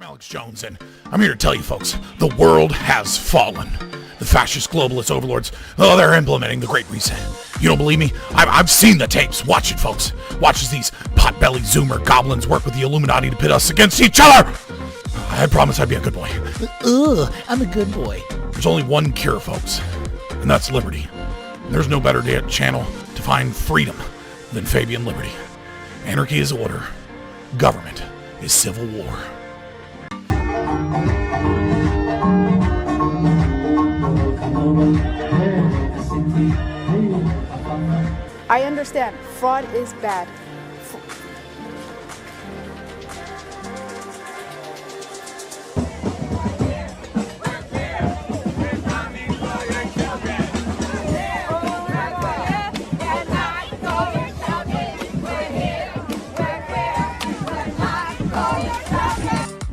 Alex Jones, and I'm here to tell you folks, the world has fallen. The fascist globalist overlords, they're implementing the Great Reset. You don't believe me? I've seen the tapes. Watch it, folks. Watch as these pot-bellied Zoomer goblins work with the Illuminati to pit us against each other. I promise I'd be a good boy. I'm a good boy. There's only one cure, folks, and that's liberty. There's no better channel to find freedom than Fabian Liberty. Anarchy is order. Government is civil war. I understand. Fraud is bad.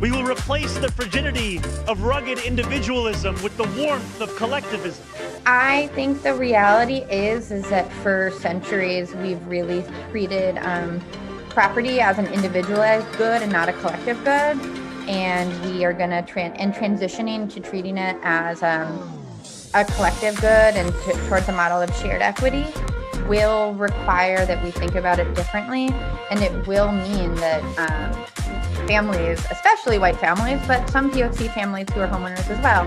We will replace the frigidity of rugged individualism with the warmth of collectivism. I think the reality is that for centuries we've really treated property as an individualized good and not a collective good, and we are going to transitioning to treating it as a collective good and towards a model of shared equity will require that we think about it differently, and it will mean that families, especially white families, but some POC families who are homeowners as well,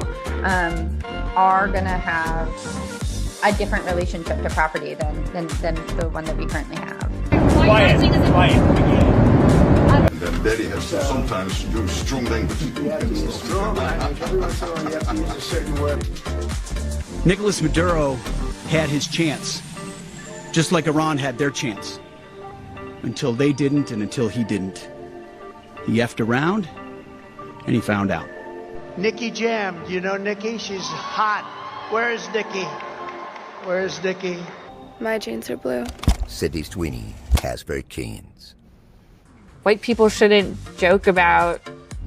are going to have a different relationship to property than the one that we currently have. Quiet. And then Daddy has to sometimes use strong language. Strong language. Everyone's saying you have to use a certain word. Nicolas Maduro had his chance, just like Iran had their chance, until they didn't and until he didn't. He effed around, and he found out. Nikki Jam. Do you know Nikki? She's hot. Where is Nikki? Where is Nikki? My jeans are blue. Sydney Sweeney, Casper Keynes. White people shouldn't joke about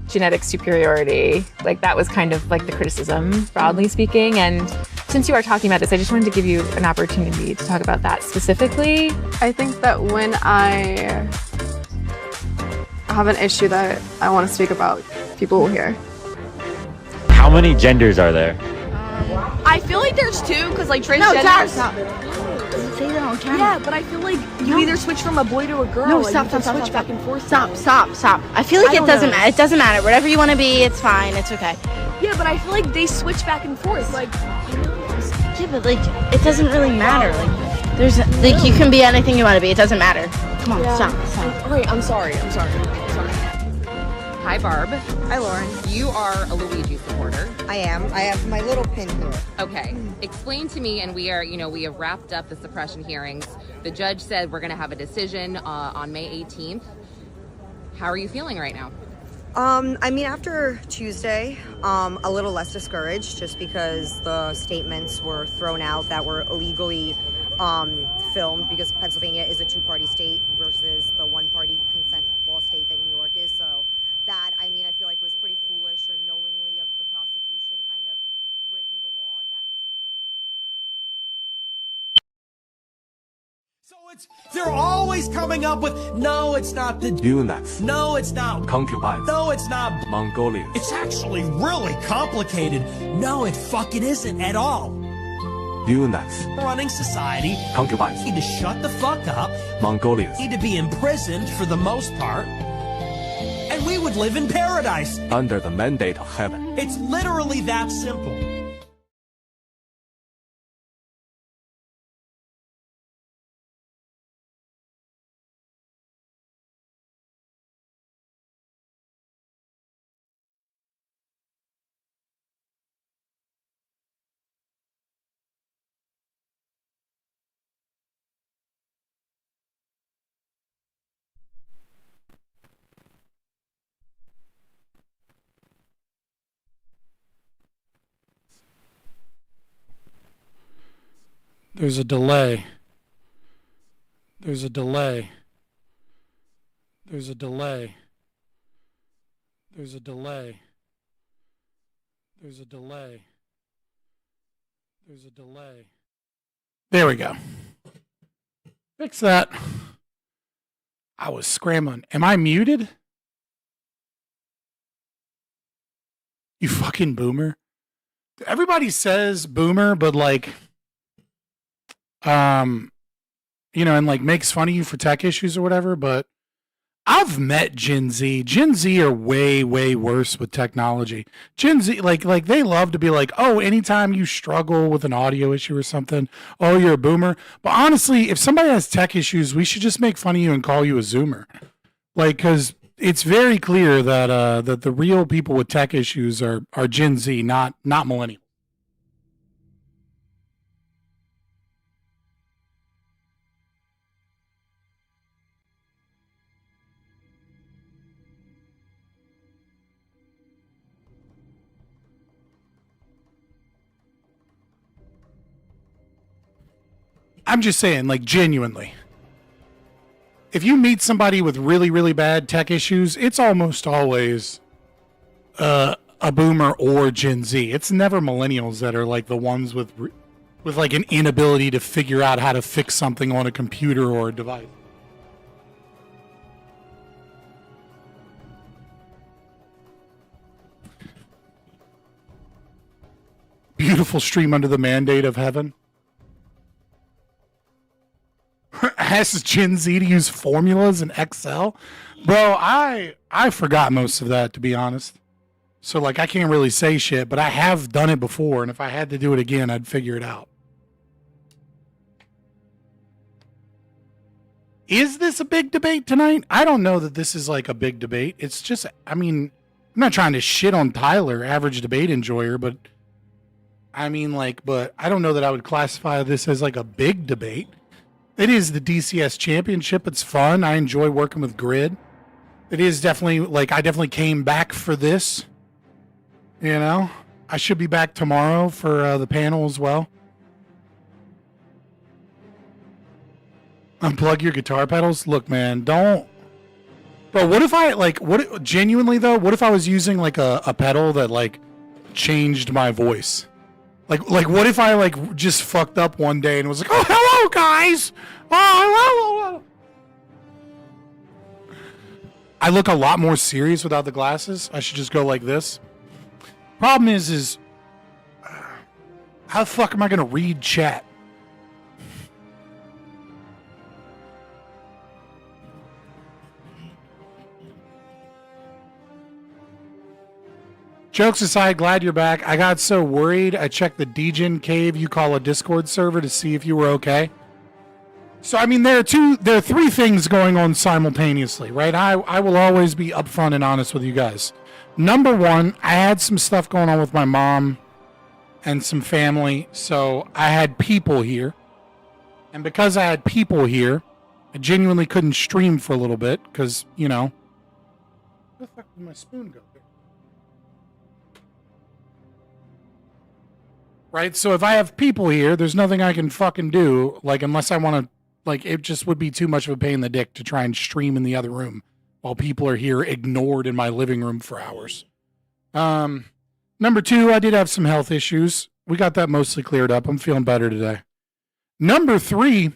genetic superiority. Like, that was kind of like the criticism, broadly speaking. And since you are talking about this, I just wanted to give you an opportunity to talk about that specifically. I think that when I have an issue that I want to speak about, people will hear. How many genders are there? I feel like there's two, because like transgender. No, stop. Doesn't say that on camera. Yeah, but I feel like you either switch from a boy to a girl. No, like stop. Back and forth. Stop. I feel like it doesn't matter. It doesn't matter. Whatever you want to be, it's fine. It's okay. Yeah, but I feel like they switch back and forth. Like, yeah, but like, it doesn't really matter. Like, there's like, you can be anything you want to be. It doesn't matter. Come on, stop. All right, I'm sorry. Hi, Barb. Hi, Lauren. You are a Luigi supporter. I am. I have my little pin here. Okay. Explain to me, and we have wrapped up the suppression hearings. The judge said we're going to have a decision on May 18th. How are you feeling right now? I mean, after Tuesday, a little less discouraged, just because the statements were thrown out that were illegally filmed, because Pennsylvania is a two-party state versus the one-party consent law state that New York is. So that, I mean, I feel like was pretty foolish, or knowingly of the prosecution kind of breaking the law. That makes me feel a little bit better. So they're always coming up with, no, it's not the Units. No, it's not concubines. No, it's not Mongolians. It's actually really complicated. No, it fucking isn't at all. Units. Running society. Concubines. Need to shut the fuck up. Mongolians. Need to be imprisoned for the most part. And we would live in paradise. Under the mandate of heaven. It's literally that simple. There's a delay. There's a delay. There's a delay. There's a delay. There's a delay. There's a delay. There we go. Fix that. I was scrambling. Am I muted? You fucking boomer. Everybody says boomer, but like, you know, and like makes fun of you for tech issues or whatever, but I've met Gen Z. Gen Z are way, way worse with technology. Gen Z, like they love to be like, oh, anytime you struggle with an audio issue or something, oh, you're a boomer. But honestly, if somebody has tech issues, we should just make fun of you and call you a Zoomer. Like, because it's very clear that that the real people with tech issues are Gen Z, not millennials. I'm just saying, like, genuinely. If you meet somebody with really, really bad tech issues, it's almost always a boomer or Gen Z. It's never millennials that are like the ones with like an inability to figure out how to fix something on a computer or a device. Beautiful stream under the mandate of heaven. Asks Gen Z to use formulas in Excel. Bro, I forgot most of that, to be honest. So, like, I can't really say shit, but I have done it before, and if I had to do it again, I'd figure it out. Is this a big debate tonight? I don't know that this is, like, a big debate. It's just, I mean, I'm not trying to shit on Tyler, average debate enjoyer, but, I mean, like, but I don't know that I would classify this as, like, a big debate. It is the DCS championship. It's fun. I enjoy working with Grid. It is definitely, like, I definitely came back for this. You know? I should be back tomorrow for the panel as well. Unplug your guitar pedals? Look, man, don't. Bro, what if I, like, genuinely, though, what if I was using, like, a pedal that, like, changed my voice? Like, what if I, like, just fucked up one day and was like, oh, hello, guys! Oh, hello! I look a lot more serious without the glasses. I should just go like this. Problem is how the fuck am I gonna read chat? Jokes aside, glad you're back. I got so worried, I checked the DGen cave you call a Discord server to see if you were okay. So, I mean, there are three things going on simultaneously, right? I will always be upfront and honest with you guys. Number one, I had some stuff going on with my mom and some family, so I had people here. And because I had people here, I genuinely couldn't stream for a little bit, because, you know. Where the fuck did my spoon go? Right? So if I have people here, there's nothing I can fucking do, like, unless I want to, like, it just would be too much of a pain in the dick to try and stream in the other room while people are here ignored in my living room for hours. Number two, I did have some health issues. We got that mostly cleared up. I'm feeling better today. Number three,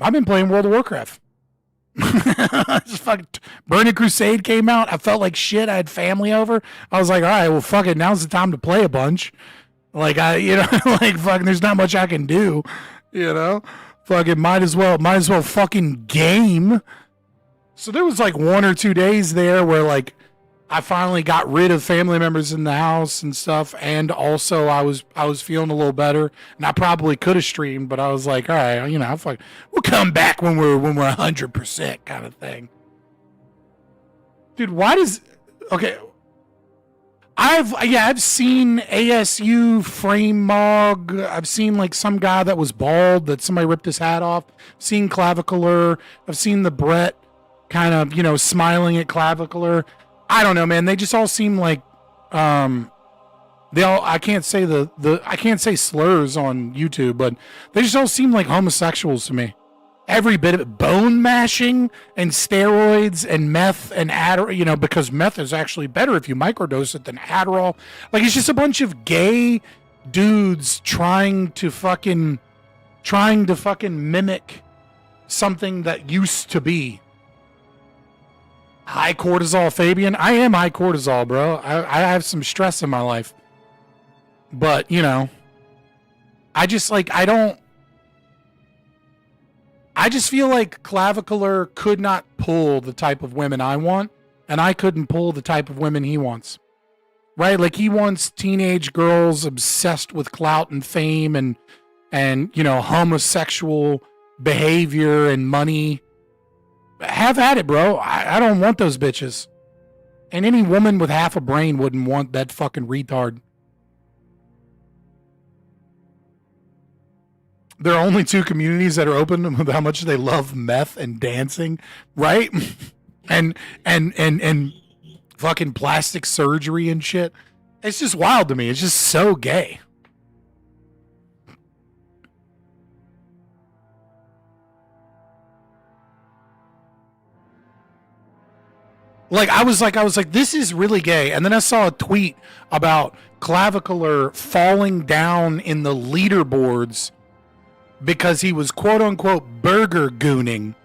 I've been playing World of Warcraft. Just fucking Burning Crusade came out. I felt like shit. I had family over. I was like, all right, well, fuck it. Now's the time to play a bunch. Like, like, fucking, there's not much I can do, you know? Fucking might as well fucking game. So there was like 1 or 2 days there where, like, I finally got rid of family members in the house and stuff, and also I was feeling a little better, and I probably could have streamed, but I was like, all right, you know, we'll come back when we're 100% kind of thing. Dude, okay. I've seen ASU frame mog. I've seen like some guy that was bald that somebody ripped his hat off. I've seen Clavicular. I've seen the Brett kind of, you know, smiling at Clavicular. I don't know, man. They just all seem like I can't say I can't say slurs on YouTube, but they just all seem like homosexuals to me. Every bit of it, bone mashing and steroids and meth and Adderall, you know, because meth is actually better if you microdose it than Adderall. Like, it's just a bunch of gay dudes trying to fucking mimic something that used to be. High cortisol Fabian. I am high cortisol, bro. I have some stress in my life. But, you know, I just feel like Clavicular could not pull the type of women I want, and I couldn't pull the type of women he wants. Right? Like, he wants teenage girls obsessed with clout and fame and you know, homosexual behavior and money. Have at it, bro. I don't want those bitches. And any woman with half a brain wouldn't want that fucking retard. There are only 2 communities that are open with how much they love meth and dancing, right? and fucking plastic surgery and shit. It's just wild to me. It's just so gay. I was like, this is really gay. And then I saw a tweet about Clavicular falling down in the leaderboards because he was quote unquote burger gooning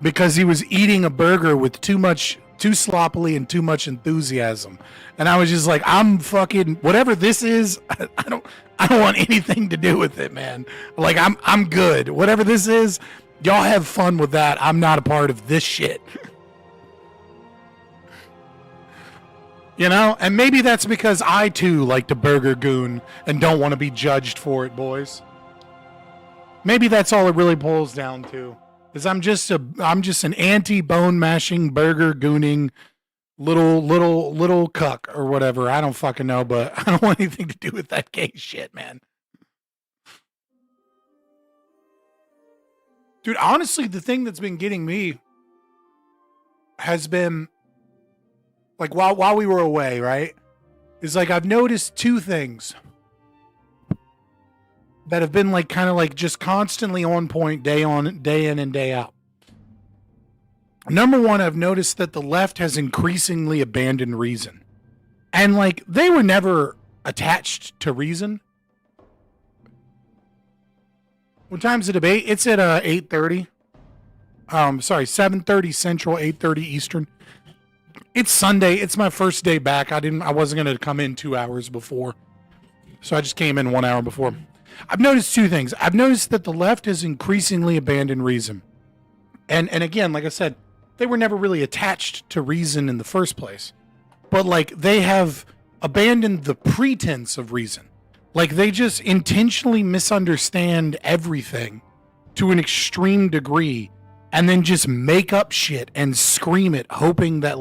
because he was eating a burger with too sloppily and too much enthusiasm. And I was just like, I'm fucking whatever this is, I don't want anything to do with it, man. Like I'm good. Whatever this is, y'all have fun with that. I'm not a part of this shit. You know? And maybe that's because I too like to burger goon and don't want to be judged for it, boys. Maybe that's all it really boils down to. Is I'm just an anti-bone mashing, burger gooning little cuck or whatever. I don't fucking know, but I don't want anything to do with that gay shit, man. Dude, honestly, the thing that's been getting me has been like while we were away, right? Is like I've noticed 2 things that have been like kind of like just constantly on point day in and day out. Number 1, I've noticed that the left has increasingly abandoned reason. And like they were never attached to reason. What time's the debate? It's at 8:30. 7:30 Central, 8:30 Eastern. It's Sunday. It's my first day back. I wasn't going to come in 2 hours before. So I just came in 1 hour before. I've noticed 2 things. I've noticed that the left has increasingly abandoned reason. And again, like I said, they were never really attached to reason in the first place. But like they have abandoned the pretense of reason. Like they just intentionally misunderstand everything to an extreme degree and then just make up shit and scream it, hoping that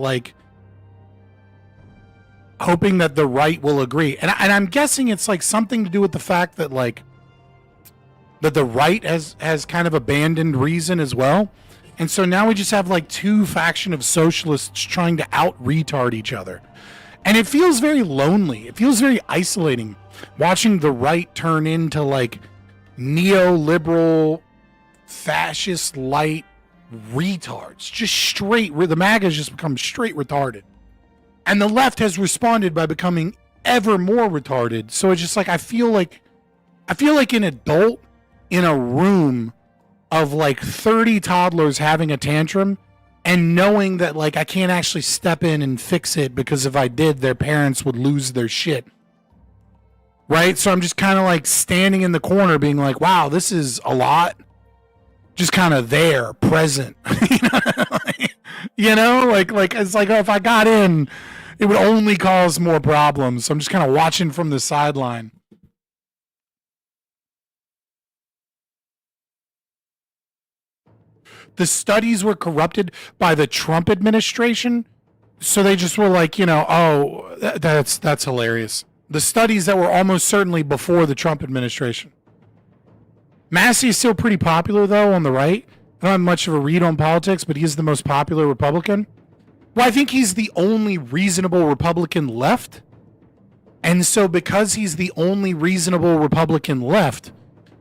the right will agree. And I'm guessing it's like something to do with the fact that like that the right has kind of abandoned reason as well. And so now we just have like 2 faction of socialists trying to out retard each other. And it feels very lonely. It feels very isolating watching the right turn into like neoliberal fascist light retards. Just straight, the MAGA has just become straight retarded. And the left has responded by becoming ever more retarded. So it's just like I feel like an adult in a room of like 30 toddlers having a tantrum and knowing that like I can't actually step in and fix it because if I did, their parents would lose their shit. Right? So I'm just kind of like standing in the corner being like, wow, this is a lot. Just kind of there, present. You know, like it's like, oh, if I got in, it would only cause more problems. So I'm just kind of watching from the sideline. The studies were corrupted by the Trump administration. So they just were like, you know, oh, that's hilarious. The studies that were almost certainly before the Trump administration. Massey is still pretty popular, though, on the right. I don't have much of a read on politics, but he's the most popular Republican. Well, I think he's the only reasonable Republican left. And so because he's the only reasonable Republican left,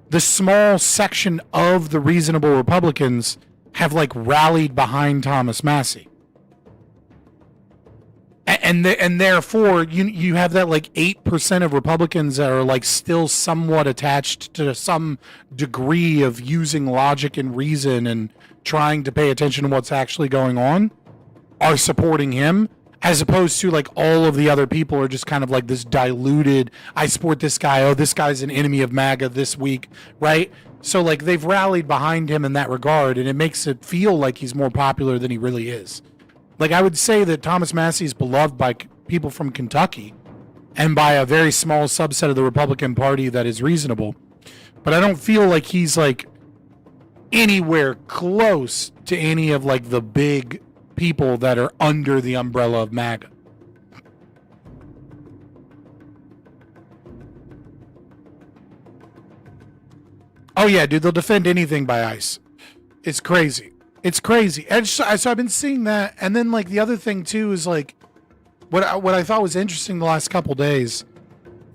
the small section of the reasonable Republicans have like rallied behind Thomas Massey. And therefore, you have that like 8% of Republicans that are like still somewhat attached to some degree of using logic and reason and trying to pay attention to what's actually going on. are supporting him, as opposed to like all of the other people are just kind of like this diluted, I support this guy, oh, this guy's an enemy of MAGA this week, right? So like they've rallied behind him in that regard, and it makes it feel like he's more popular than he really is. Like I would say that Thomas Massie is beloved by people from Kentucky and by a very small subset of the Republican Party that is reasonable. But I don't feel like he's like anywhere close to any of like the big people that are under the umbrella of MAGA. Oh yeah, dude, they'll defend anything by ICE. It's crazy. It's crazy. And so I've been seeing that, and then like the other thing too is like what I thought was interesting the last couple days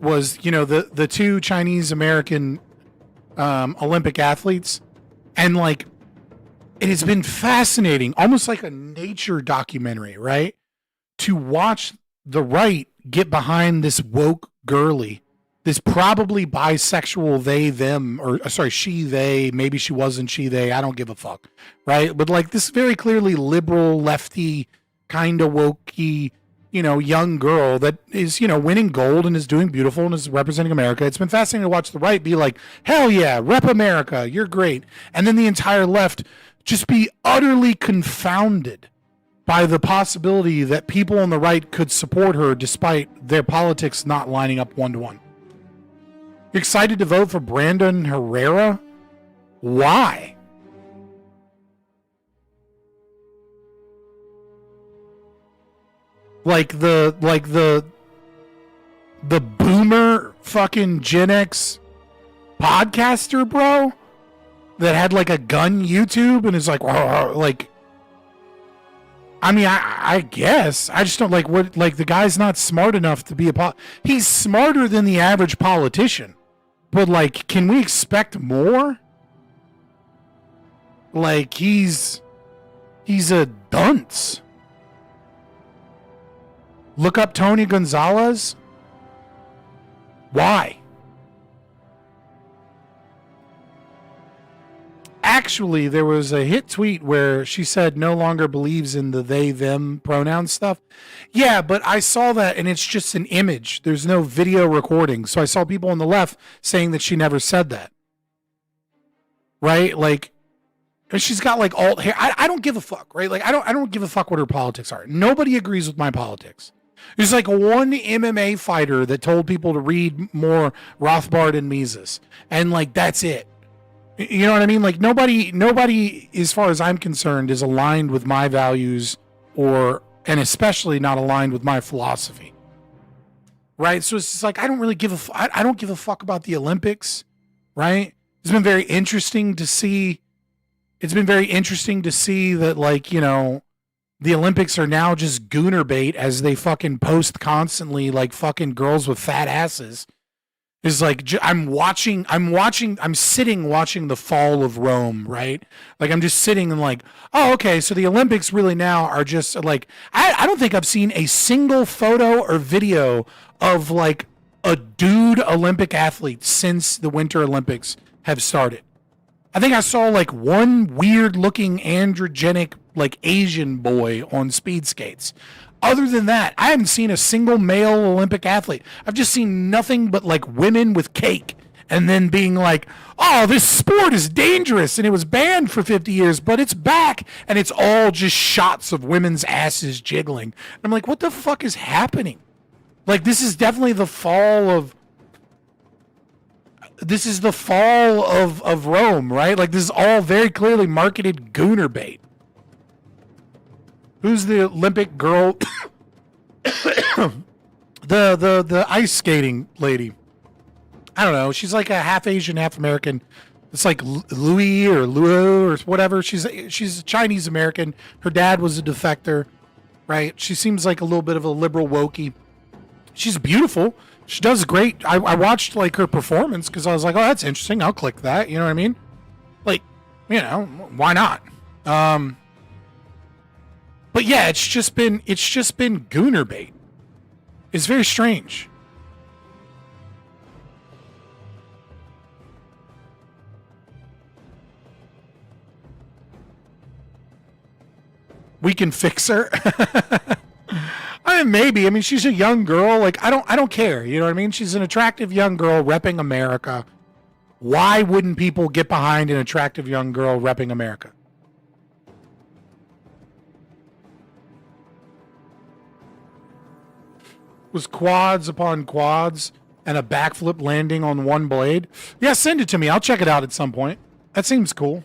was, you know, the two Chinese American Olympic athletes, and like it has been fascinating, almost like a nature documentary, right? To watch the right get behind this woke girly, this probably bisexual they, them, or sorry, she, they, maybe she wasn't she, they, I don't give a fuck, right? But like this very clearly liberal, lefty, kind of wokey, you know, young girl that is, you know, winning gold and is doing beautiful and is representing America. It's been fascinating to watch the right be like, hell yeah, rep America, you're great. And then the entire left just be utterly confounded by the possibility that people on the right could support her despite their politics not lining up one-to-one. You're excited to vote for Brandon Herrera? Why? Like the boomer fucking Gen X podcaster, bro, that had like a gun YouTube and is like, I mean, I guess I just don't like what, like the guy's not smart enough to be he's smarter than the average politician, but like, can we expect more? Like he's a dunce. Look up Tony Gonzalez. Why? Actually, there was a hit tweet where she said no longer believes in the they, them pronoun stuff. Yeah, but I saw that and it's just an image. There's no video recording. So I saw people on the left saying that she never said that. Right? Like, she's got like alt hair. I don't give a fuck, right? Like, I don't give a fuck what her politics are. Nobody agrees with my politics. There's like one MMA fighter that told people to read more Rothbard and Mises. And like, that's it. You know what I mean? Like nobody, as far as I'm concerned, is aligned with my values and especially not aligned with my philosophy. Right? So it's just like, I don't give a fuck about the Olympics. Right? It's been very interesting to see that, like, you know, the Olympics are now just gooner bait as they fucking post constantly like fucking girls with fat asses. Is like, I'm sitting watching the fall of Rome, right? Like I'm just sitting and like, oh, okay, so the Olympics really now are just like, I don't think I've seen a single photo or video of like a dude Olympic athlete since the Winter Olympics have started. I think I saw like one weird looking androgenic like Asian boy on speed skates. Other than that, I haven't seen a single male Olympic athlete. I've just seen nothing but like women with cake and then being like, oh, this sport is dangerous and it was banned for 50 years, but it's back. And it's all just shots of women's asses jiggling. And I'm like, what the fuck is happening? Like, this is definitely the fall of Rome, right? Like, this is all very clearly marketed gooner bait. Who's the Olympic girl? the ice skating lady. I don't know. She's like a half Asian, half American. It's like Louis or Luo or whatever. She's Chinese American. Her dad was a defector, right? She seems like a little bit of a liberal wokey. She's beautiful. She does great. I watched like her performance because I was like, oh, that's interesting. I'll click that. You know what I mean? Like, you know, why not? But yeah, it's just been gooner bait. It's very strange. We can fix her. I mean, maybe. I mean, she's a young girl. Like, I don't care. You know what I mean? She's an attractive young girl repping America. Why wouldn't people get behind an attractive young girl repping America? Was quads upon quads and a backflip landing on one blade? Yeah, send it to me. I'll check it out at some point. That seems cool.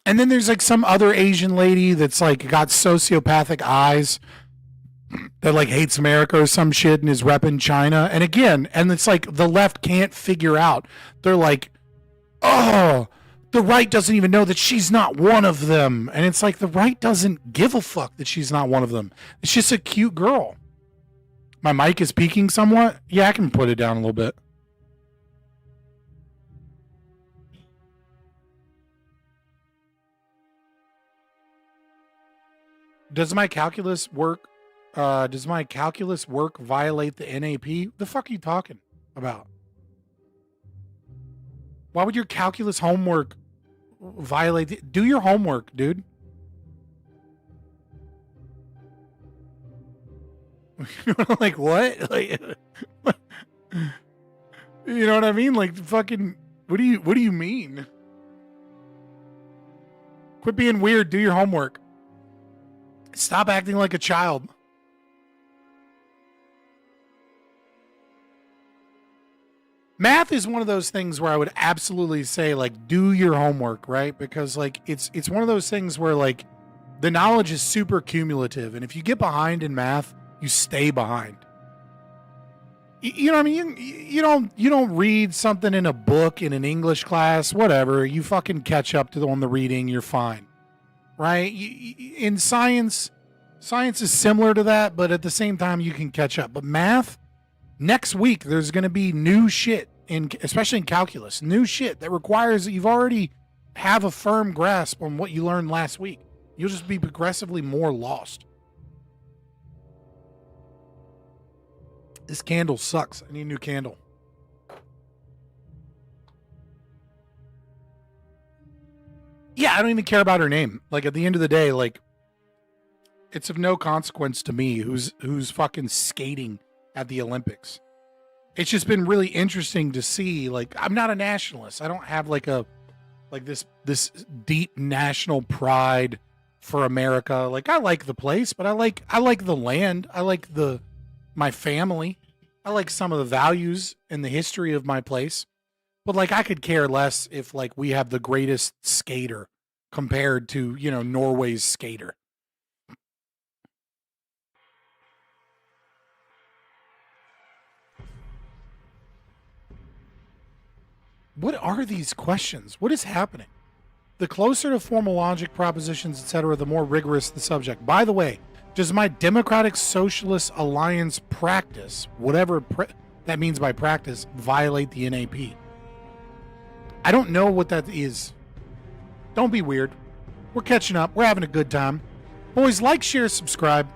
And then there's like some other Asian lady that's like got sociopathic eyes that like hates America or some shit and is repping China. And again, and it's like the left can't figure out. They're like, oh, the right doesn't even know that she's not one of them. And it's like the right doesn't give a fuck that she's not one of them. It's just a cute girl. My mic is peaking somewhat. Yeah, I can put it down a little bit. Does my calculus work? Does my calculus work violate the NAP? The fuck are you talking about? Why would your calculus homework violate? Do your homework, dude. Like what? Like, you know what I mean? Like fucking. What do you mean? Quit being weird. Do your homework. Stop acting like a child. Math is one of those things where I would absolutely say, like, do your homework, right? Because, like, it's one of those things where, like, the knowledge is super cumulative. And if you get behind in math, you stay behind. You know what I mean? You don't read something in a book in an English class, whatever. You fucking catch up on the reading, you're fine. Right? In science is similar to that, but at the same time, you can catch up. But math, next week, there's going to be new shit, especially in calculus, new shit that requires that you've already have a firm grasp on what you learned last week. You'll just be progressively more lost. This candle sucks. I need a new candle. Yeah, I don't even care about her name. Like, at the end of the day, like, it's of no consequence to me who's fucking skating at the Olympics. It's just been really interesting to see. Like, I'm not a nationalist. I don't have this deep national pride for America. Like, I like the place, but I like the land. I like my family. I like some of the values and the history of my place. But like, I could care less if like we have the greatest skater compared to, you know, Norway's skater. What are these questions? What is happening? The closer to formal logic, propositions, etc., the more rigorous the subject. By the way, does my Democratic Socialist Alliance practice, whatever that means by practice, violate the NAP? I don't know what that is. Don't be weird. We're catching up. We're having a good time. Boys, like, share, subscribe.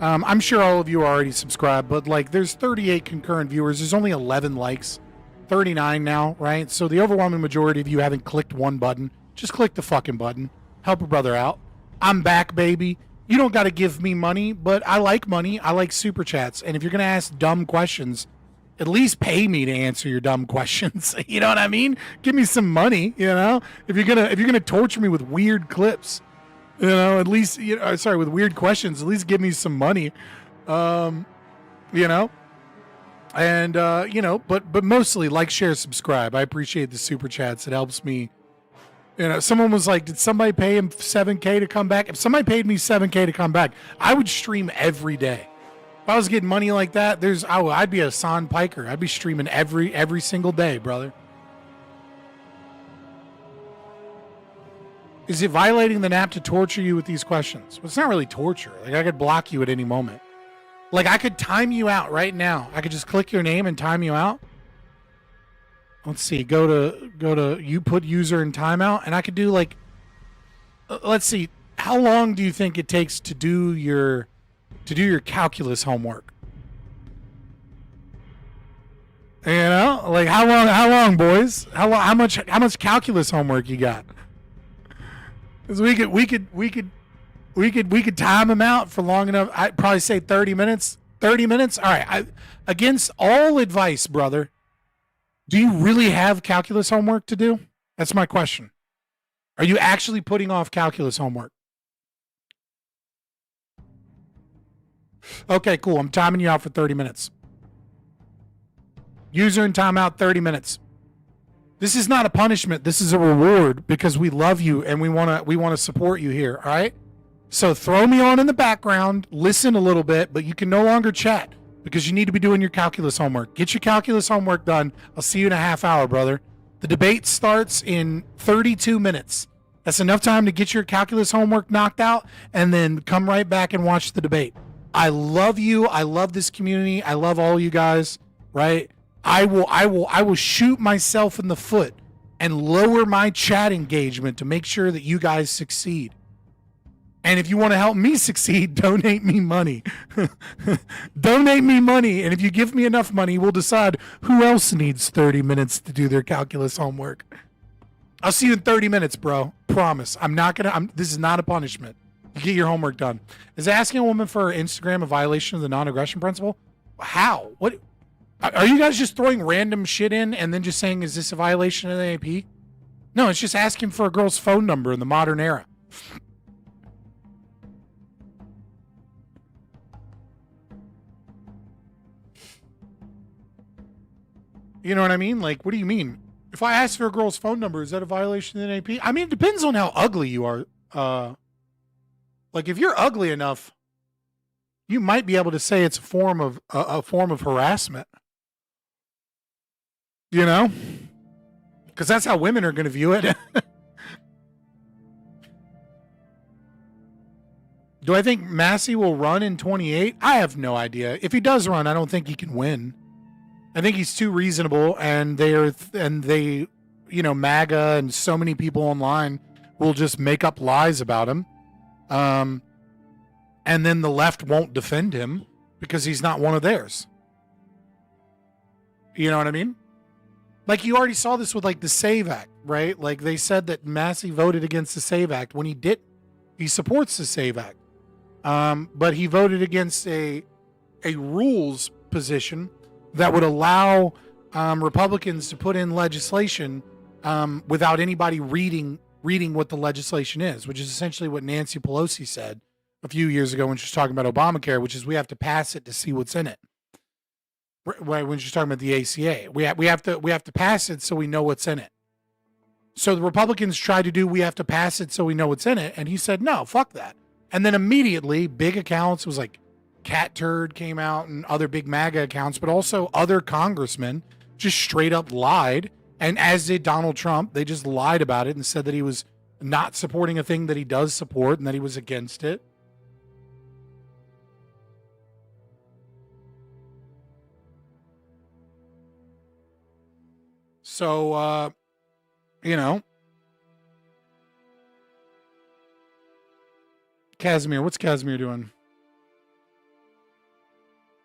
I'm sure all of you are already subscribed, but like there's 38 concurrent viewers. There's only 11 likes. 39 now, right? So the overwhelming majority of you haven't clicked one button. Just click the fucking button. Help a brother out. I'm back, baby. You don't got to give me money, but I like money. I like super chats. And if you're going to ask dumb questions, at least pay me to answer your dumb questions. You know what I mean? Give me some money, you know? If you're going to torture me with weird clips, you know, at least, you know, sorry, with weird questions, at least give me some money. You know? And, you know, but mostly like, share, subscribe. I appreciate the super chats. It helps me. You know, someone was like, did somebody pay him $7K to come back? If somebody paid me $7K to come back, I would stream every day. If I was getting money like that, I'd be a Son Piker. I'd be streaming every single day, brother. Is it violating the NAP to torture you with these questions? Well, it's not really torture. Like, I could block you at any moment. Like, I could time you out right now. I could just click your name and time you out. let's see. Go to you put user in timeout, and I could do like. Let's see. How long do you think it takes to do your calculus homework? You know, like how long, boys? How much calculus homework you got? Because we could time them out for long enough. I'd probably say 30 minutes. 30 minutes. All right. Against all advice, brother, do you really have calculus homework to do? That's my question. Are you actually putting off calculus homework? Okay, cool. I'm timing you out for 30 minutes. User in timeout, 30 minutes. This is not a punishment. This is a reward because we love you and we want to support you here, all right? So throw me on in the background, listen a little bit, but you can no longer chat because you need to be doing your calculus homework. Get your calculus homework done. I'll see you in a half hour, brother. The debate starts in 32 minutes. That's enough time to get your calculus homework knocked out and then come right back and watch the debate. I love you. I love this community. I love all you guys, right? I will shoot myself in the foot and lower my chat engagement to make sure that you guys succeed. And if you want to help me succeed, donate me money. Donate me money. And if you give me enough money, we'll decide who else needs 30 minutes to do their calculus homework. I'll see you in 30 minutes, bro. Promise. This is not a punishment. You get your homework done. Is asking a woman for her Instagram a violation of the non-aggression principle? How? What? Are you guys just throwing random shit in and then just saying, is this a violation of the AP? No, it's just asking for a girl's phone number in the modern era. You know what I mean? Like, what do you mean? If I ask for a girl's phone number, is that a violation of the AP? I mean, it depends on how ugly you are. Like, if you're ugly enough, you might be able to say it's a form of harassment. You know? Because that's how women are going to view it. Do I think Massey will run in 28? I have no idea. If he does run, I don't think he can win. I think he's too reasonable, and they, you know, MAGA and so many people online will just make up lies about him. And then the left won't defend him because he's not one of theirs. You know what I mean? Like, you already saw this with, like, the SAVE Act, right? Like, they said that Massey voted against the SAVE Act when he did. He supports the SAVE Act. But he voted against a rules position that would allow Republicans to put in legislation without anybody reading what the legislation is, which is essentially what Nancy Pelosi said a few years ago when she was talking about Obamacare, which is we have to pass it to see what's in it. When she's talking about the ACA, we have to pass it so we know what's in it. So the Republicans tried to do we have to pass it so we know what's in it, and he said no, fuck that. And then immediately, big accounts was like Cat Turd came out and other big MAGA accounts, but also other congressmen just straight up lied. And as did Donald Trump, they just lied about it and said that he was not supporting a thing that he does support and that he was against it. So, you know, Casimir, what's Casimir doing?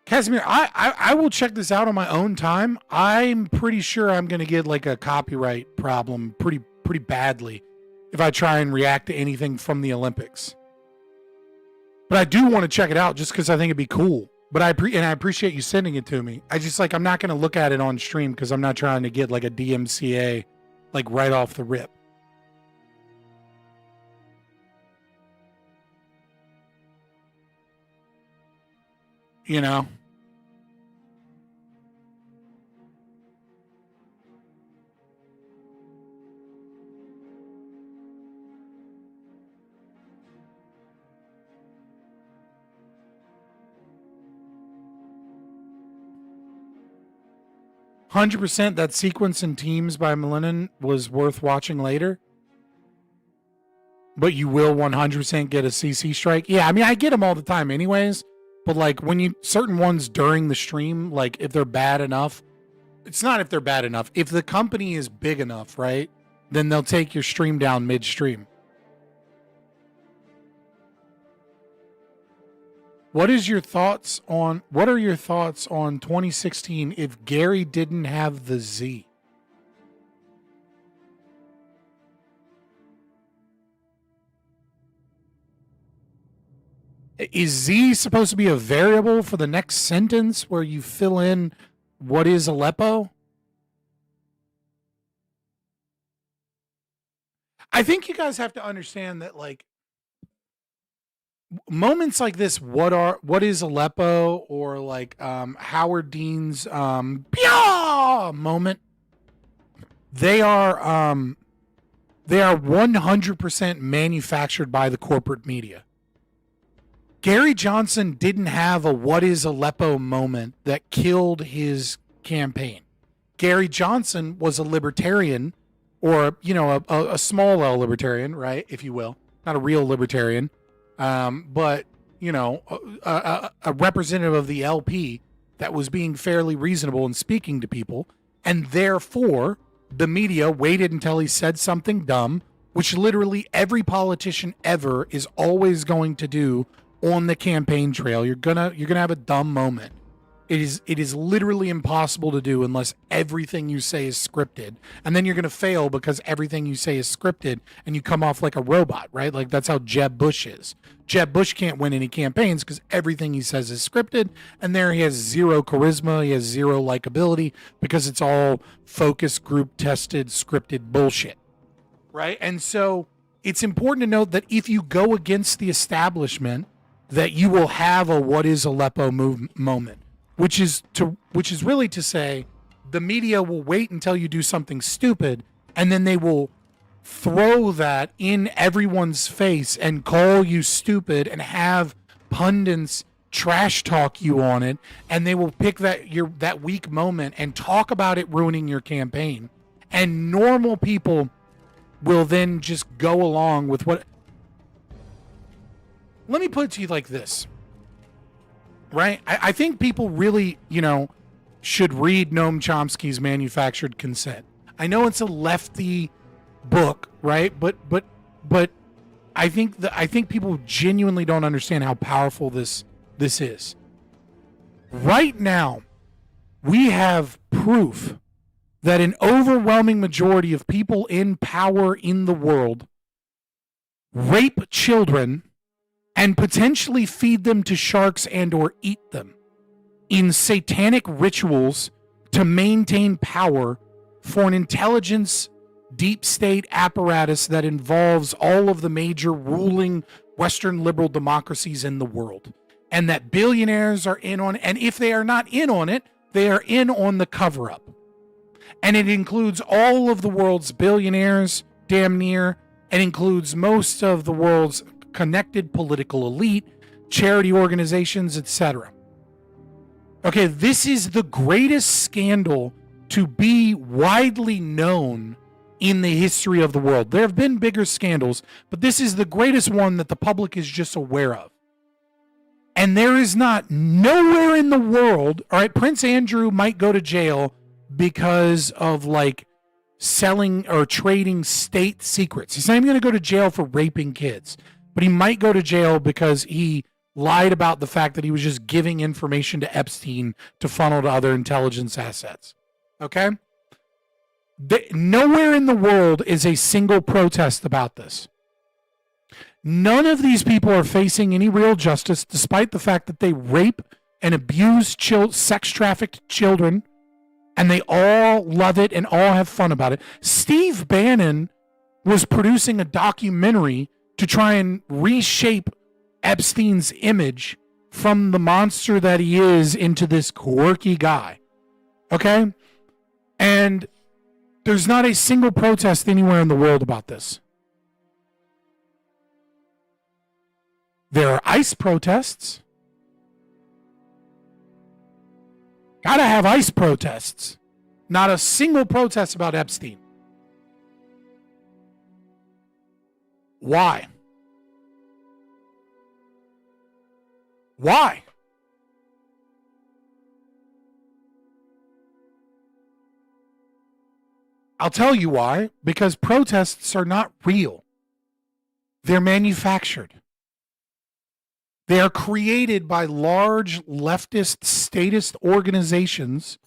Casimir, I will check this out on my own time. I'm pretty sure I'm going to get like a copyright problem pretty badly if I try and react to anything from the Olympics. But I do want to check it out just because I think it'd be cool. But I appreciate you sending it to me. I just I'm not going to look at it on stream because I'm not trying to get like a DMCA like right off the rip. You know? "100% that sequence in Teams by Millennium was worth watching later. But you will 100% get a CC strike." Yeah, I mean, I get them all the time anyways. But like when you certain ones during the stream, like if they're bad enough, it's not if they're bad enough. If the company is big enough, right, then they'll take your stream down midstream. What are your thoughts on 2016 if Gary didn't have the Z? Is Z supposed to be a variable for the next sentence where you fill in what is Aleppo? I think you guys have to understand that, like, moments like this, what is Aleppo, or like Howard Dean's moment, they are 100% manufactured by the corporate media. Gary Johnson didn't have a what is Aleppo moment that killed his campaign. Gary Johnson was a libertarian, or, you know, a small L libertarian, right, if you will, not a real libertarian, but, you know, a representative of the LP that was being fairly reasonable and speaking to people, and therefore the media waited until he said something dumb, which literally every politician ever is always going to do on the campaign trail. You're gonna have a dumb moment. It is literally impossible to do unless everything you say is scripted, and then you're gonna fail because everything you say is scripted and you come off like a robot, right? Like, that's how Jeb Bush is. Jeb Bush can't win any campaigns because everything he says is scripted, and there he has zero charisma, he has zero likability, because it's all focus group tested scripted bullshit, right? And so it's important to note that if you go against the establishment, that you will have a what is Aleppo moment, which is really to say the media will wait until you do something stupid, and then they will throw that in everyone's face and call you stupid and have pundits trash talk you on it, and they will pick that weak moment and talk about it ruining your campaign, and normal people will then just go along with what. Let me put it to you like this, right? I think people really, you know, should read Noam Chomsky's Manufactured Consent. I know it's a lefty book, right? But I think people genuinely don't understand how powerful this is. Right now, we have proof that an overwhelming majority of people in power in the world rape children and potentially feed them to sharks and or eat them in satanic rituals to maintain power for an intelligence deep state apparatus that involves all of the major ruling Western liberal democracies in the world, and that billionaires are in on, and if they are not in on it, they are in on the cover-up. And it includes all of the world's billionaires, damn near. It includes most of the world's connected political elite, charity organizations, etc. Okay, this is the greatest scandal to be widely known in the history of the world. There have been bigger scandals, but this is the greatest one that the public is just aware of. And there is not nowhere in the world, all right, Prince Andrew might go to jail because of like selling or trading state secrets. He's not even going to go to jail for raping kids. But he might go to jail because he lied about the fact that he was just giving information to Epstein to funnel to other intelligence assets. Okay? Nowhere in the world is a single protest about this. None of these people are facing any real justice, despite the fact that they rape and abuse sex-trafficked children, and they all love it and all have fun about it. Steve Bannon was producing a documentary to try and reshape Epstein's image from the monster that he is into this quirky guy. Okay? And there's not a single protest anywhere in the world about this. There are ICE protests. Gotta have ICE protests. Not a single protest about Epstein. Why? Why? I'll tell you why. Because protests are not real. They're manufactured. They are created by large leftist statist organizations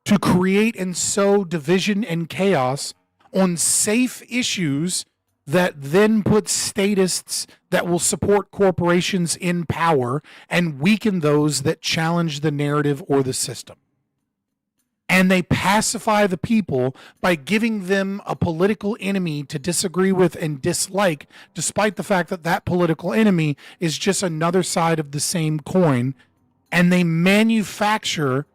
to create and sow division and chaos on safe issues that then put statists that will support corporations in power and weaken those that challenge the narrative or the system. And they pacify the people by giving them a political enemy to disagree with and dislike, despite the fact that that political enemy is just another side of the same coin. And they manufacture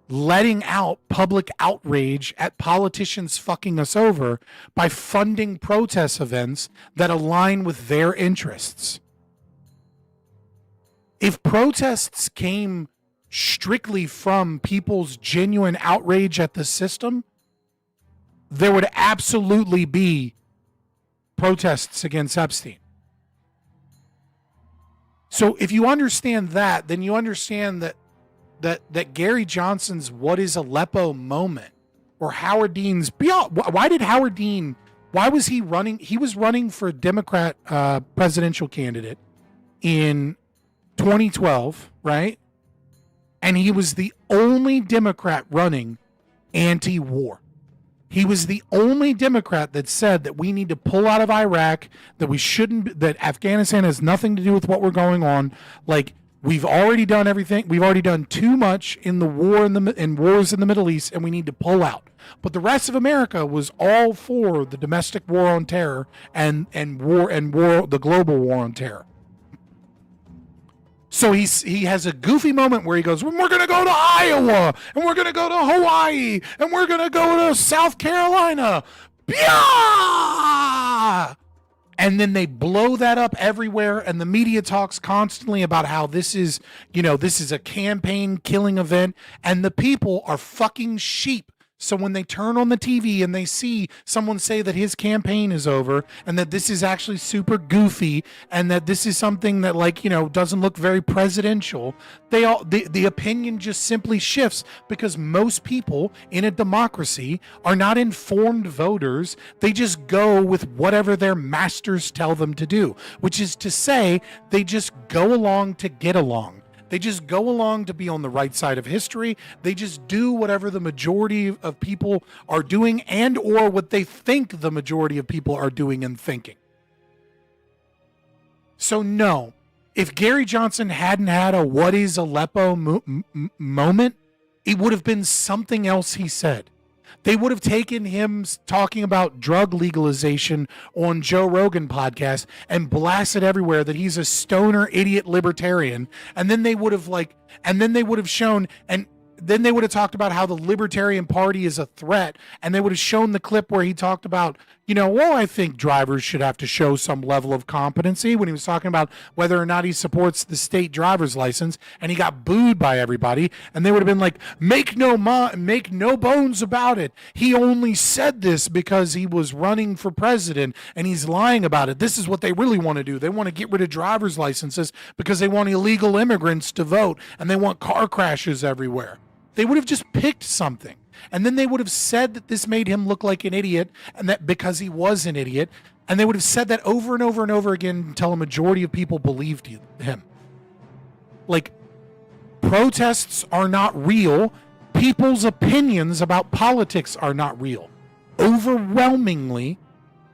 letting out public outrage at politicians fucking us over by funding protest events that align with their interests. If protests came strictly from people's genuine outrage at the system, there would absolutely be protests against Epstein. So if you understand that, then you understand that Gary Johnson's "What is Aleppo" moment, or Howard Dean's, why did Howard Dean, why was he running? He was running for Democrat presidential candidate in 2012, right? And he was the only Democrat running anti-war. He was the only Democrat that said that we need to pull out of Iraq, that we shouldn't, that Afghanistan has nothing to do with what we're going on. Like, we've already done everything. We've already done too much in the war in wars in the Middle East, and we need to pull out. But the rest of America was all for the domestic war on terror and the global war on terror. So he has a goofy moment where he goes, "We're going to go to Iowa, and we're going to go to Hawaii, and we're going to go to South Carolina." Pia! And then they blow that up everywhere, and the media talks constantly about how this is a campaign killing event, and the people are fucking sheep. So when they turn on the TV and they see someone say that his campaign is over and that this is actually super goofy and that this is something that, like, doesn't look very presidential, the opinion just simply shifts, because most people in a democracy are not informed voters. They just go with whatever their masters tell them to do, which is to say they just go along to get along. They just go along to be on the right side of history. They just do whatever the majority of people are doing, and or what they think the majority of people are doing and thinking. So no, if Gary Johnson hadn't had a "What is Aleppo" moment, it would have been something else he said. They would have taken him talking about drug legalization on Joe Rogan podcast and blasted everywhere that he's a stoner idiot libertarian. And then they would have shown, and then they would have talked about how the Libertarian Party is a threat. And they would have shown the clip where he talked about, I think drivers should have to show some level of competency, when he was talking about whether or not he supports the state driver's license, and he got booed by everybody. And they would have been like, make no bones about it. He only said this because he was running for president and he's lying about it. This is what they really want to do. They want to get rid of driver's licenses because they want illegal immigrants to vote, and they want car crashes everywhere. They would have just picked something. And then they would have said that this made him look like an idiot, and that because he was an idiot. And they would have said that over and over and over again until a majority of people believed him. Like, protests are not real. People's opinions about politics are not real. Overwhelmingly,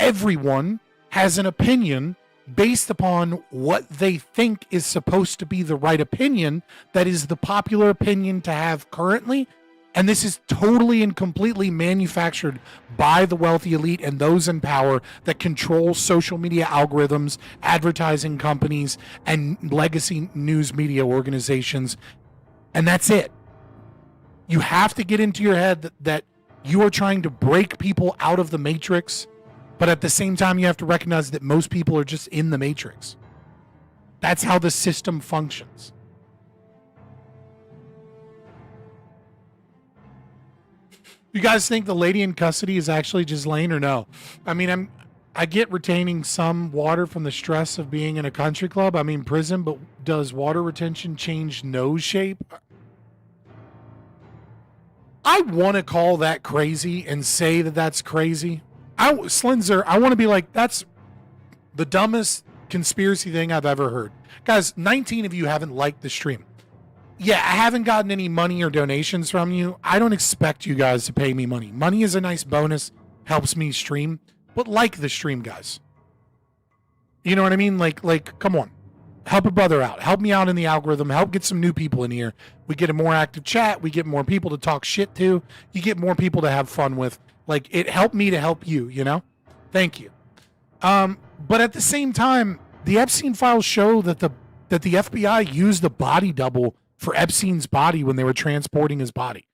everyone has an opinion based upon what they think is supposed to be the right opinion, that is the popular opinion to have currently. And this is totally and completely manufactured by the wealthy elite and those in power that control social media algorithms, advertising companies, and legacy news media organizations. And that's it. You have to get into your head that you are trying to break people out of the matrix. But at the same time, you have to recognize that most people are just in the matrix. That's how the system functions. You guys think the lady in custody is actually Ghislaine or no? I mean, I get retaining some water from the stress of being in a country club. I mean, prison, but does water retention change nose shape? I want to call that crazy and say that that's crazy. Slinzer, I want to be like, that's the dumbest conspiracy thing I've ever heard. Guys, 19 of you haven't liked the stream. Yeah, I haven't gotten any money or donations from you. I don't expect you guys to pay me money. Money is a nice bonus, helps me stream, but like the stream, guys. You know what I mean? Like, come on. Help a brother out. Help me out in the algorithm. Help get some new people in here. We get a more active chat. We get more people to talk shit to. You get more people to have fun with. Like, it helped me to help you, you know? Thank you. But at the same time, the Epstein files show that the FBI used a body double for Epstein's body when they were transporting his body.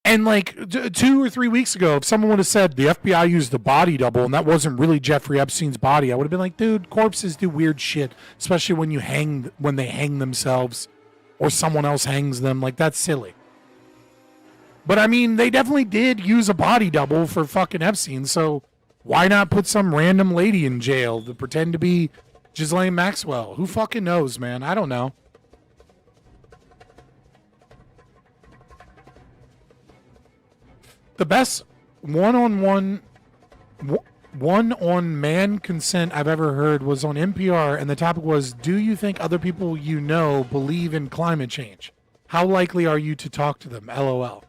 And like 2 or 3 weeks ago, if someone would have said the FBI used a body double and that wasn't really Jeffrey Epstein's body, I would have been like, dude, corpses do weird shit, especially when they hang themselves or someone else hangs them. Like, that's silly. But I mean, they definitely did use a body double for fucking Epstein, so why not put some random lady in jail to pretend to be Ghislaine Maxwell? Who fucking knows, man? I don't know. The best one-on-man consent I've ever heard was on NPR, and the topic was, do you think other people you know believe in climate change? How likely are you to talk to them? LOL.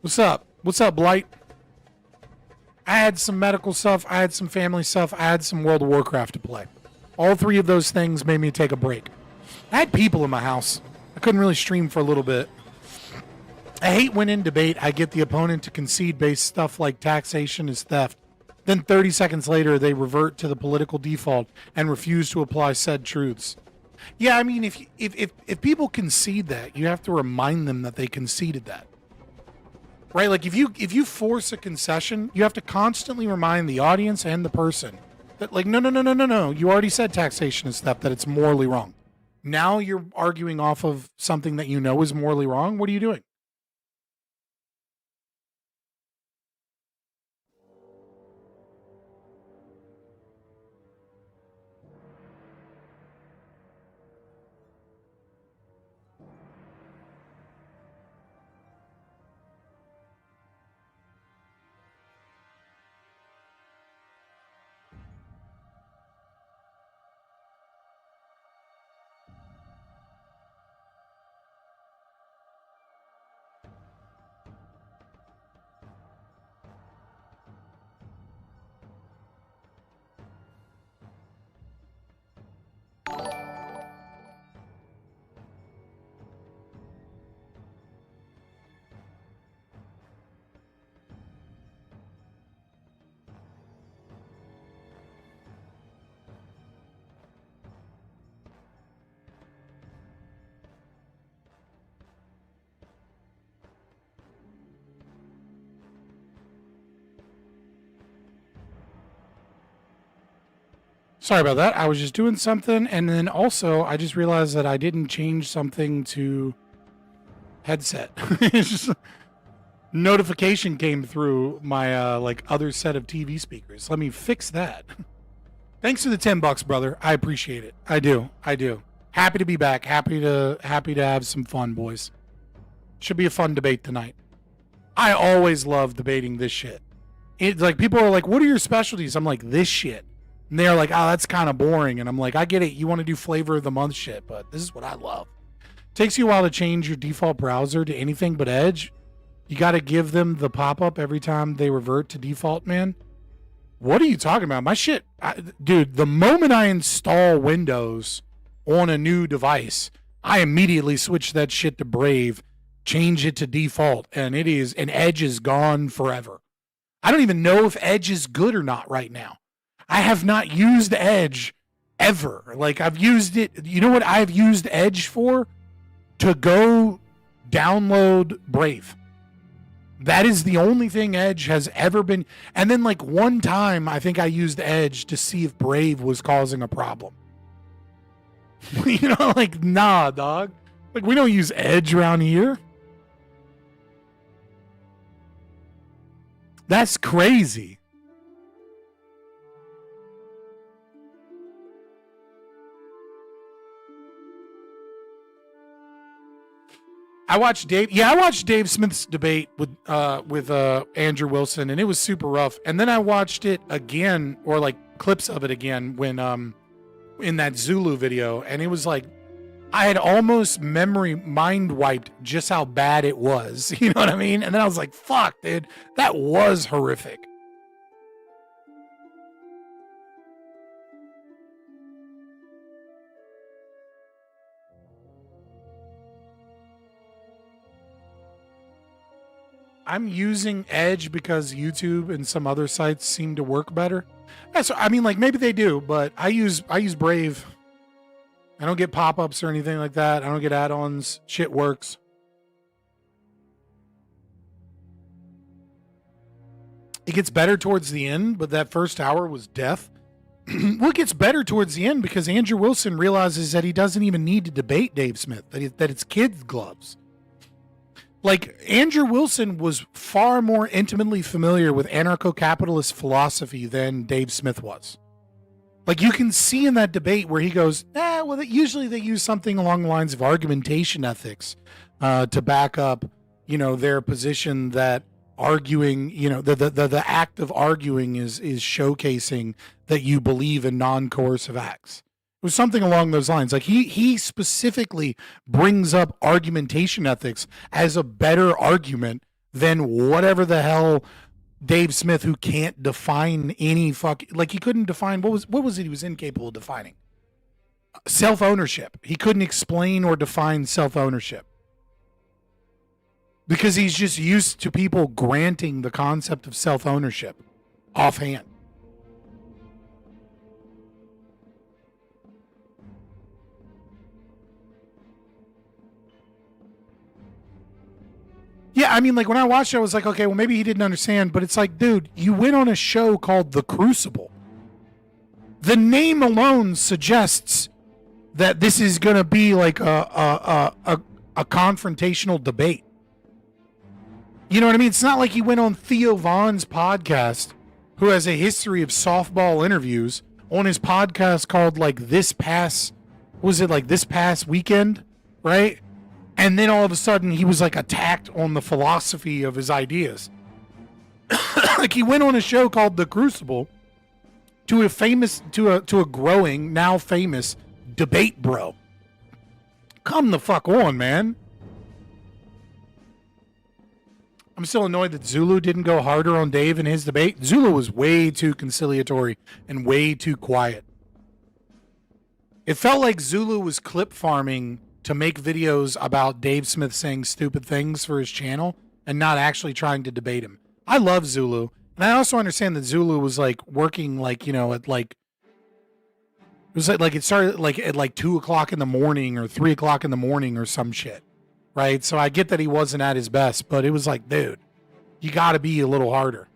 What's up? What's up, Blight? I had some medical stuff. I had some family stuff. I had some World of Warcraft to play. All three of those things made me take a break. I had people in my house. I couldn't really stream for a little bit. I hate when in debate I get the opponent to concede based stuff like taxation is theft. Then 30 seconds later they revert to the political default and refuse to apply said truths. Yeah, I mean, if people concede that, you have to remind them that they conceded that. Right? Like, if you force a concession, you have to constantly remind the audience and the person that, like, no, you already said taxation is theft, that it's morally wrong. Now you're arguing off of something that you know is morally wrong. What are you doing? Sorry about that. I was just doing something, and then also I just realized that I didn't change something to headset. It's just notification came through my like other set of TV speakers. Let me fix that. Thanks for the $10, brother. I appreciate it. I do. Happy to be back. Happy to have some fun, boys. Should be a fun debate tonight. I always love debating this shit. It's like, people are like, "What are your specialties?" I'm like, "This shit." And they're like, "Oh, that's kind of boring." And I'm like, "I get it. You want to do flavor of the month shit, but this is what I love." Takes you a while to change your default browser to anything but Edge. You got to give them the pop-up every time they revert to default, man. What are you talking about? My shit, dude, the moment I install Windows on a new device, I immediately switch that shit to Brave, change it to default, and Edge is gone forever. I don't even know if Edge is good or not right now. I have not used Edge ever. Like, I've used it. You know what I've used Edge for? To go download Brave. That is the only thing Edge has ever been. And then, like, one time, I think I used Edge to see if Brave was causing a problem. You know, like, nah, dog. Like, we don't use Edge around here. That's crazy. I watched Dave Smith's debate with Andrew Wilson, and it was super rough. And then I watched it again, or like clips of it again, when in that Zulu video, and it was like I had almost mind wiped just how bad it was. You know what I mean? And then I was like, fuck, dude, that was horrific. I'm using Edge because YouTube and some other sites seem to work better. Yeah, so I mean, like maybe they do, but I use Brave. I don't get pop-ups or anything like that. I don't get add-ons. Shit works. It gets better towards the end, but that first hour was death. Well, it gets better towards the end because Andrew Wilson realizes that he doesn't even need to debate Dave Smith, that it's kids' gloves. Like, Andrew Wilson was far more intimately familiar with anarcho-capitalist philosophy than Dave Smith was. Like, you can see in that debate where he goes, well, usually they use something along the lines of argumentation ethics to back up, you know, their position that arguing, you know, the act of arguing is showcasing that you believe in non-coercive acts. It was something along those lines. Like he specifically brings up argumentation ethics as a better argument than whatever the hell Dave Smith, who can't define any like he couldn't define what was it he was incapable of defining? Self-ownership. He couldn't explain or define self-ownership. Because he's just used to people granting the concept of self-ownership offhand. Yeah, I mean, like, when I watched it, I was like, okay, well, maybe he didn't understand, but it's like, dude, you went on a show called The Crucible. The name alone suggests that this is going to be like a confrontational debate. You know what I mean? It's not like he went on Theo Vaughn's podcast, who has a history of softball interviews, on his podcast called, like, This Past Weekend, right? And then all of a sudden he was like attacked on the philosophy of his ideas. Like, he went on a show called The Crucible to a growing, now famous debate bro. Come the fuck on, man. I'm still annoyed that Zulu didn't go harder on Dave in his debate. Zulu was way too conciliatory and way too quiet. It felt like Zulu was clip farming to make videos about Dave Smith saying stupid things for his channel and not actually trying to debate him. I love Zulu. And I also understand that Zulu was like working, like, you know, at like, it was like it started like at like 2 o'clock in the morning or 3 o'clock in the morning or some shit. Right. So I get that he wasn't at his best, but it was like, dude, you got to be a little harder.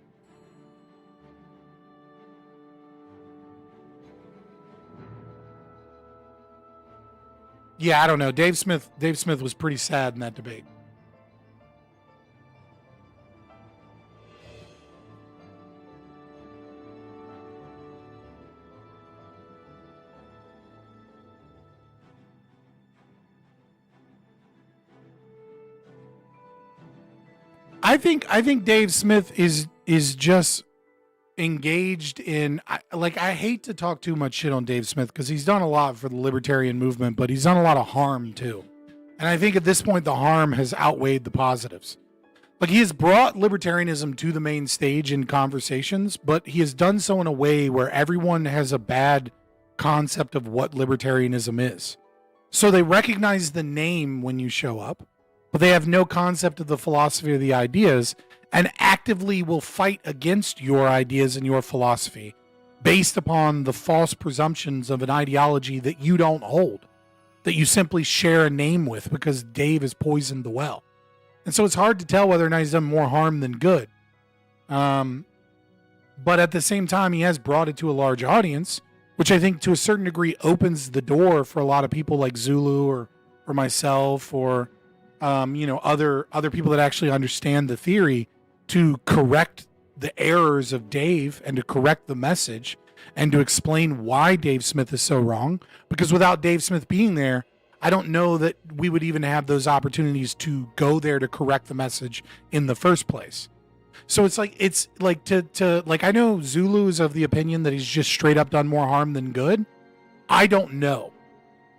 Yeah, I don't know. Dave Smith was pretty sad in that debate. I think Dave Smith is just engaged in, like, I hate to talk too much shit on Dave Smith because he's done a lot for the libertarian movement, but he's done a lot of harm too. And I think at this point the harm has outweighed the positives. Like, he has brought libertarianism to the main stage in conversations, but he has done so in a way where everyone has a bad concept of what libertarianism is. So they recognize the name when you show up, but they have no concept of the philosophy or the ideas, and actively will fight against your ideas and your philosophy based upon the false presumptions of an ideology that you don't hold, that you simply share a name with because Dave has poisoned the well. And so it's hard to tell whether or not he's done more harm than good. But at the same time, he has brought it to a large audience, which I think to a certain degree opens the door for a lot of people like Zulu or myself or other people that actually understand the theory to correct the errors of Dave and to correct the message and to explain why Dave Smith is so wrong. Because without Dave Smith being there, I don't know that we would even have those opportunities to go there to correct the message in the first place. So it's like to I know Zulu is of the opinion that he's just straight up done more harm than good. I don't know.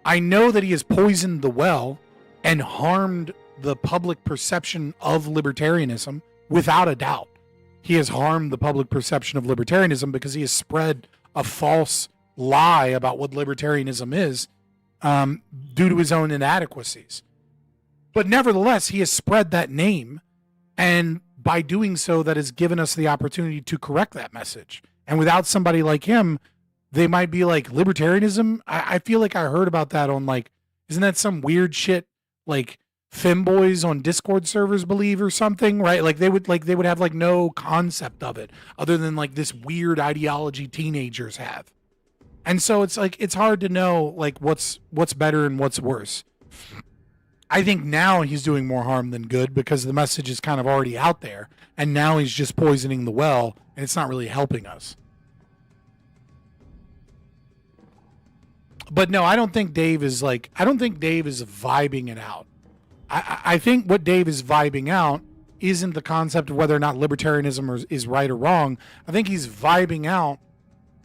I know that he has poisoned the well and harmed the public perception of libertarianism without a doubt. He has harmed the public perception of libertarianism because he has spread a false lie about what libertarianism is due to his own inadequacies. But nevertheless, he has spread that name, and by doing so, that has given us the opportunity to correct that message. And without somebody like him, they might be like, libertarianism? I feel like I heard about that on isn't that some weird shit like femboys on Discord servers believe or something, right? They would have no concept of it other than this weird ideology teenagers have. And so it's hard to know what's better and what's worse. I think now he's doing more harm than good because the message is kind of already out there, and now he's just poisoning the well, and it's not really helping us. But no, I don't think Dave is vibing it out. I think what Dave is vibing out isn't the concept of whether or not libertarianism is right or wrong. I think he's vibing out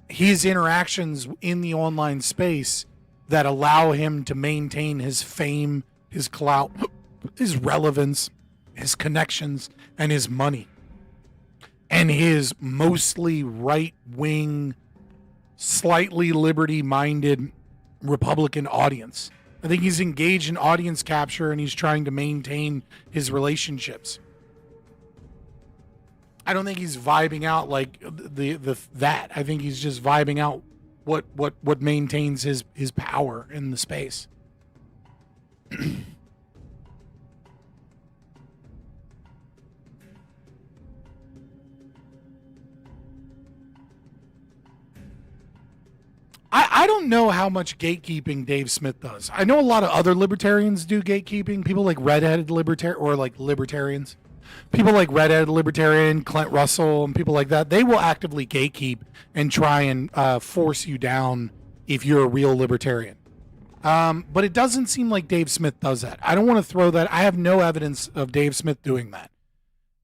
his interactions in the online space that allow him to maintain his fame, his clout, his relevance, his connections, and his money. And his mostly right-wing, slightly liberty-minded Republican audience. I think he's engaged in audience capture and he's trying to maintain his relationships. I don't think he's vibing out that. I think he's just vibing out what maintains his power in the space. I don't know how much gatekeeping Dave Smith does. I know a lot of other libertarians do gatekeeping. People like redheaded libertarians. People like redheaded libertarian, Clint Russell, and people like that. They will actively gatekeep and try and force you down if you're a real libertarian. But it doesn't seem like Dave Smith does that. I don't want to throw that. I have no evidence of Dave Smith doing that.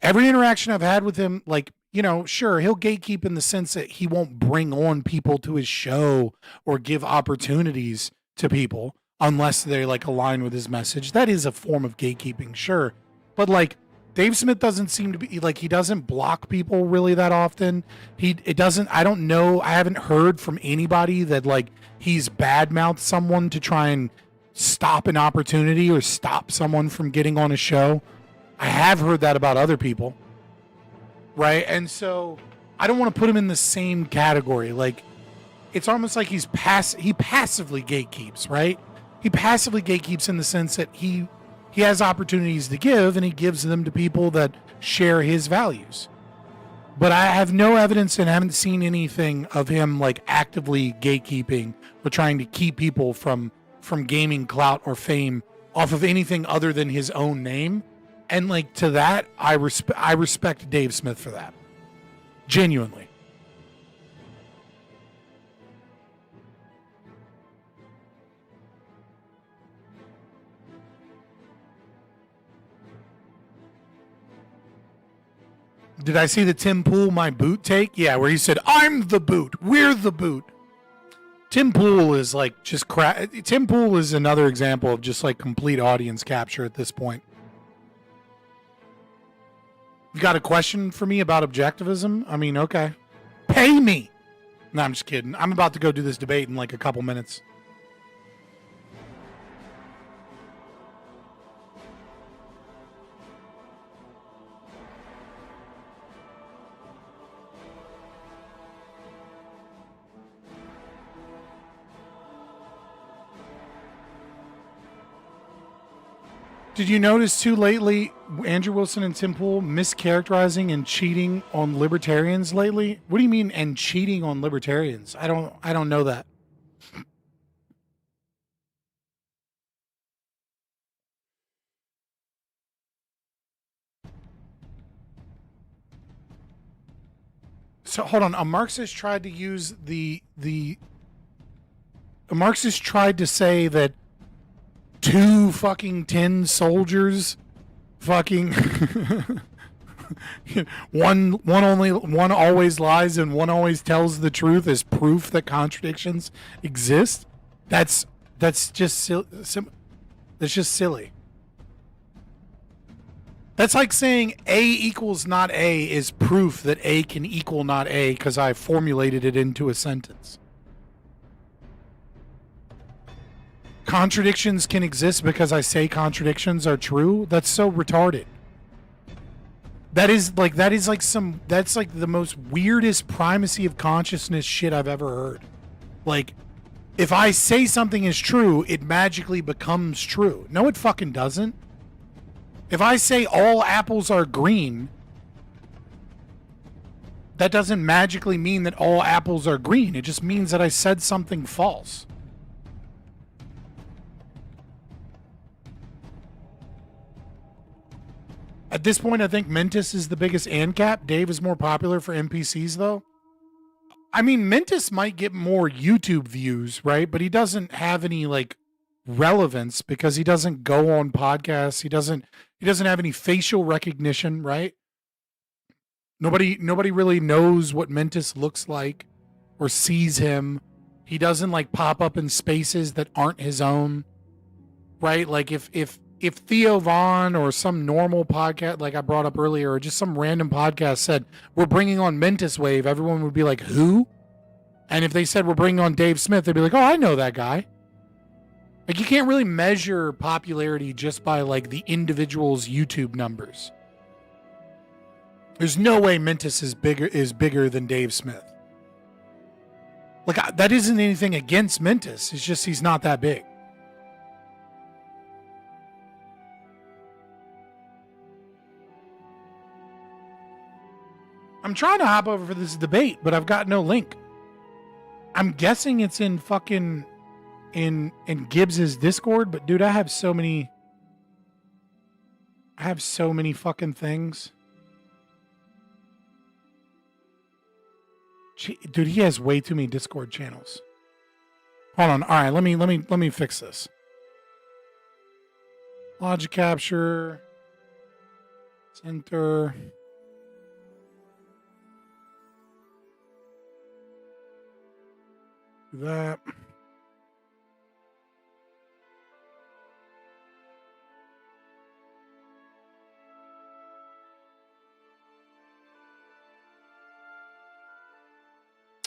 Every interaction I've had with him, sure, he'll gatekeep in the sense that he won't bring on people to his show or give opportunities to people unless they align with his message. That is a form of gatekeeping, sure. But Dave Smith doesn't seem to be he doesn't block people really that often. I don't know. I haven't heard from anybody that he's badmouthed someone to try and stop an opportunity or stop someone from getting on a show. I have heard that about other people. Right. And so I don't want to put him in the same category. It's almost like he passively gatekeeps, right? He passively gatekeeps in the sense that he has opportunities to give and he gives them to people that share his values. But I have no evidence and haven't seen anything of him actively gatekeeping or trying to keep people from gaining clout or fame off of anything other than his own name. And to that, I respect Dave Smith for that. Genuinely. Did I see the Tim Pool my boot take? Yeah, where he said, "I'm the boot. We're the boot." Tim Pool is Tim Pool is another example of just complete audience capture at this point. You got a question for me about objectivism? I mean, okay. Pay me. No, I'm just kidding. I'm about to go do this debate in a couple minutes. Did you notice too lately Andrew Wilson and Tim Pool mischaracterizing and cheating on libertarians lately? What do you mean and cheating on libertarians? I don't know that. So hold on. A Marxist tried to say that 2 fucking tin soldiers fucking one always lies and one always tells the truth as proof that contradictions exist. That's just that's just silly. That's like saying A equals not A is proof that A can equal not A because I formulated it into a sentence. Contradictions can exist because I say contradictions are true. That's so retarded. That's like the most weirdest primacy of consciousness shit I've ever heard. Like, if I say something is true, it magically becomes true. No, it fucking doesn't. If I say all apples are green, that doesn't magically mean that all apples are green. It just means that I said something false. At this point, I think Mentis is the biggest ANCAP. Dave is more popular for NPCs, though. I mean, Mentis might get more YouTube views, right? But he doesn't have any, like, relevance because he doesn't go on podcasts. He doesn't have any facial recognition, right? Nobody really knows what Mentis looks like or sees him. He doesn't, like, pop up in spaces that aren't his own, right? Like, if Theo Vaughn or some normal podcast, like I brought up earlier, or just some random podcast said, we're bringing on Mentis Wave, everyone would be like, who? And if they said, we're bringing on Dave Smith, they'd be like, oh, I know that guy. Like, you can't really measure popularity just by, like, the individual's YouTube numbers. There's no way Mentis is bigger than Dave Smith. Like, that isn't anything against Mentis. It's just he's not that big. I'm trying to hop over for this debate, but I've got no link. I'm guessing it's in fucking in Gibbs's Discord, but dude, I have so many fucking things. Dude, he has way too many Discord channels. Hold on. All right, let me fix this. Logic capture. Center. Do that.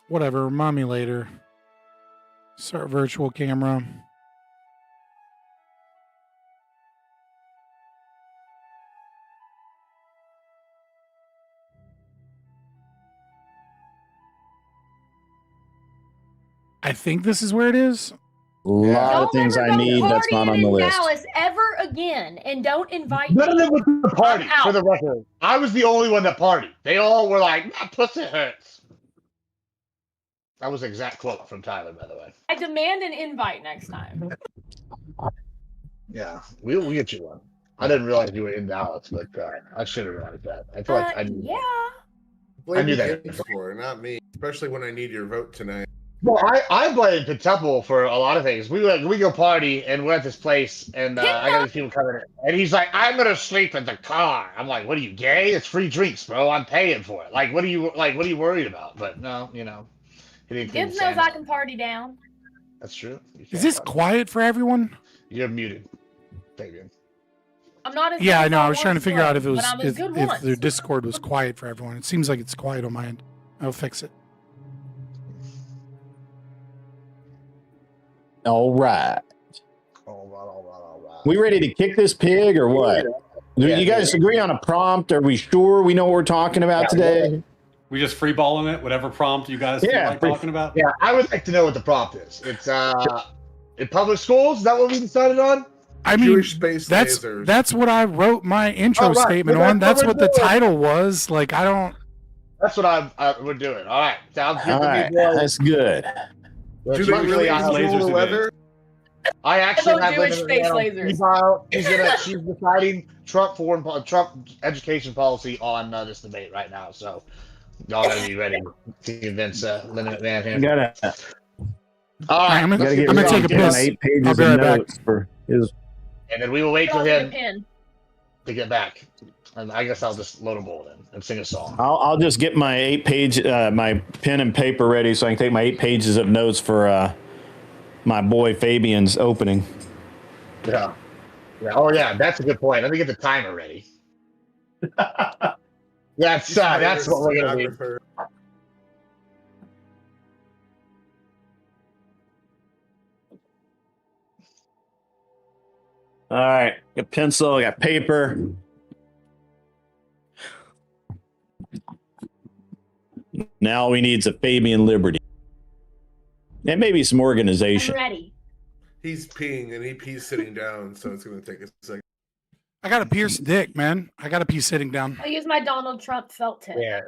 Whatever, remind me later. Start virtual camera. I think this is where it is. A lot of things I need that's not on the list. Dallas ever again, and don't invite None of me. them was the party, I'm out. for the record. I was the only one that partied. They all were like, "My pussy hurts." That was the exact quote from Tyler, by the way. I demand an invite next time. Yeah, we'll get you one. I didn't realize you were in Dallas, but I should have realized that. I feel like I knew. Yeah. I knew that. For not me, especially when I need your vote tonight. Well, I blame Temple for a lot of things. We go party and we're at this place and I got these people coming in and he's like, "I'm gonna sleep in the car." I'm like, "What are you, gay? It's free drinks, bro. I'm paying for it. Like, what are you worried about?" But no, he didn't. Gibbs knows I can party down. That's true. Is this quiet for everyone? You're muted, Fabian. I'm not as Yeah, good I as know. I was trying to figure out if it was but I'm as good if once. their Discord was quiet for everyone. It seems like it's quiet on my end. I'll fix it. All right. We ready to kick this pig or what? Do you guys agree on a prompt? Are we sure we know what we're talking about today? We just freeballing it, whatever prompt you guys feel like talking about. Yeah, I would like to know what the prompt is. It's in public schools. Is that what we decided on? I mean, that's what I wrote my intro statement on. That's what the title was. Like, I don't. That's what we're doing. All right, sounds good All to right, me, boy. that's good. Do they really control the weather? I actually have Jewish space lasers. She's deciding Trump education policy on this debate right now. So y'all gotta be ready to convince Linda McMahon here. All right, I'm gonna take a piss. 8 pages I'll be right of back. notes for his and then we will wait for I'll get a him pin. to get back. And I guess I'll just load a bowl then and sing a song. I'll just get my 8-page my pen and paper ready so I can take my 8 pages of notes for my boy Fabian's opening. Yeah. Oh yeah, that's a good point. Let me get the timer ready. That's what we're gonna do. All right, got pencil, I got paper. Now all we need is a Fabian Liberty. And maybe some organization. I'm ready. He's peeing and he's sitting down, so it's going to take a second. I got to pierce dick, man. I got to pee sitting down. I'll use my Donald Trump felt tip. Yeah.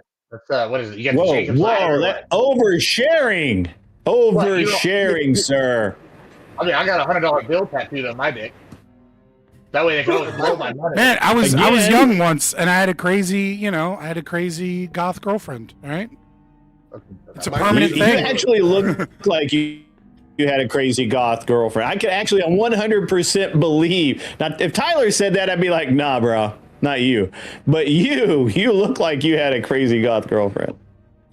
What is it? You got Whoa, the Jacob's ladder, that oversharing. Oversharing, sir. I mean, I got a $100 bill tattooed on my dick. That way they can always blow my money. Man, I was young once, and I had a crazy goth girlfriend. All right, it's a permanent thing. You actually look like you had a crazy goth girlfriend. I could actually 100% believe. Now, if Tyler said that, I'd be like, nah, bro, not you. But you look like you had a crazy goth girlfriend.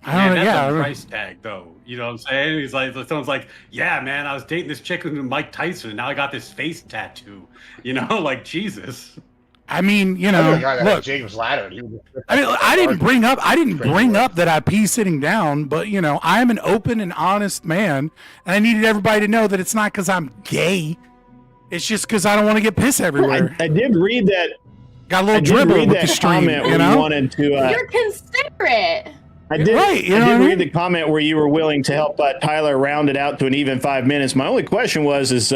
That's a price tag, though. You know what I'm saying? He's like, someone's like, yeah, man, I was dating this chick with Mike Tyson, and now I got this face tattoo. You know, like Jesus. I mean, look, Jacob's ladder. I mean, I didn't bring up that I pee sitting down, but I am an open and honest man, and I needed everybody to know that it's not because I'm gay. It's just because I don't want to get piss everywhere. I did read that. Got a little dribble with the stream. Wanted to. You're considerate. I did read the comment where you were willing to help Tyler round it out to an even 5 minutes. My only question is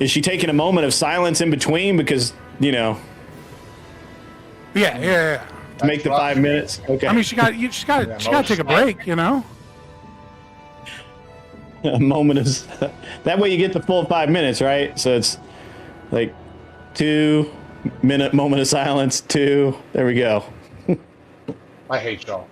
she taking a moment of silence in between because Yeah. To make the 5 minutes. Okay. I mean, she got to take a break. A moment of that way you get the full 5 minutes, right? So it's like 2-minute moment of silence. 2. There we go. I hate y'all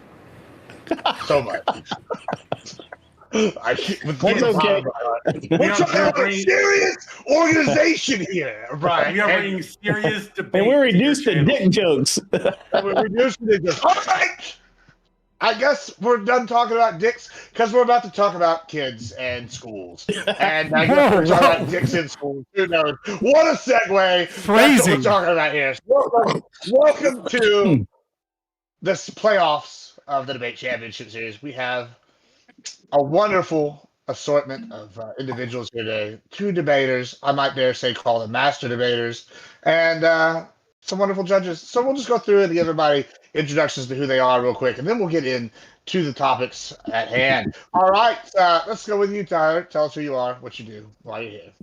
so much. That's okay. We're talking about a serious organization here, right? We are bringing serious debate. And we're reduced to dick jokes. We're reduced to dick jokes. All right. I guess we're done talking about dicks because we're about to talk about kids and schools. And I guess we're talking about dicks in schools. Who knows? What a segue. That's what we're talking about here. Welcome to the playoffs of the Debate Championship Series. We have a wonderful assortment of individuals here today. 2 debaters, I might dare say call them master debaters, and some wonderful judges. So we'll just go through and give everybody introductions to who they are real quick, and then we'll get into the topics at hand. All right, let's go with you, Tyler. Tell us who you are, what you do, why you're here.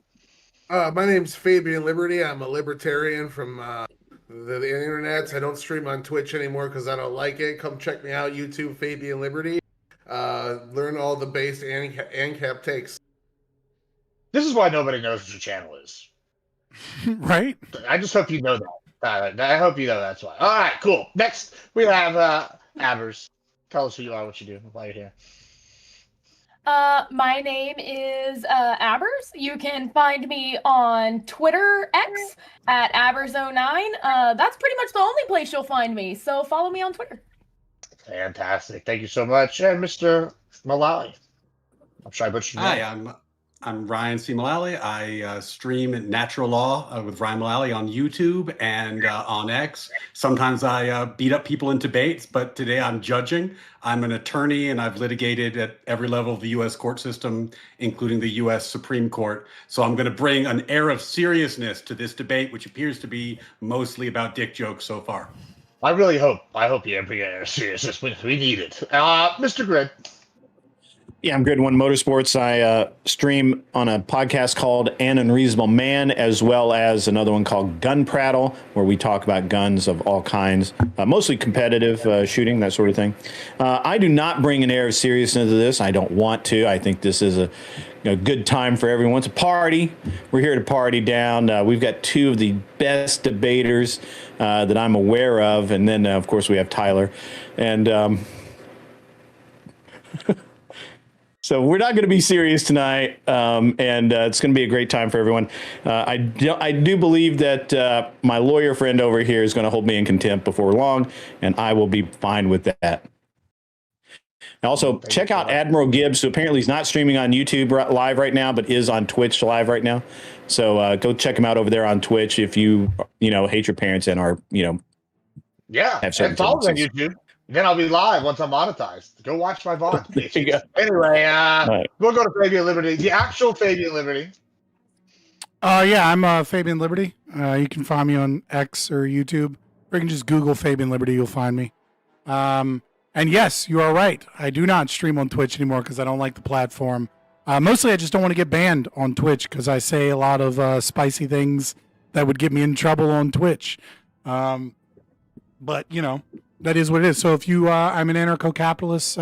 My name's Fabian Liberty. I'm a libertarian from the internet. I don't stream on Twitch anymore because I don't like it. Come check me out, YouTube, Fabian Liberty. Learn all the base and cap takes. This is why nobody knows what your channel is. Right? I just hope you know that, Tyler. I hope you know that's why. All right, cool. Next, we have Abers. Tell us who you are, what you do, why you're here. My name is Abers. You can find me on Twitter X at Abers09. That's pretty much the only place you'll find me. So follow me on Twitter. Fantastic. Thank you so much. And Mr. Mullally. I'm sorry, but Hi, I'm Ryan C. Mullally. I stream Natural Law with Ryan Mullally on YouTube and on X. Sometimes I beat up people in debates, but today I'm judging. I'm an attorney and I've litigated at every level of the U.S. court system, including the U.S. Supreme Court. So I'm going to bring an air of seriousness to this debate, which appears to be mostly about dick jokes so far. I really hope you bring an air of seriousness. We need it. Mr. Grid. Yeah, I'm Grid One Motorsports. I stream on a podcast called An Unreasonable Man, as well as another one called Gun Prattle, where we talk about guns of all kinds, mostly competitive shooting, that sort of thing. I do not bring an air of seriousness to this. I don't want to. I think this is a good time for everyone. It's a party. We're here to party down. We've got 2 of the best debaters that I'm aware of, and then of course we have Tyler. And So we're not going to be serious tonight, and it's going to be a great time for everyone. I do believe that my lawyer friend over here is going to hold me in contempt before long, and I will be fine with that. And also, check out Admiral Gibbs, who apparently is not streaming on YouTube live right now, but is on Twitch live right now. So go check him out over there on Twitch if you hate your parents and are Yeah, have certain and follow me on tendencies. YouTube. Then I'll be live once I'm monetized. Go watch my VOD. There you go. Anyway, Right. we'll go to Fabian Liberty. The actual Fabian Liberty. Yeah, I'm Fabian Liberty. You can find me on X or YouTube, or you can just Google Fabian Liberty. You'll find me. And yes, you are right. I do not stream on Twitch anymore because I don't like the platform. Mostly, I just don't want to get banned on Twitch because I say a lot of spicy things that would get me in trouble on Twitch. But that is what it is. So if I'm an anarcho-capitalist,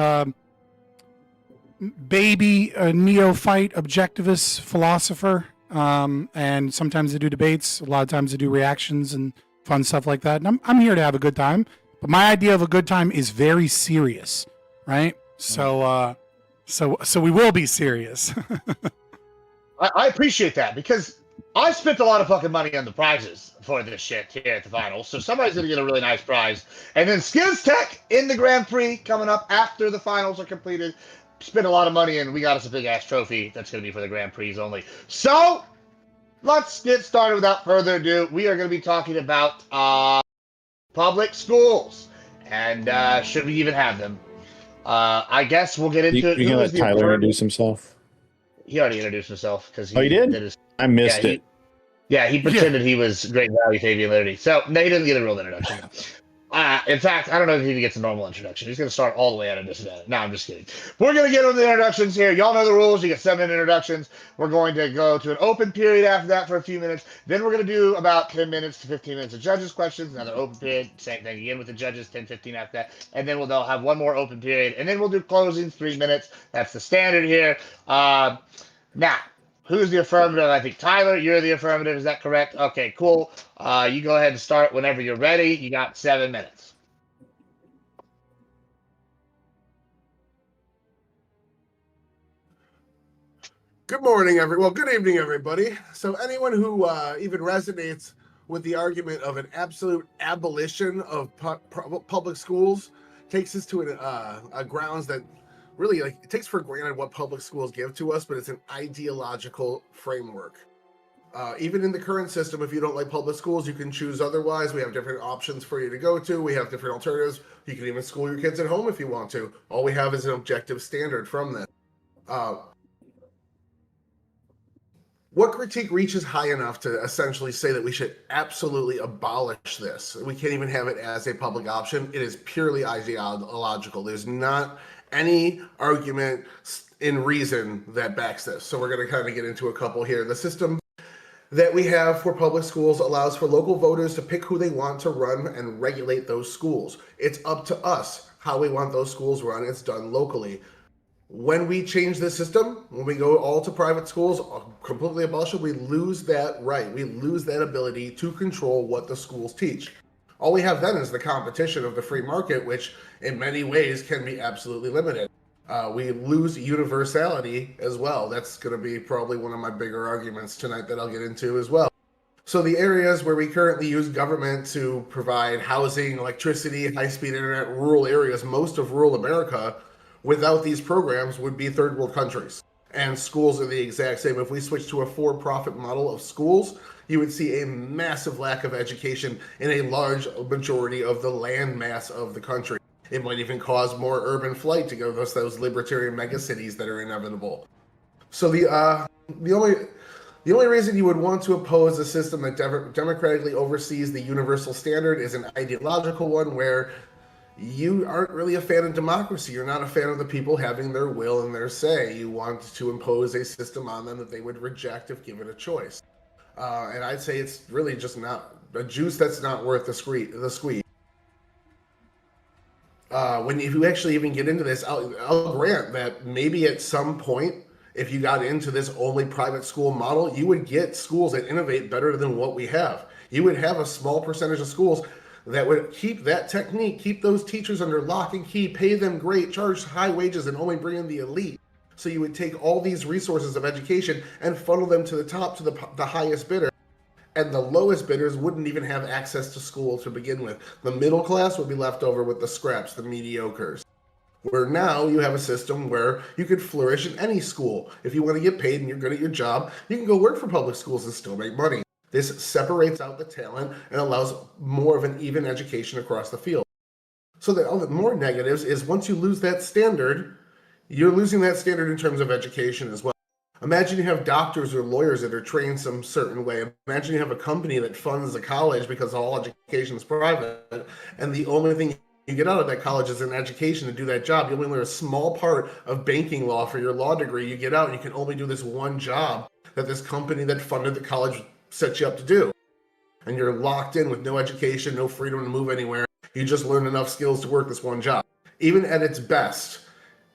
baby, neophyte, objectivist philosopher, and sometimes I do debates. A lot of times I do reactions and fun stuff like that. And I'm here to have a good time. But my idea of a good time is very serious, right? So we will be serious. I appreciate that because I spent a lot of fucking money on the prizes for this shit here at the finals. So somebody's going to get a really nice prize. And then Skids Tech in the Grand Prix coming up after the finals are completed. Spent a lot of money and we got us a big ass trophy that's going to be for the Grand Prix only. So let's get started without further ado. We are going to be talking about public schools and should we even have them? I guess we'll get into it. You can let Tyler introduce himself. He already introduced himself because he did. I missed it. He pretended he was Great Value Fabian Liberty. So no, he didn't get a real introduction. In fact, I don't know if he even gets a normal introduction. He's going to start all the way out of disadvantage. No, I'm just kidding. We're going to get into the introductions here. Y'all know the rules. You get 7 introductions. We're going to go to an open period after that for a few minutes. Then we're going to do about 10 minutes to 15 minutes of judges' questions. Another open period. Same thing again with the judges, 10, 15 after that. And then they'll have one more open period. And then we'll do closings, 3 minutes. That's the standard here. Now, who's the affirmative? I think Tyler, you're the affirmative. Is that correct? Okay, cool. You go ahead and start whenever you're ready. You got 7 minutes. Good morning, good evening, everybody. So anyone who even resonates with the argument of an absolute abolition of public schools takes us to a grounds that really, it takes for granted what public schools give to us, but it's an ideological framework. Even in the current system, if you don't like public schools, you can choose otherwise. We have different options for you to go to. We have different alternatives. You can even school your kids at home if you want to. All we have is an objective standard from them. What critique reaches high enough to essentially say that we should absolutely abolish this? We can't even have it as a public option. It is purely ideological. There's not any argument in reason that backs this. So we're going to kind of get into a couple here. The system that we have for public schools allows for local voters to pick who they want to run and regulate those schools. It's up to us how we want those schools run. It's done locally. When we change the system, when we go all to private schools, completely abolish it, we lose that right. We lose that ability to control what the schools teach. All we have then is the competition of the free market, which in many ways can be absolutely limited. We lose universality as well. That's going to be probably one of my bigger arguments tonight that I'll get into as well. So the areas where we currently use government to provide housing, electricity, high-speed internet, rural areas, most of rural America, without these programs would be third world countries. And schools are the exact same. If we switch to a for-profit model of schools, you would see a massive lack of education in a large majority of the land mass of the country. It might even cause more urban flight to go to those libertarian megacities that are inevitable. So the only reason you would want to oppose a system that democratically oversees the universal standard is an ideological one where you aren't really a fan of democracy. You're not a fan of the people having their will and their say. You want to impose a system on them that they would reject if given a choice. And I'd say it's really just not a juice that's not worth the squeeze. If you actually even get into this, I'll grant that maybe at some point, if you got into this only private school model, you would get schools that innovate better than what we have. You would have a small percentage of schools that would keep that technique, keep those teachers under lock and key, pay them great, charge high wages, and only bring in the elite. So you would take all these resources of education and funnel them to the top, to the highest bidder. And the lowest bidders wouldn't even have access to school to begin with. The middle class would be left over with the scraps, the mediocres. Where now you have a system where you could flourish in any school. If you want to get paid and you're good at your job, you can go work for public schools and still make money. This separates out the talent and allows more of an even education across the field. So the more negatives is once you lose that standard, you're losing that standard in terms of education as well. Imagine you have doctors or lawyers that are trained some certain way. Imagine you have a company that funds a college because all education is private, and the only thing you get out of that college is an education to do that job. You only learn a small part of banking law for your law degree. You get out and you can only do this one job that this company that funded the college set you up to do. And you're locked in with no education, no freedom to move anywhere. You just learn enough skills to work this one job. Even at its best,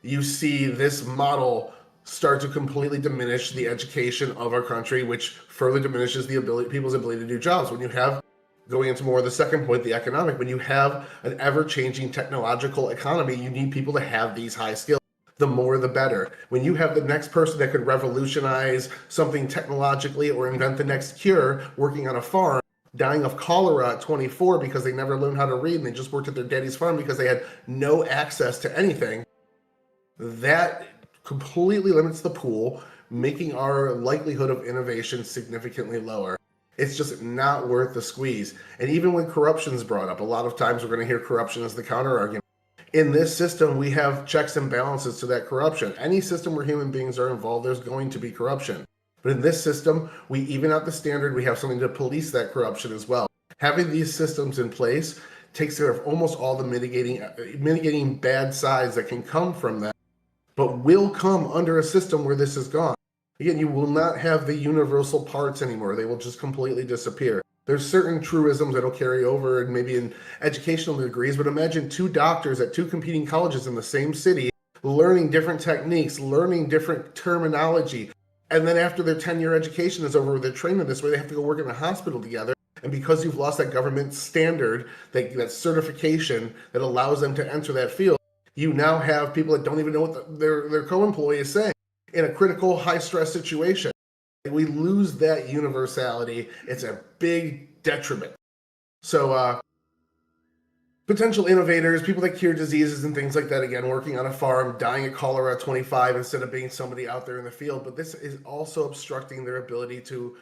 you see this model start to completely diminish the education of our country, which further diminishes people's ability to do jobs. When you have, going into more of the second point, the economic, when you have an ever-changing technological economy, you need people to have these high skills. The more, the better. When you have the next person that could revolutionize something technologically or invent the next cure working on a farm, dying of cholera at 24 because they never learned how to read and they just worked at their daddy's farm because they had no access to anything, that completely limits the pool, making our likelihood of innovation significantly lower. It's just not worth the squeeze. And even when corruption is brought up, a lot of times we're going to hear corruption as the counter argument. In this system, we have checks and balances to that corruption. Any system where human beings are involved, there's going to be corruption. But in this system, we even out the standard, we have something to police that corruption as well. Having these systems in place takes care of almost all the mitigating bad sides that can come from that, but will come under a system where this is gone. Again, you will not have the universal parts anymore. They will just completely disappear. There's certain truisms that'll carry over and maybe in educational degrees, but imagine two doctors at two competing colleges in the same city, learning different techniques, learning different terminology. And then after their 10-year education is over, they're trained in this way, they have to go work in a hospital together. And because you've lost that government standard, that certification that allows them to enter that field, you now have people that don't even know what their co-employee is saying in a critical, high-stress situation. We lose that universality. It's a big detriment. So potential innovators, people that cure diseases and things like that, again, working on a farm, dying of cholera at 25 instead of being somebody out there in the field. But this is also obstructing their ability to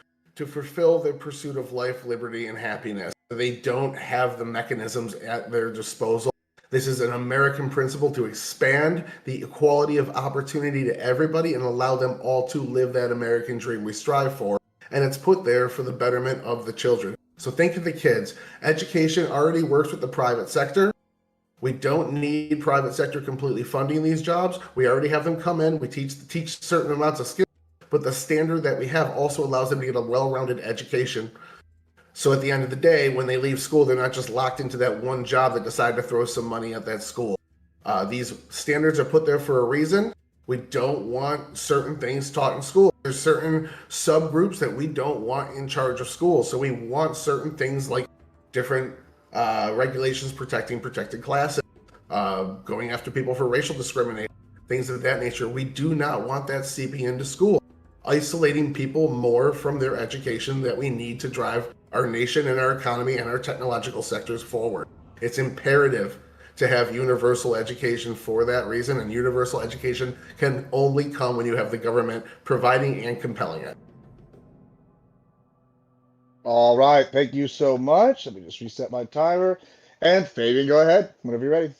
fulfill their pursuit of life, liberty, and happiness. They don't have the mechanisms at their disposal. This is an American principle to expand the equality of opportunity to everybody and allow them all to live that American dream we strive for. And it's put there for the betterment of the children. So think of the kids. Education already works with the private sector. We don't need private sector completely funding these jobs. We already have them come in. We teach certain amounts of skills. But the standard that we have also allows them to get a well-rounded education. So at the end of the day, when they leave school, they're not just locked into that one job that decided to throw some money at that school. These standards are put there for a reason. We don't want certain things taught in school. There's certain subgroups that we don't want in charge of school. So we want certain things like different regulations protecting protected classes, going after people for racial discrimination, things of that nature. We do not want that seeping into school, isolating people more from their education that we need to drive our nation and our economy and our technological sectors forward. It's imperative to have universal education for that reason, and universal education can only come when you have the government providing and compelling it. All right, thank you so much. Let me just reset my timer. And Fabian, go ahead whenever you're ready.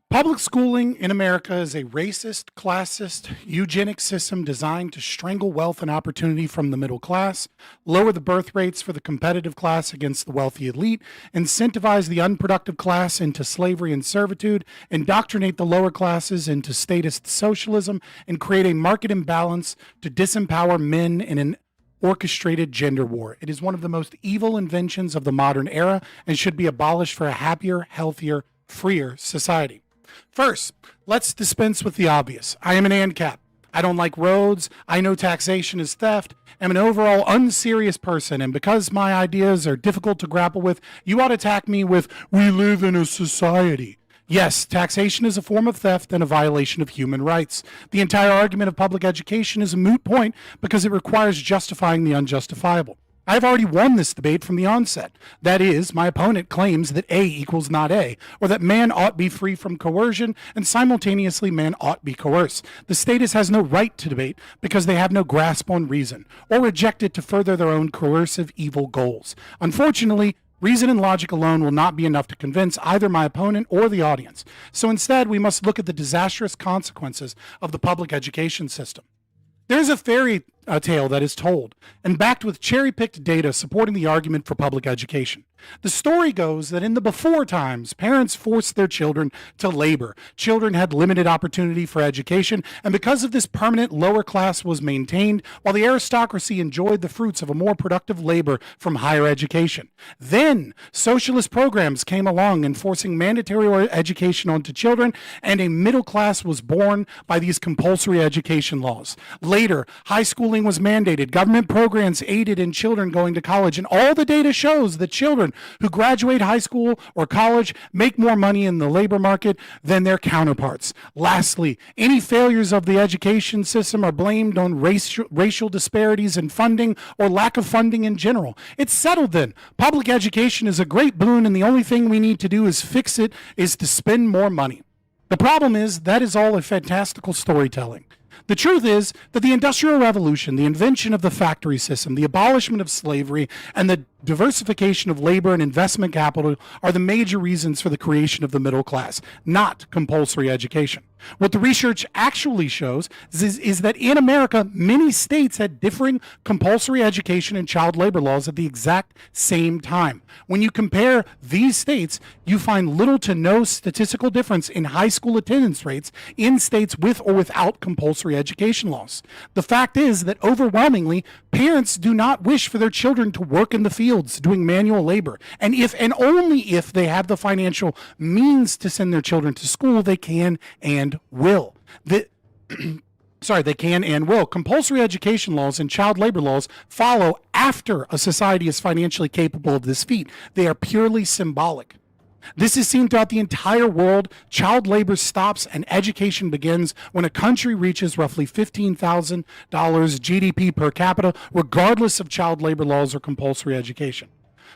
Public schooling in America is a racist, classist, eugenic system designed to strangle wealth and opportunity from the middle class, lower the birth rates for the competitive class against the wealthy elite, incentivize the unproductive class into slavery and servitude, indoctrinate the lower classes into statist socialism, and create a market imbalance to disempower men in an orchestrated gender war. It is one of the most evil inventions of the modern era and should be abolished for a happier, healthier, freer society. First, let's dispense with the obvious. I am an ANCAP. I don't like roads. I know taxation is theft. I'm an overall unserious person, and because my ideas are difficult to grapple with, you ought to attack me with, we live in a society. Yes, taxation is a form of theft and a violation of human rights. The entire argument of public education is a moot point because it requires justifying the unjustifiable. I've already won this debate from the onset. That is, my opponent claims that A equals not A, or that man ought be free from coercion, and simultaneously man ought be coerced. The status has no right to debate because they have no grasp on reason, or reject it to further their own coercive evil goals. Unfortunately, reason and logic alone will not be enough to convince either my opponent or the audience. So instead, we must look at the disastrous consequences of the public education system. There's a fairy tale that is told and backed with cherry-picked data supporting the argument for public education. The story goes that in the before times, parents forced their children to labor. Children had limited opportunity for education, and because of this, permanent lower class was maintained, while the aristocracy enjoyed the fruits of a more productive labor from higher education. Then, socialist programs came along enforcing mandatory education onto children, and a middle class was born by these compulsory education laws. Later, high schooling was mandated. Government programs aided in children going to college, and all the data shows that children who graduate high school or college make more money in the labor market than their counterparts. Lastly, any failures of the education system are blamed on racial disparities in funding or lack of funding in general. It's settled then. Public education is a great boon, and the only thing we need to do is fix it, is to spend more money. The problem is that is all a fantastical storytelling. The truth is that the Industrial Revolution, the invention of the factory system, the abolishment of slavery, and the diversification of labor and investment capital are the major reasons for the creation of the middle class, not compulsory education. What the research actually shows is that in America, many states had differing compulsory education and child labor laws at the exact same time. When you compare these states, you find little to no statistical difference in high school attendance rates in states with or without compulsory education laws. The fact is that overwhelmingly, parents do not wish for their children to work in the fields doing manual labor. And if and only if they have the financial means to send their children to school, they can and will. They can and will. Compulsory education laws and child labor laws follow after a society is financially capable of this feat. They are purely symbolic. This is seen throughout the entire world. Child labor stops and education begins when a country reaches roughly $15,000 GDP per capita, regardless of child labor laws or compulsory education.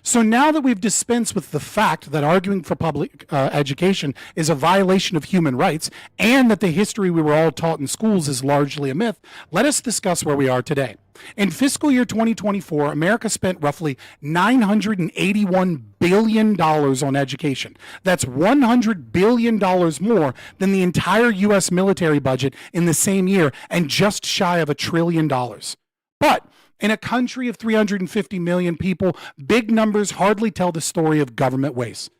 So now that we've dispensed with the fact that arguing for public education is a violation of human rights and that the history we were all taught in schools is largely a myth, let us discuss where we are today. In fiscal year 2024, America spent roughly $981 billion on education. That's $100 billion more than the entire U.S. military budget in the same year, and just shy of $1 trillion. But in a country of 350 million people, big numbers hardly tell the story of government waste.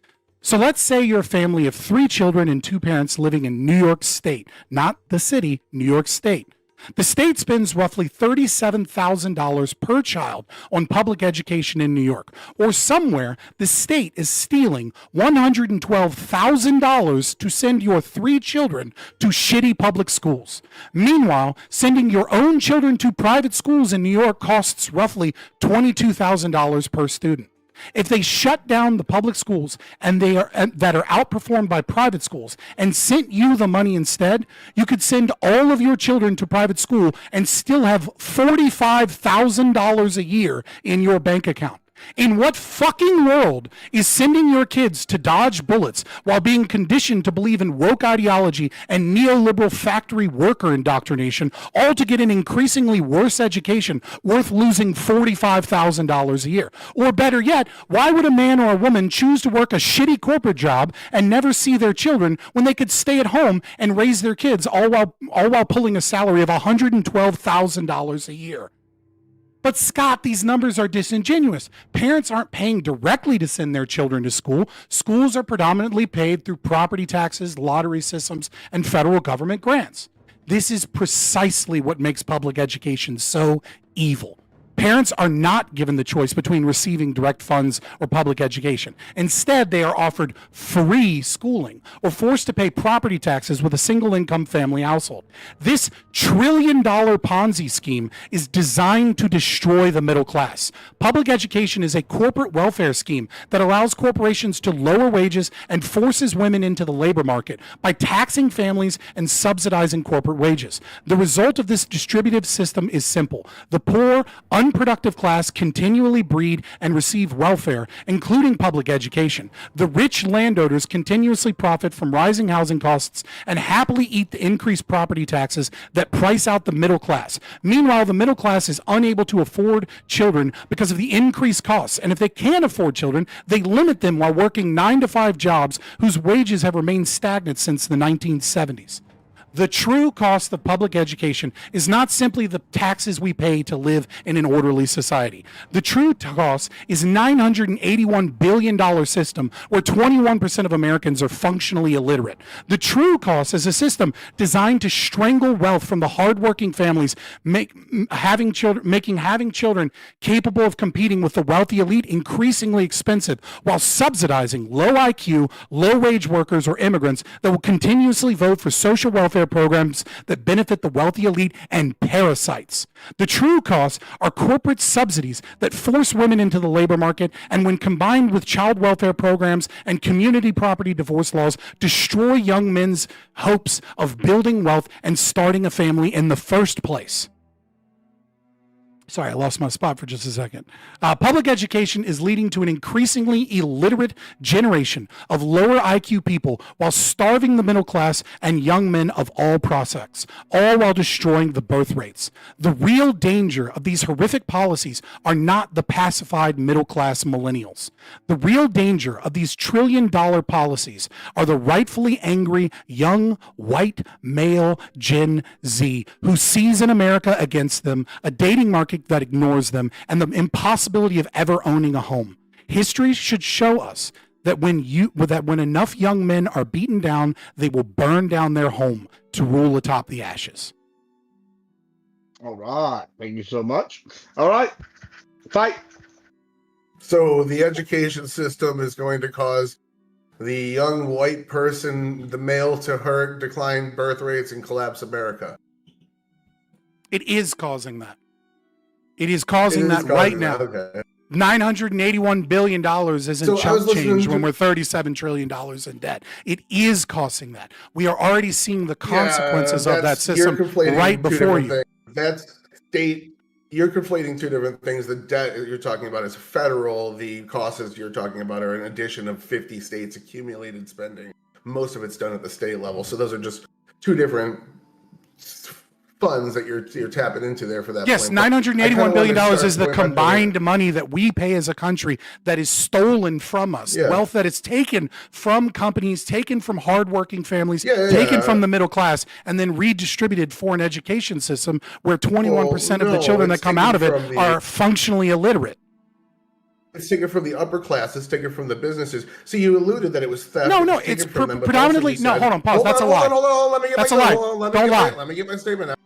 So let's say you're a family of 3 children and 2 parents living in New York State, not the city, New York State. The state spends roughly $37,000 per child on public education in New York, or somewhere the state is stealing $112,000 to send your 3 children to shitty public schools. Meanwhile, sending your own children to private schools in New York costs roughly $22,000 per student. If they shut down the public schools that are outperformed by private schools and sent you the money instead, you could send all of your children to private school and still have $45,000 a year in your bank account. In what fucking world is sending your kids to dodge bullets while being conditioned to believe in woke ideology and neoliberal factory worker indoctrination, all to get an increasingly worse education worth losing $45,000 a year? Or better yet, why would a man or a woman choose to work a shitty corporate job and never see their children when they could stay at home and raise their kids all while pulling a salary of $112,000 a year? But Scott, these numbers are disingenuous. Parents aren't paying directly to send their children to school. Schools are predominantly paid through property taxes, lottery systems, and federal government grants. This is precisely what makes public education so evil. Parents are not given the choice between receiving direct funds or public education. Instead, they are offered free schooling or forced to pay property taxes with a single income family household. This trillion-dollar Ponzi scheme is designed to destroy the middle class. Public education is a corporate welfare scheme that allows corporations to lower wages and forces women into the labor market by taxing families and subsidizing corporate wages. The result of this distributive system is simple. The poor, unproductive class continually breed and receive welfare, including public education. The rich landowners continuously profit from rising housing costs and happily eat the increased property taxes that price out the middle class. Meanwhile, the middle class is unable to afford children because of the increased costs. And if they can afford children, they limit them while working 9-to-5 jobs whose wages have remained stagnant since the 1970s. The true cost of public education is not simply the taxes we pay to live in an orderly society. The true cost is $981 billion system where 21% of Americans are functionally illiterate. The true cost is a system designed to strangle wealth from the hardworking families, making having children capable of competing with the wealthy elite increasingly expensive, while subsidizing low IQ, low wage workers or immigrants that will continuously vote for social welfare programs that benefit the wealthy elite and parasites. The true costs are corporate subsidies that force women into the labor market, and when combined with child welfare programs and community property divorce laws, destroy young men's hopes of building wealth and starting a family in the first place. Sorry, I lost my spot for just a second. Public education is leading to an increasingly illiterate generation of lower IQ people while starving the middle class and young men of all prospects, all while destroying the birth rates. The real danger of these horrific policies are not the pacified middle class millennials. The real danger of these trillion-dollar policies are the rightfully angry young white male Gen Z who sees in America against them a dating market that ignores them and the impossibility of ever owning a home. History should show us that when enough young men are beaten down, they will burn down their home to rule atop the ashes. All right. Thank you so much. All right. Fight. So the education system is going to cause the young white person, the male, to hurt, decline birth rates, and collapse America. It is causing that. It is causing that right now. Okay. $981 billion isn't So chump change when we're $37 trillion in debt. It is costing that. We are already seeing the consequences of that system right before you. That's state. You're conflating two different things. The debt you're talking about is federal. The costs you're talking about are an addition of 50 states' accumulated spending. Most of it's done at the state level. So those are just two different funds that you're tapping into there for that. Yes, $981 billion is the combined money that we pay as a country that is stolen from us. Yeah. Wealth that is taken from companies, taken from hardworking families, taken from the middle class, and then redistributed for an education system where 21% of the children that come out of it are functionally illiterate. It's taken from the upper class. It's taken from the businesses. So you alluded that it was theft. No, it's predominantly. No, hold on, pause. That's a lie. Hold on. Let me get That's my, a lie. hold on, Don't lie. Let me get my statement out.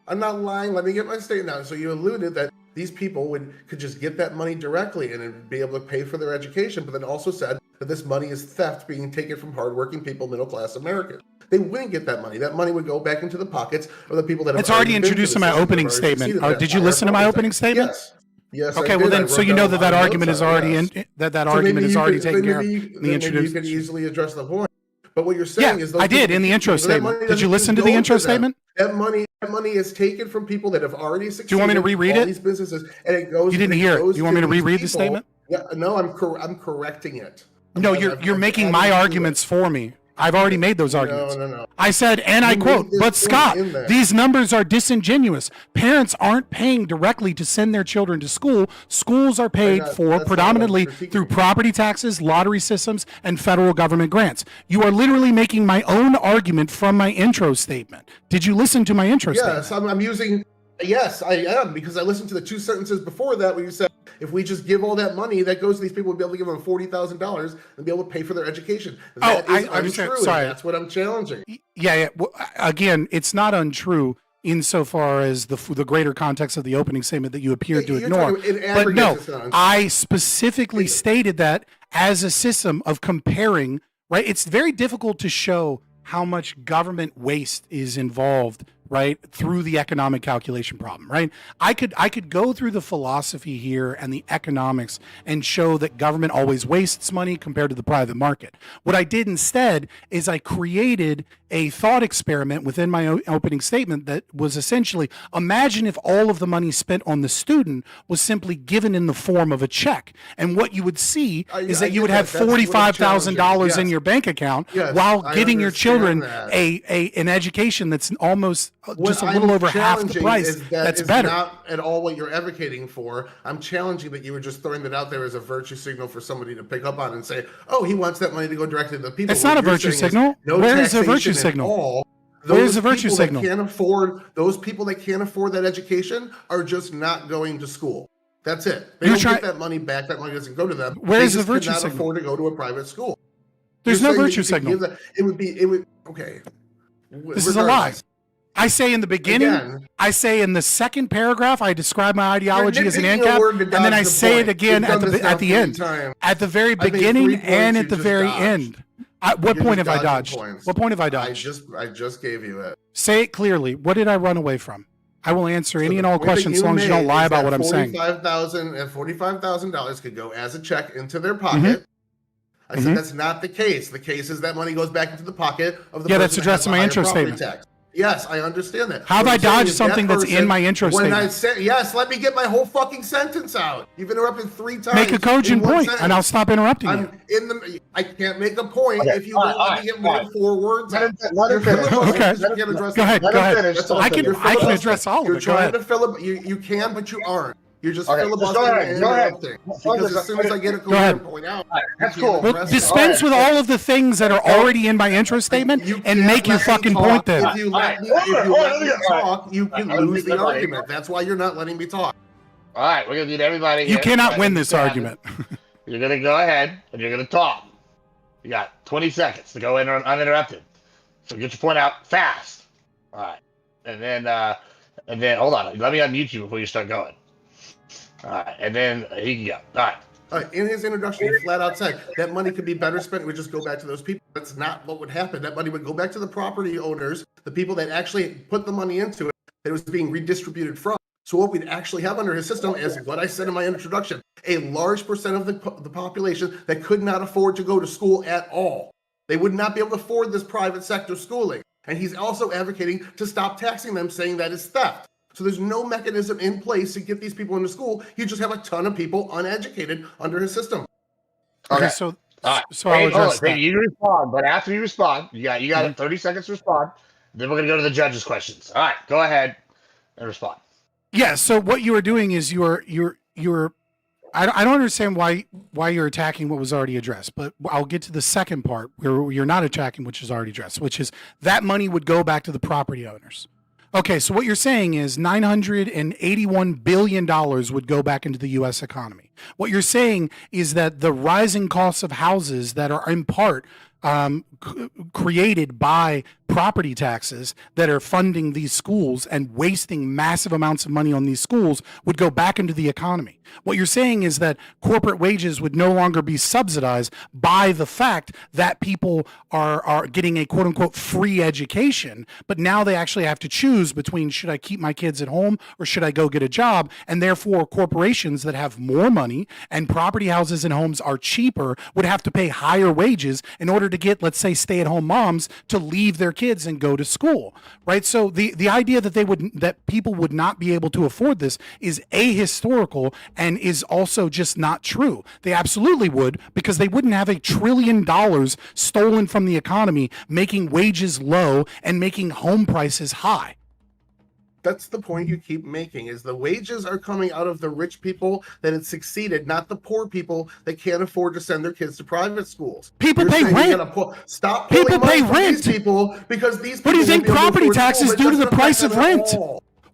I'm not lying. Let me get my statement out. So you alluded that these people could just get that money directly and be able to pay for their education, but then also said that this money is theft being taken from hardworking people, middle class Americans. They wouldn't get that money. That money would go back into the pockets of the people that have. It's already introduced in my opening statement. Did you listen to my opening statement? Yes. Yes. Okay. Well, then, so you know that argument is already that argument is already taken care of. The introduction. You can easily address the point. But what you're saying is, I did in the intro statement. Did you listen to the intro statement? That money is taken from people that have already succeeded. Do you want me to reread it? These businesses, and it goes. You didn't hear it. Do you want me to reread the statement? Yeah. No, I'm correcting it. No, you're making my arguments for me. I've already made those arguments. No. I said, and I quote, but Scott, these numbers are disingenuous. Parents aren't paying directly to send their children to school. Schools are paid for predominantly through property taxes, lottery systems, and federal government grants. You are literally making my own argument from my intro statement. Did you listen to my intro statement? Yes, I'm using. Yes, I am, because I listened to the two sentences before that where you said, if we just give all that money that goes to these people, we'll be able to give them $40,000 and be able to pay for their education. That is untrue. Sorry. That's what I'm challenging. Yeah. Well, again, it's not untrue insofar as the greater context of the opening statement that you appeared to you're ignore. talking in But no, aggregate, it's not- I specifically stated that as a system of comparing, right? It's very difficult to show how much government waste is involved, right, through the economic calculation problem, right? I could go through the philosophy here and the economics and show that government always wastes money compared to the private market. What I did instead is I created a thought experiment within my opening statement that was essentially, imagine if all of the money spent on the student was simply given in the form of a check. And what you would see is that you would have $45,000 in your bank account while giving your children an education that's almost just a little over half the price. That's better. Not at all what you're advocating for. I'm challenging that you were just throwing that out there as a virtue signal for somebody to pick up on and say, "Oh, he wants that money to go directly to the people." It's not a virtue signal. Where is the virtue signal? Where's the virtue signal? Those people that can't afford that education are just not going to school. That's it. They don't get that money back. That money doesn't go to them. Where's the virtue signal? They signal? afford to go to a private school. There's no virtue signal. Okay. This is a lie. I say in the beginning, I say in the second paragraph, I describe my ideology as an ANCAP, and then I say it again at the end, at the very beginning and at the very end. What point have I dodged? What point have I dodged? I just gave you it. Say it clearly. What did I run away from? I will answer any and all questions as long as you don't lie about what I'm saying. $45,000 could go as a check into their pocket. I said that's not the case. The case is that money goes back into the pocket of the person that's addressed in my intro statement. Tax. Yes, I understand that. How have I dodged something that's in my intro statement? Yes, let me get my whole fucking sentence out. You've interrupted 3 times. Make a cogent point, and I'll stop interrupting you. I can't make a point if you won't let me get more than 4 words out. Okay. Go ahead. I can address all of it. You're trying to fill up. You can, but you aren't. You're just filibustering and interrupting. Because as soon as I get a coherent point out, that's cool. Well, dispense with all of the things that are already in my intro statement and make your fucking point then. If you let me talk, you can lose the argument. That's why you're not letting me talk. All right, we're gonna need everybody. You cannot win this argument. You're gonna go ahead and you're gonna talk. You got 20 seconds to go in uninterrupted. So get your point out fast. All right, and then hold on. Let me unmute you before you start going. All right, and then he can go. All right. In his introduction, he flat out said that money could be better spent. It would just go back to those people. That's not what would happen. That money would go back to the property owners, the people that actually put the money into it, that it was being redistributed from. So what we'd actually have under his system is what I said in my introduction, a large percent of the population that could not afford to go to school at all. They would not be able to afford this private sector schooling. And he's also advocating to stop taxing them, saying that is theft. So there's no mechanism in place to get these people into school. You just have a ton of people uneducated under his system. Okay, so I'll address that. You respond, but after you respond, you got 30 seconds to respond. Then we're gonna go to the judges' questions. All right, go ahead and respond. Yeah. So what you are doing is you're. I don't understand why you're attacking what was already addressed, but I'll get to the second part where you're not attacking which is already addressed, which is that money would go back to the property owners. Okay, so what you're saying is $981 billion would go back into the U.S. economy. What you're saying is that the rising costs of houses that are in part created by property taxes that are funding these schools and wasting massive amounts of money on these schools would go back into the economy. What you're saying is that corporate wages would no longer be subsidized by the fact that people are getting a quote unquote free education, but now they actually have to choose between should I keep my kids at home or should I go get a job? And therefore corporations that have more money and property houses and homes are cheaper would have to pay higher wages in order to get, let's say, stay-at-home moms to leave their kids and go to school, right? So the idea that people would not be able to afford this is ahistorical and is also just not true. They absolutely would, because they wouldn't have $1 trillion stolen from the economy, making wages low and making home prices high. That's the point you keep making, is the wages are coming out of the rich people that had succeeded, not the poor people that can't afford to send their kids to private schools. People pay rent. Stop people pay rent. These people, because these people what do you think property taxes do to the price of rent?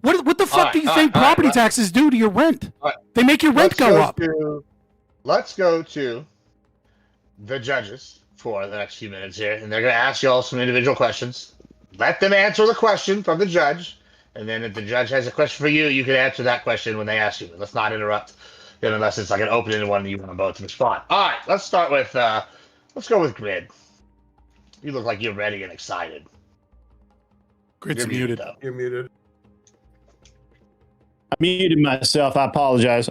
What the fuck do you think property taxes do to your rent? They make your rent go up. Let's go to the judges for the next few minutes here, and they're going to ask you all some individual questions. Let them answer the question from the judge, And then if the judge has a question for you, you can answer that question when they ask you. Let's not interrupt them unless it's like an open-ended one and you want them both to respond. All right, let's start with, let's go with Grid. You look like you're ready and excited. Grid's muted. Though. You're muted. I muted myself. I apologize.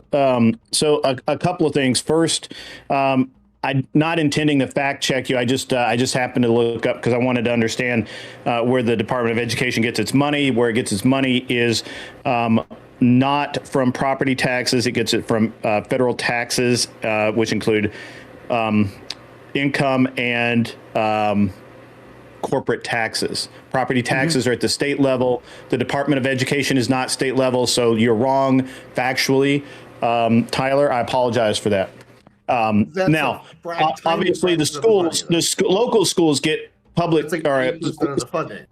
So a couple of things. First, I'm not intending to fact check you. I just happened to look up because I wanted to understand where the Department of Education gets its money. Where it gets its money is not from property taxes. It gets it from federal taxes, which include income and corporate taxes. Property taxes are at the state level. The Department of Education is not state level, so you're wrong factually. Tyler, I apologize for that. Now, obviously, the schools, local schools get public That's like 8% of the funding.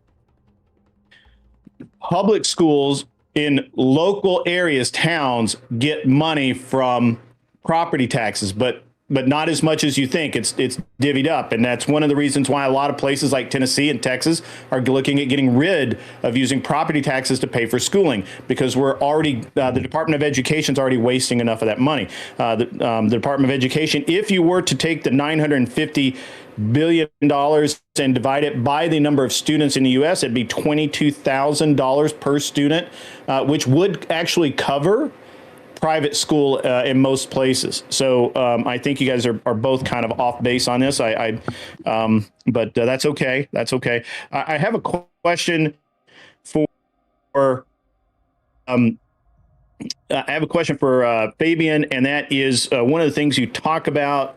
Public schools in local areas, towns, get money from property taxes, but not as much as you think. It's divvied up, and that's one of the reasons why a lot of places like Tennessee and Texas are looking at getting rid of using property taxes to pay for schooling, because we're already the Department of Education is already wasting enough of that money. The Department of Education, if you were to take the $950 billion and divide it by the number of students in the U.S., it'd be $22,000 per student, which would actually cover private school in most places. So I think you guys are both kind of off base on this. But that's okay. That's okay. I have a question for Fabian, and that is one of the things you talk about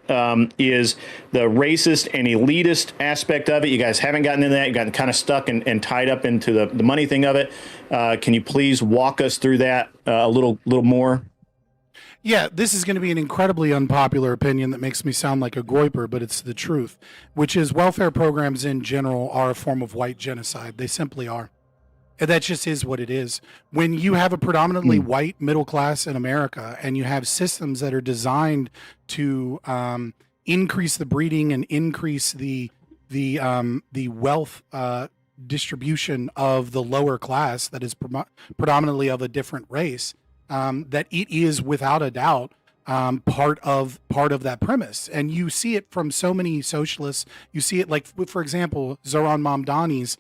is the racist and elitist aspect of it. You guys haven't gotten into that. You got kind of stuck and tied up into the money thing of it. Can you please walk us through that a little more? Yeah, this is going to be an incredibly unpopular opinion that makes me sound like a groiper, but it's the truth, which is welfare programs in general are a form of white genocide. They simply are. And that just is what it is. When you have a predominantly white middle class in America and you have systems that are designed to increase the breeding and increase the wealth distribution of the lower class that is predominantly of a different race, that it is without a doubt part of that premise. And you see it from so many socialists. You see it, like, for example, Zoran Mamdani's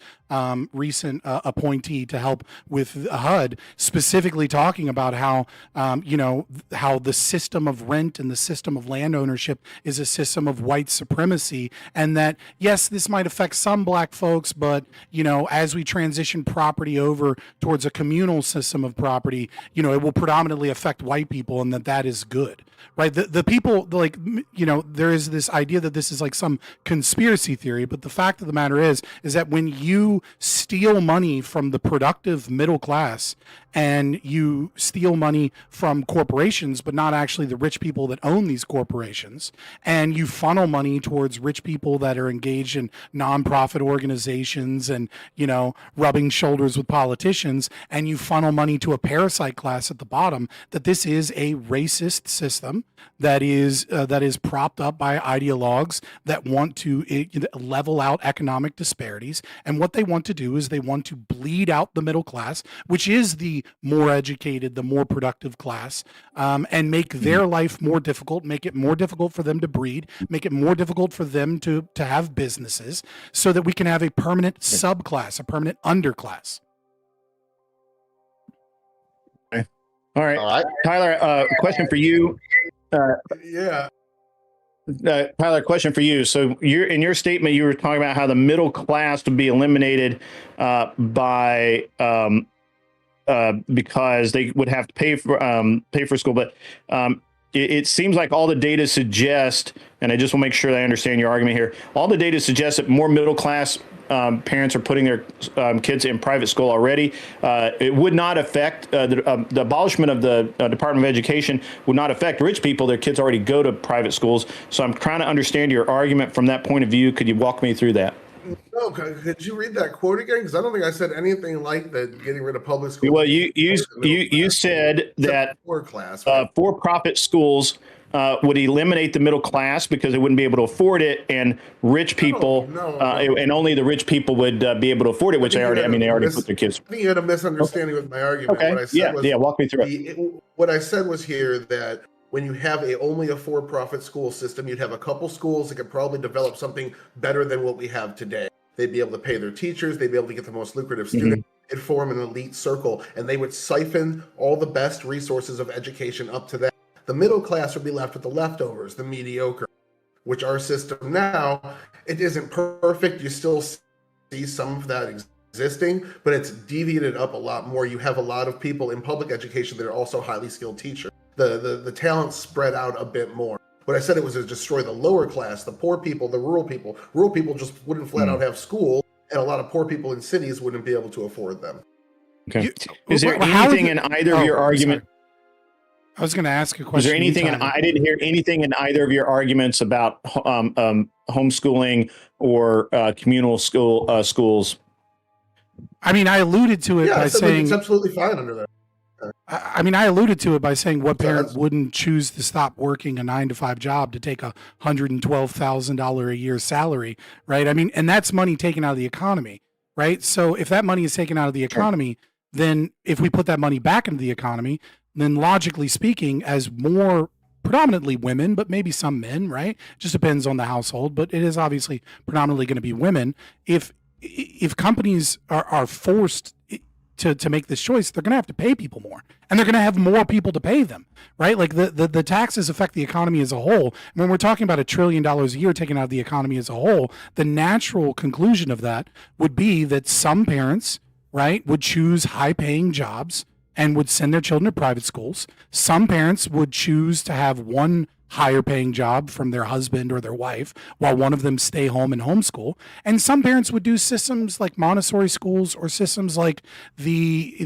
recent appointee to help with HUD, specifically talking about how how the system of rent and the system of land ownership is a system of white supremacy, and that yes, this might affect some black folks, but as we transition property over towards a communal system of property, it will predominantly affect white people, and that is good. Right. The people, like, there is this idea that this is like some conspiracy theory, but the fact of the matter is that when you steal money from the productive middle class and you steal money from corporations, but not actually the rich people that own these corporations, and you funnel money towards rich people that are engaged in nonprofit organizations and, rubbing shoulders with politicians, and you funnel money to a parasite class at the bottom, that this is a racist system that is propped up by ideologues that want to level out economic disparities. And what they want to do is they want to bleed out the middle class, which is the more educated, the more productive class, and make their life more difficult, make it more difficult for them to breed, make it more difficult for them to have businesses, so that we can have a permanent subclass, a permanent underclass. Okay. All right. Tyler, question for you. Tyler, question for you. So in your statement, you were talking about how the middle class would be eliminated by because they would have to pay for school. But it seems like all the data suggest, and I just want to make sure that I understand your argument here. All the data suggests that more middle class parents are putting their kids in private school already. It would not affect the abolishment of the Department of Education would not affect rich people. Their kids already go to private schools. So I'm trying to understand your argument from that point of view. Could you walk me through that? No, could you read that quote again? Because I don't think I said anything like that. Getting rid of public schools. Well, you said that for-class for-profit schools would eliminate the middle class because they wouldn't be able to afford it, and rich people, and only the rich people would be able to afford it, which they already put their kids. I think you had a misunderstanding with my argument. Okay. What I said was, walk me through it. What I said was here that when you have only a for-profit school system, you'd have a couple schools that could probably develop something better than what we have today. They'd be able to pay their teachers. They'd be able to get the most lucrative students. It'd form an elite circle, and they would siphon all the best resources of education up to that. The middle class would be left with the leftovers, the mediocre, which our system now, it isn't perfect. You still see some of that existing, but it's deviated up a lot more. You have a lot of people in public education that are also highly skilled teachers. The talent spread out a bit more. What I said, it was to destroy the lower class, the poor people, the rural people. Rural people just wouldn't flat out have school, and a lot of poor people in cities wouldn't be able to afford them. Okay. Is there anything in either of your argument? I was going to ask a question. Is there anything? I didn't hear anything in either of your arguments about homeschooling or communal schools. I mean, I alluded to it by saying it's absolutely fine under that. I mean, I alluded to it by saying what parent wouldn't choose to stop working a 9-to-5 job to take a $112,000 a year salary, right? I mean, and that's money taken out of the economy, right? So if that money is taken out of the economy, then if we put that money back into the economy, then logically speaking, as more predominantly women, but maybe some men, right? Just depends on the household, but it is obviously predominantly going to be women. If companies are forced to make this choice, they're going to have to pay people more, and they're going to have more people to pay them, right? Like the taxes affect the economy as a whole. When we're talking about $1 trillion a year taken out of the economy as a whole, the natural conclusion of that would be that some parents, right, would choose high-paying jobs and would send their children to private schools. Some parents would choose to have one higher paying job from their husband or their wife while one of them stay home and homeschool. And some parents would do systems like Montessori schools or systems like the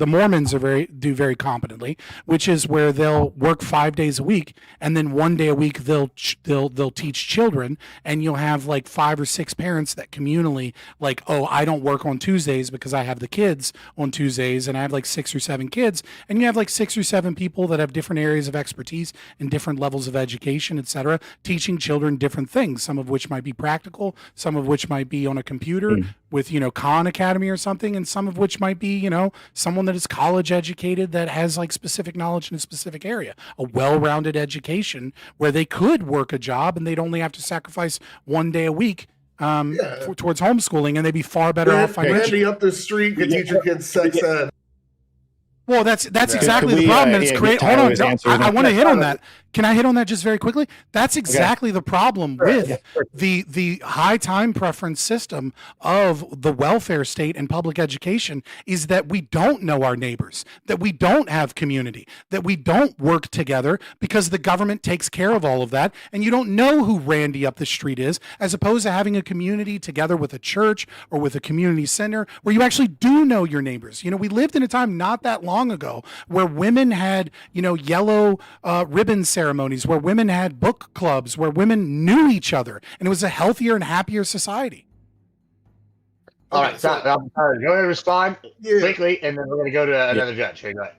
Mormons do very competently, which is where they'll work 5 days a week and then 1 day a week they'll teach children, and you'll have like 5 or 6 parents that communally like, oh, I don't work on Tuesdays because I have the kids on Tuesdays, and I have like 6 or 7 kids, and you have like 6 or 7 people that have different areas of expertise and different levels of education, etc., teaching children different things, some of which might be practical, some of which might be on a computer with, Khan Academy or something, and some of which might be, someone that is college educated that has like specific knowledge in a specific area, a well-rounded education where they could work a job and they'd only have to sacrifice 1 day a week towards homeschooling, and they'd be far better off financially. Randy up the street could teach your kids sex ed. Well, that's exactly the problem. And it's great. Hold on, I want to hit on that. Can I hit on that just very quickly? That's exactly the problem with the high time preference system of the welfare state and public education, is that we don't know our neighbors, that we don't have community, that we don't work together because the government takes care of all of that, and you don't know who Randy up the street is, as opposed to having a community together with a church or with a community center where you actually do know your neighbors. We lived in a time not that long ago where women had, yellow ribbon ceremonies, where women had book clubs, where women knew each other, and it was a healthier and happier society. All right, so go ahead and respond quickly, and then we're going to go to another judge. Here, go ahead.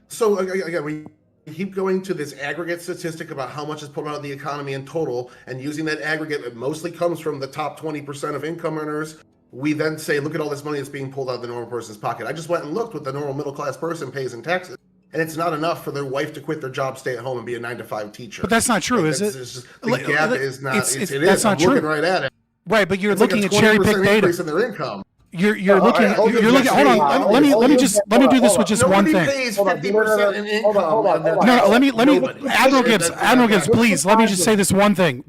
So again, we keep going to this aggregate statistic about how much is pulled out of the economy in total, and using that aggregate, it mostly comes from the top 20% of income earners. We then say, look at all this money that's being pulled out of the normal person's pocket. I just went and looked what the normal middle class person pays in taxes, and it's not enough for their wife to quit their job, stay at home, and be a 9-to-5 teacher. But that's not true, is it? The gap is not. It is. That's not I'm looking true. right at it. Right, but you're It's looking like at cherry pick data. increase in their income. You're looking. Hold on. Let me do this with just one thing. Nobody pays 50% in income. No, let me. Admiral Gibbs, please. Let me just say this one thing.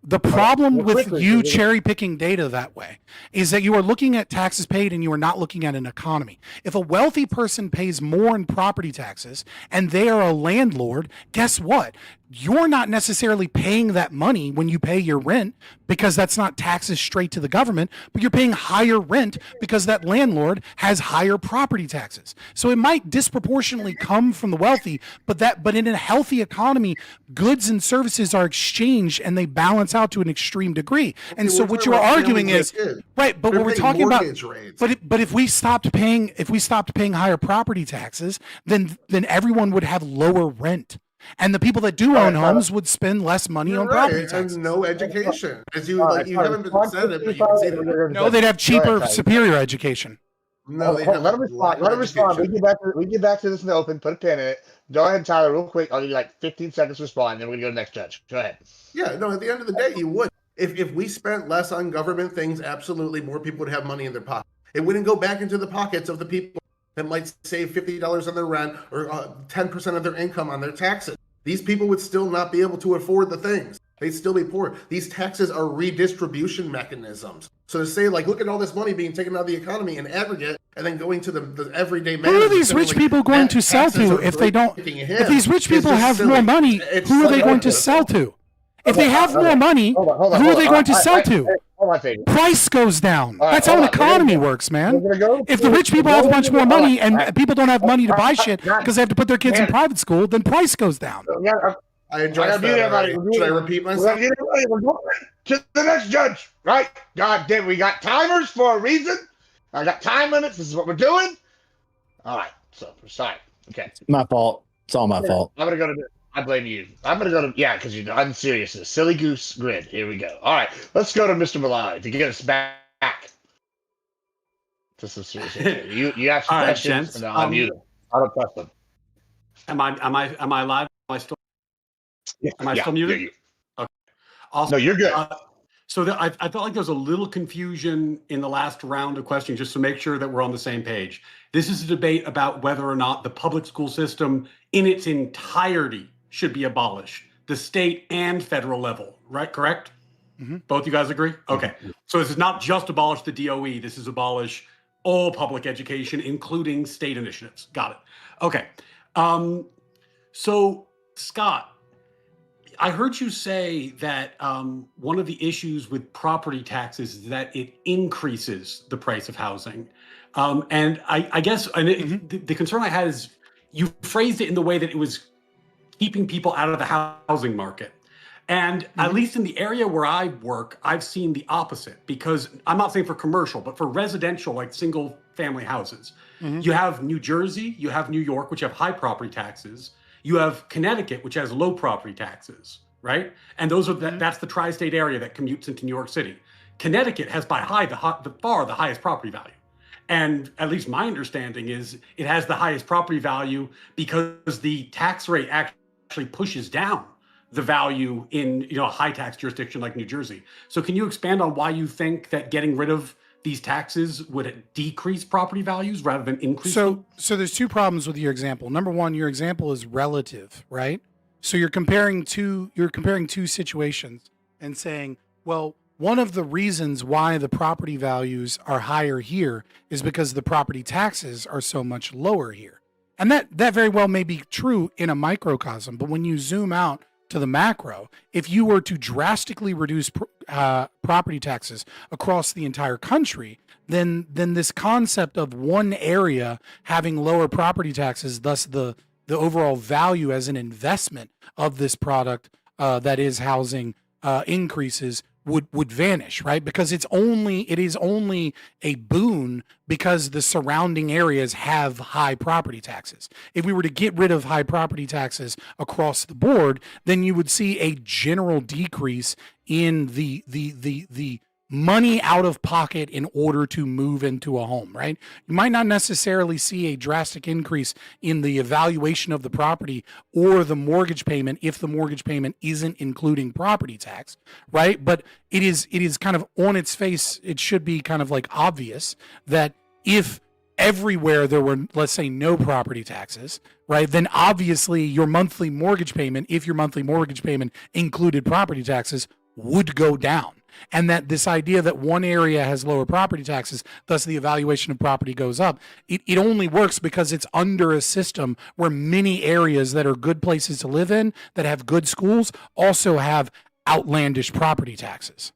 The problem with you cherry picking data that way is that you are looking at taxes paid and you are not looking at an economy. If a wealthy person pays more in property taxes and they are a landlord, guess what? You're not necessarily paying that money when you pay your rent, because that's not taxes straight to the government, but you're paying higher rent because that landlord has higher property taxes. So it might disproportionately come from the wealthy, but in a healthy economy, goods and services are exchanged and they balance out to an extreme degree. And Okay, so we're what talking you're about arguing families is like kids. right, but They're what we're paying talking about, mortgage rates. but if we stopped paying higher property taxes, then everyone would have lower rent. And the people that do own homes would spend less money You're on right, property taxes. and no education. As you All like, right, you all right. haven't been said it, but you can see that. No, they'd have cheaper, superior education. No, they Hold on, have let him respond. Let him respond. We get back to this in the open. Put a pin in it. Go ahead, Tyler, real quick. I'll give you like 15 seconds to respond, then we're gonna go to the next judge. Go ahead. Yeah, no, at the end of the day, you would. If we spent less on government things, absolutely more people would have money in their pocket. It wouldn't go back into the pockets of the people that might save $50 on their rent or 10% of their income on their taxes. These people would still not be able to afford the things. They'd still be poor. These taxes are redistribution mechanisms. So to say, like, look at all this money being taken out of the economy in aggregate and then going to the everyday man. Who are these rich people going to sell to if they don't? If these rich people have more money, who are they going to sell to? If they have more money, who are they going to sell to? Price goes down. That's how an economy works, man. If the rich people have a bunch more money and people don't have money to buy shit because they have to put their kids in private school, then price goes down. I addressed that already. Should I repeat myself? We're going to the next judge, right? God damn, we got timers for a reason. I got time limits. This is what we're doing. All right, so sorry. Okay, My fault. It's all my fault. I'm gonna go to. I blame you. I'm gonna go to because you're unserious. Silly goose grid. Here we go. All right, let's go to Mr. Malai to get us back to some serious. You ask All right, questions, gents. and I'll mute them. I don't trust them. Am I live? Am I still muted? Yeah, Okay. Also, no, you're good. I felt like there was a little confusion in the last round of questioning, just to make sure that we're on the same page. This is a debate about whether or not the public school system in its entirety should be abolished, the state and federal level, right? Correct? Mm-hmm. Both you guys agree? Okay. So this is not just abolish the DOE. This is abolish all public education, including state initiatives. Got it. Okay. So, Scott, I heard you say that one of the issues with property taxes is that it increases the price of housing. And I guess the concern I had is you phrased it in the way that it was keeping people out of the housing market. And at least in the area where I work, I've seen the opposite, because I'm not saying for commercial, but for residential, like single family houses, you have New Jersey, you have New York, which have high property taxes. You have Connecticut, which has low property taxes, right? And those are that's the tri-state area that commutes into New York City. Connecticut has by far the highest property value. And at least my understanding is it has the highest property value because the tax rate actually pushes down the value in a high tax jurisdiction like New Jersey. So can you expand on why you think that getting rid of these taxes would decrease property values rather than increase them? So there's two problems with your example. Number one, your example is relative, right? So you're comparing two situations and saying, well, one of the reasons why the property values are higher here is because the property taxes are so much lower here. And that very well may be true in a microcosm, but when you zoom out to the macro, if you were to drastically reduce property taxes across the entire country, then this concept of one area having lower property taxes, thus the overall value as an investment of this product that is housing increases would vanish, right? Because it is only a boon because the surrounding areas have high property taxes. If we were to get rid of high property taxes across the board, then you would see a general decrease in the money out of pocket in order to move into a home, right? You might not necessarily see a drastic increase in the evaluation of the property or the mortgage payment if the mortgage payment isn't including property tax, right? But it is kind of on its face, it should be kind of like obvious that if everywhere there were, let's say, no property taxes, right, then obviously your monthly mortgage payment, if your monthly mortgage payment included property taxes, would go down. And that this idea that one area has lower property taxes, thus the evaluation of property goes up, it only works because it's under a system where many areas that are good places to live in, that have good schools, also have outlandish property taxes.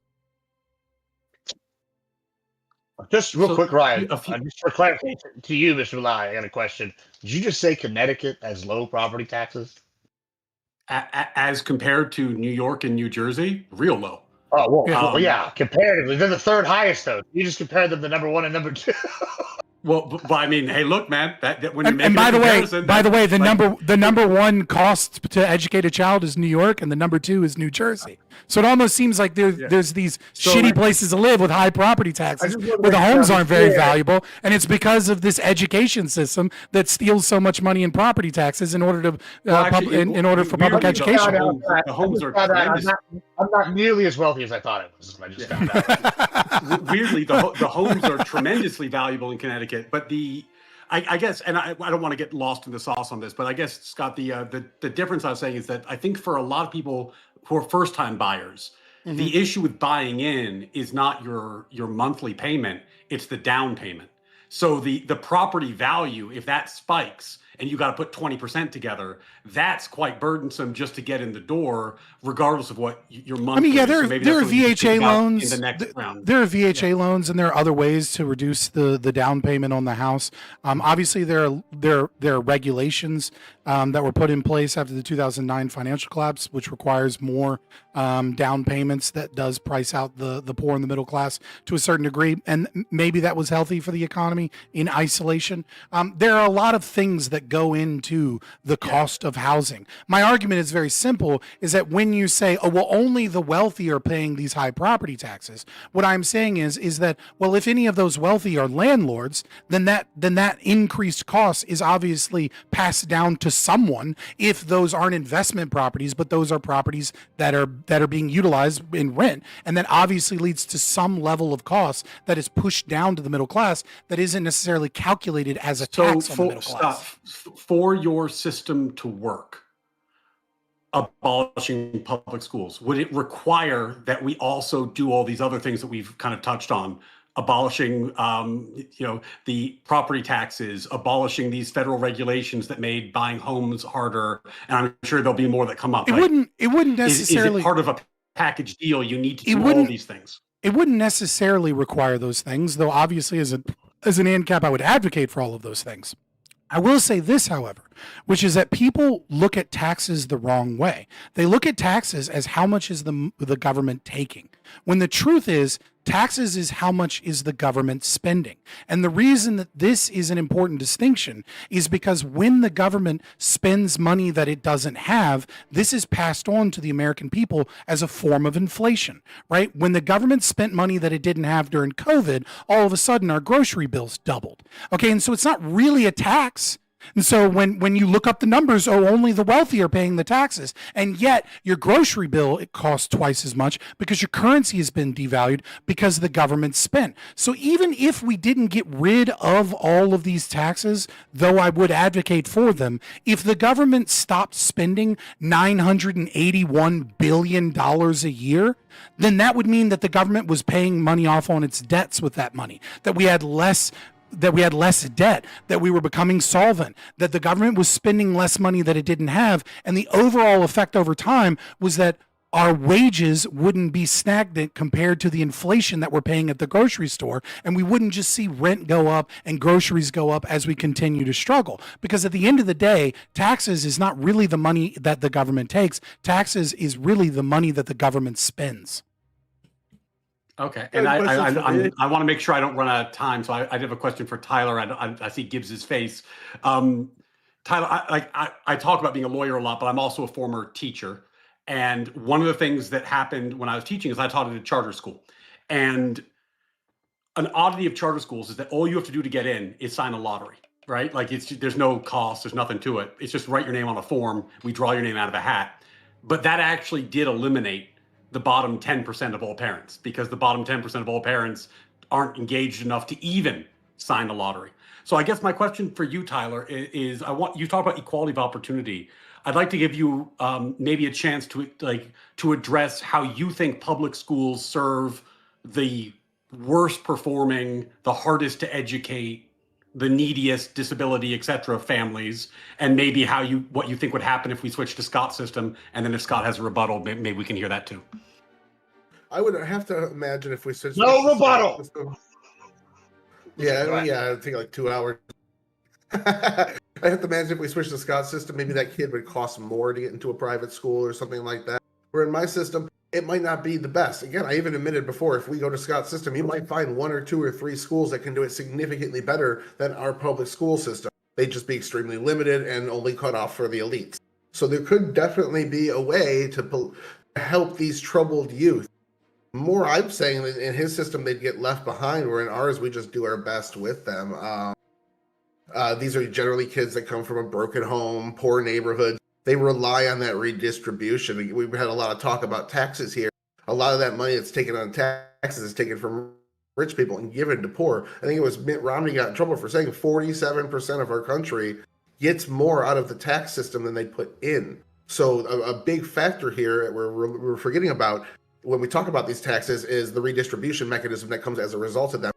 Just real quick, Ryan, just for clarification to you, Mr. Lai, I got a question. Did you just say Connecticut has low property taxes? As compared to New York and New Jersey, real low. Oh, well, Yeah. yeah, comparatively. They're the third highest, though. You just compare them to number 1 and number 2. Well, but I mean, hey, look, man. That when you're And making by a the way, comparison, the number one cost to educate a child is New York, and the number 2 is New Jersey. So it almost seems like there's these shitty places to live with high property taxes, where the homes aren't very valuable, and it's because of this education system that steals so much money in property taxes in order to in order for public education. The homes are tremendous. I'm not nearly as wealthy as I thought I was. I just found out. Weirdly, the homes are tremendously valuable in Connecticut, but I guess, and I don't want to get lost in the sauce on this, but I guess, Scott, the difference I was saying is that I think for a lot of people who are first-time buyers, the issue with buying in is not your monthly payment, it's the down payment. So the property value, if that spikes and you got to put 20% together, that's quite burdensome just to get in the door, regardless of what your monthly. I mean, there are VHA loans. In the next round. There are VHA loans, and there are other ways to reduce the down payment on the house. Obviously, there are regulations that were put in place after the 2009 financial collapse, which requires more down payments. That does price out the poor and the middle class to a certain degree, and maybe that was healthy for the economy in isolation. There are a lot of things that go into the cost of housing. My argument is very simple, is that when you say, oh, well, only the wealthy are paying these high property taxes, what I'm saying is that, well, if any of those wealthy are landlords, then that increased cost is obviously passed down to someone, if those aren't investment properties, but those are properties that are being utilized in rent, and that obviously leads to some level of cost that is pushed down to the middle class that isn't necessarily calculated as a tax on the middle class. For your system to work, abolishing public schools, would it require that we also do all these other things that we've kind of touched on? Abolishing, the property taxes, abolishing these federal regulations that made buying homes harder, and I'm sure there'll be more that come up. It wouldn't necessarily. Is it part of a package deal? You need to do all these things. It wouldn't necessarily require those things, though. Obviously, as an ANCAP, I would advocate for all of those things. I will say this, however, which is that people look at taxes the wrong way. They look at taxes as how much is the government taking, when the truth is taxes is how much is the government spending. And the reason that this is an important distinction is because when the government spends money that it doesn't have, this is passed on to the American people as a form of inflation, right? When the government spent money that it didn't have during COVID, all of a sudden our grocery bills doubled. Okay, and so it's not really a tax. And so when you look up the numbers, only the wealthy are paying the taxes. And yet your grocery bill, it costs twice as much because your currency has been devalued because the government spent. So even if we didn't get rid of all of these taxes, though I would advocate for them, if the government stopped spending $981 billion a year, then that would mean that the government was paying money off on its debts with that money, that we had less debt, that we were becoming solvent, that the government was spending less money that it didn't have. And the overall effect over time was that our wages wouldn't be stagnant compared to the inflation that we're paying at the grocery store. And we wouldn't just see rent go up and groceries go up as we continue to struggle. Because at the end of the day, taxes is not really the money that the government takes. Taxes is really the money that the government spends. Okay, and I want to make sure I don't run out of time, so I have a question for Tyler. I see Gibbs's face. Tyler, I talk about being a lawyer a lot, but I'm also a former teacher. And one of the things that happened when I was teaching is I taught at a charter school. And an oddity of charter schools is that all you have to do to get in is sign a lottery, right? Like there's no cost, there's nothing to it. It's just write your name on a form. We draw your name out of a hat. But that actually did eliminate the bottom 10% of all parents, because the bottom 10% of all parents aren't engaged enough to even sign the lottery. So I guess my question for you, Tyler, is you talk about equality of opportunity. I'd like to give you maybe a chance to address how you think public schools serve the worst performing, the hardest to educate, the neediest, disability, et cetera, families, and maybe what you think would happen if we switch to Scott's system, and then if Scott has a rebuttal, maybe we can hear that too. I would have to imagine if we switch. No rebuttal. Yeah, it'd take like 2 hours. I have to imagine if we switch to Scott's system, maybe that kid would cost more to get into a private school or something like that. Where in my system, it might not be the best. Again, I even admitted before, if we go to Scott's system, you might find 1 or 2 or 3 schools that can do it significantly better than our public school system. They'd just be extremely limited and only cut off for the elites. So there could definitely be a way to help these troubled youth. More, I'm saying that in his system, they'd get left behind, where in ours, we just do our best with them. These are generally kids that come from a broken home, poor neighborhood. They rely on that redistribution. We've had a lot of talk about taxes here. A lot of that money that's taken on taxes is taken from rich people and given to poor. I think it was Mitt Romney got in trouble for saying 47% of our country gets more out of the tax system than they put in. So a big factor here we're forgetting about when we talk about these taxes is the redistribution mechanism that comes as a result of them.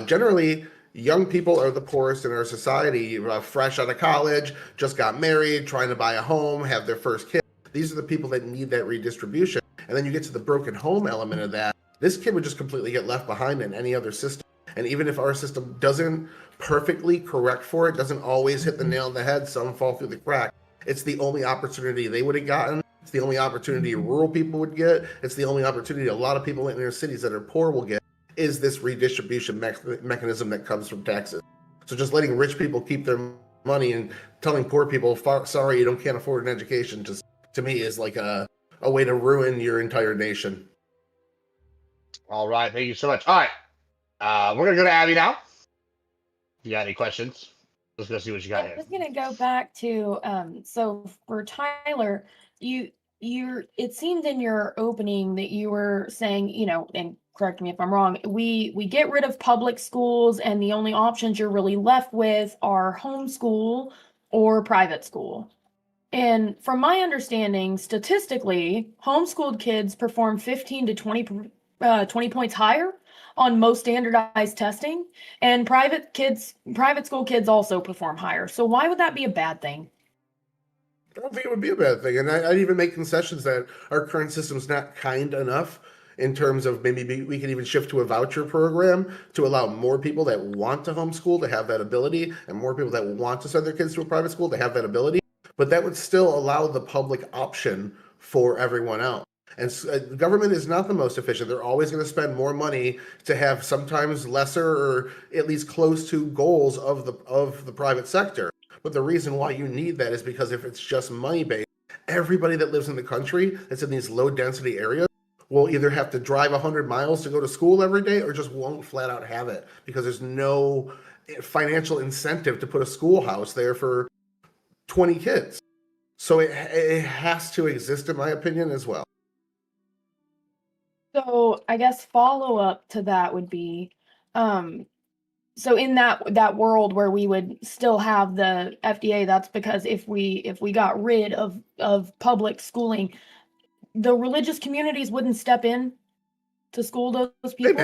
Generally, young people are the poorest in our society, fresh out of college, just got married, trying to buy a home, have their first kid. These are the people that need that redistribution. And then you get to the broken home element of that. This kid would just completely get left behind in any other system. And even if our system doesn't perfectly correct for it, doesn't always hit the nail on the head, some fall through the crack, it's the only opportunity they would have gotten. It's the only opportunity rural people would get. It's the only opportunity a lot of people in inner cities that are poor will get, is this redistribution mechanism that comes from taxes. So just letting rich people keep their money and telling poor people, sorry, you can't afford an education, just to me is like a way to ruin your entire nation. All right, thank you so much. All right, we're gonna go to Abby now. If you got any questions, let's go see what you got I here. was gonna go back to so for Tyler, it seemed in your opening that you were saying, and correct me if I'm wrong, we get rid of public schools and the only options you're really left with are homeschool or private school. And from my understanding, statistically, homeschooled kids perform 15 to 20 points higher on most standardized testing, and private school kids also perform higher. So why would that be a bad thing? I don't think it would be a bad thing. And I'd even make concessions that our current system's not kind enough in terms of maybe we could even shift to a voucher program to allow more people that want to homeschool to have that ability, and more people that want to send their kids to a private school to have that ability. But that would still allow the public option for everyone else. And the government is not the most efficient. They're always going to spend more money to have sometimes lesser or at least close to goals of the private sector. But the reason why you need that is because if it's just money-based, everybody that lives in the country that's in these low-density areas will either have to drive 100 miles to go to school every day or just won't flat out have it because there's no financial incentive to put a schoolhouse there for 20 kids. So it has to exist, in my opinion, as well. So I guess follow up to that would be, so in that world where we would still have the FDA, that's because if we got rid of public schooling, the religious communities wouldn't step in to school those people.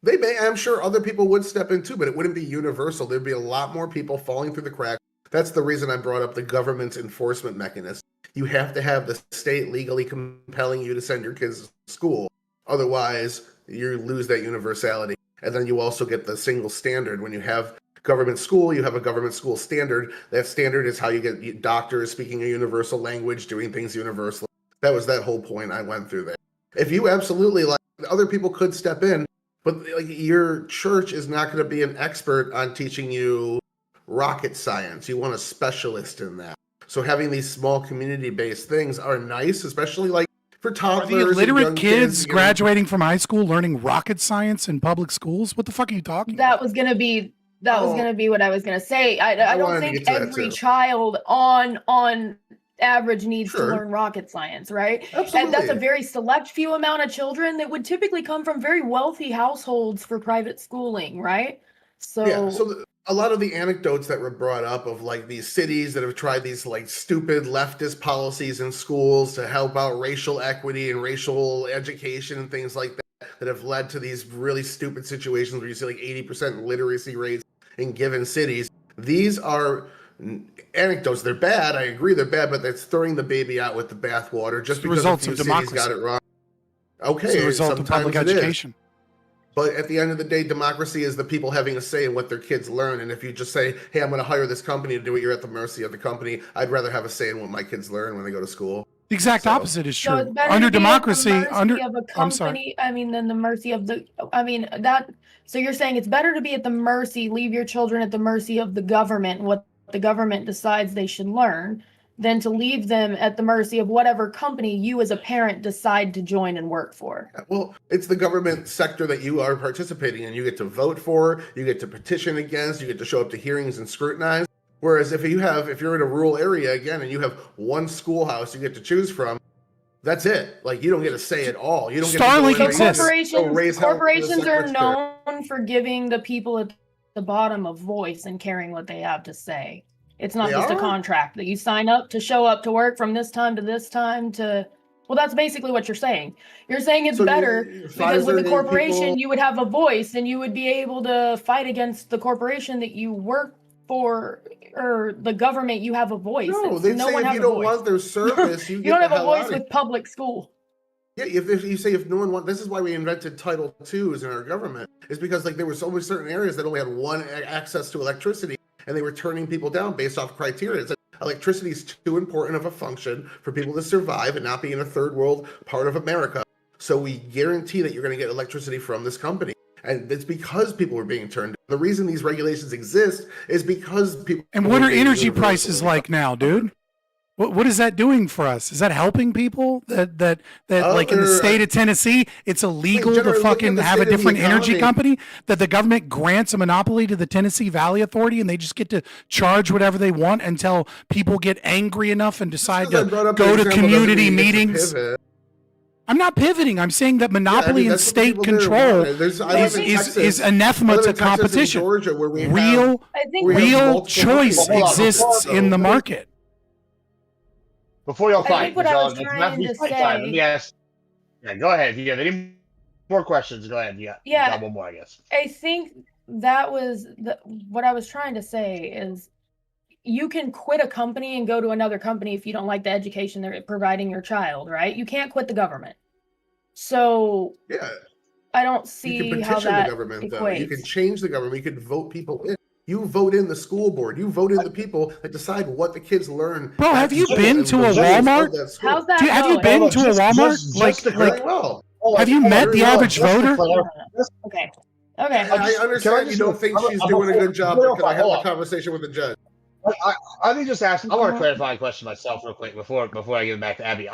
They may. I'm sure other people would step in too, but it wouldn't be universal. There'd be a lot more people falling through the cracks. That's the reason I brought up the government's enforcement mechanism. You have to have the state legally compelling you to send your kids to school. Otherwise, you lose that universality. And then you also get the single standard. When you have government school, you have a government school standard. That standard is how you get doctors speaking a universal language, doing things universally. That was that whole point I went through there. If you absolutely, like, other people could step in, but like your church is not going to be an expert on teaching you rocket science. You want a specialist in that. So having these small community-based things are nice, especially like for toddlers. Are the illiterate and young kids graduating from high school learning rocket science in public schools? What the fuck are you talking That was gonna be what I was gonna say. I don't think every child on average needs to learn rocket science, right? Absolutely. And that's a very select few amount of children that would typically come from very wealthy households for private schooling, right? So yeah, a lot of the anecdotes that were brought up of like these cities that have tried these like stupid leftist policies in schools to help out racial equity and racial education and things like that have led to these really stupid situations where you see like 80% literacy rates in given cities. These are anecdotes. They're bad. I agree they're bad, but that's throwing the baby out with the bathwater just because a few cities got it wrong. Okay, it's the result of public education. But at the end of the day, democracy is the people having a say in what their kids learn. And if you just say, hey, I'm going to hire this company to do it, you're at the mercy of the company. I'd rather have a say in what my kids learn when they go to school. The exact opposite is So true. it's better Under to be at the democracy, mercy of a I'm sorry. company. I mean, than the mercy of the. I mean that. So you're saying it's better to be at the mercy, leave your children at the mercy of the government, what the government decides they should learn, than to leave them at the mercy of whatever company you as a parent decide to join and work for. Well, it's the government sector that you are participating in. You get to vote for, you get to petition against, you get to show up to hearings and scrutinize. Whereas if you're in a rural area again and you have one schoolhouse you get to choose from, that's it. Like you don't get a say at all. You don't Starlink get to go in exists. Corporations are known for giving the people at the bottom a voice and caring what they have to say. It's not They just a are? contract that you sign up to show up to work from this time to this time to. Well, that's basically what you're saying. You're saying it's So better because with Pfizer a gave corporation, people- you would have a voice and you would be able to fight against the corporation that you work for or the government. You have a voice. No, It's- they no say one if has you a don't voice. want their service, you, You get don't the have a hell voice outta with public school. Yeah, if you say if no one wants, this is why we invented Title IIs in our government, is because like there were so many certain areas that only had one access to electricity, and they were turning people down based off criteria. It's like electricity is too important of a function for people to survive and not be in a third world part of America. So we guarantee that you're going to get electricity from this company. And it's because people were being turned down. The reason these regulations exist is because people. And what were are being energy universal. prices like now, dude? What is that doing for us? Is that helping people? That like in the state of Tennessee, it's illegal to generally, fucking look at the have a state of the different energy economy. company? That the government grants a monopoly to the Tennessee Valley Authority, and they just get to charge whatever they want until people get angry enough and decide to Brought up go an to example community doesn't mean it's a meetings. pivot. I'm not pivoting. I'm saying that monopoly and that's what state people there control want. I live in Texas. is I anathema live to in Texas and competition. Georgia, where we Real have multiple choice companies. exists in the market. Before y'all I fight, think what I was y'all- trying to fight time. Let say- me ask. Yeah, go ahead. If you have any more questions, go ahead. You got one more, I guess. I think that was what I was trying to say is you can quit a company and go to another company if you don't like the education they're providing your child, right? You can't quit the government. So Yeah. I don't You see can how petition that the government, though. equates. You can change the government. You can vote people in. You vote in the school board. You vote in the people that decide what the kids learn. Bro, at have you school been and to the a rules of Walmart? that school. How's that Have you going? been to a Walmart? Very well. Have you met the average voter? Okay. Okay. I understand you don't think she's doing a good job because I had the conversation with the judge. Let me just ask. I want to clarify a question myself real quick before I give it back to Abby.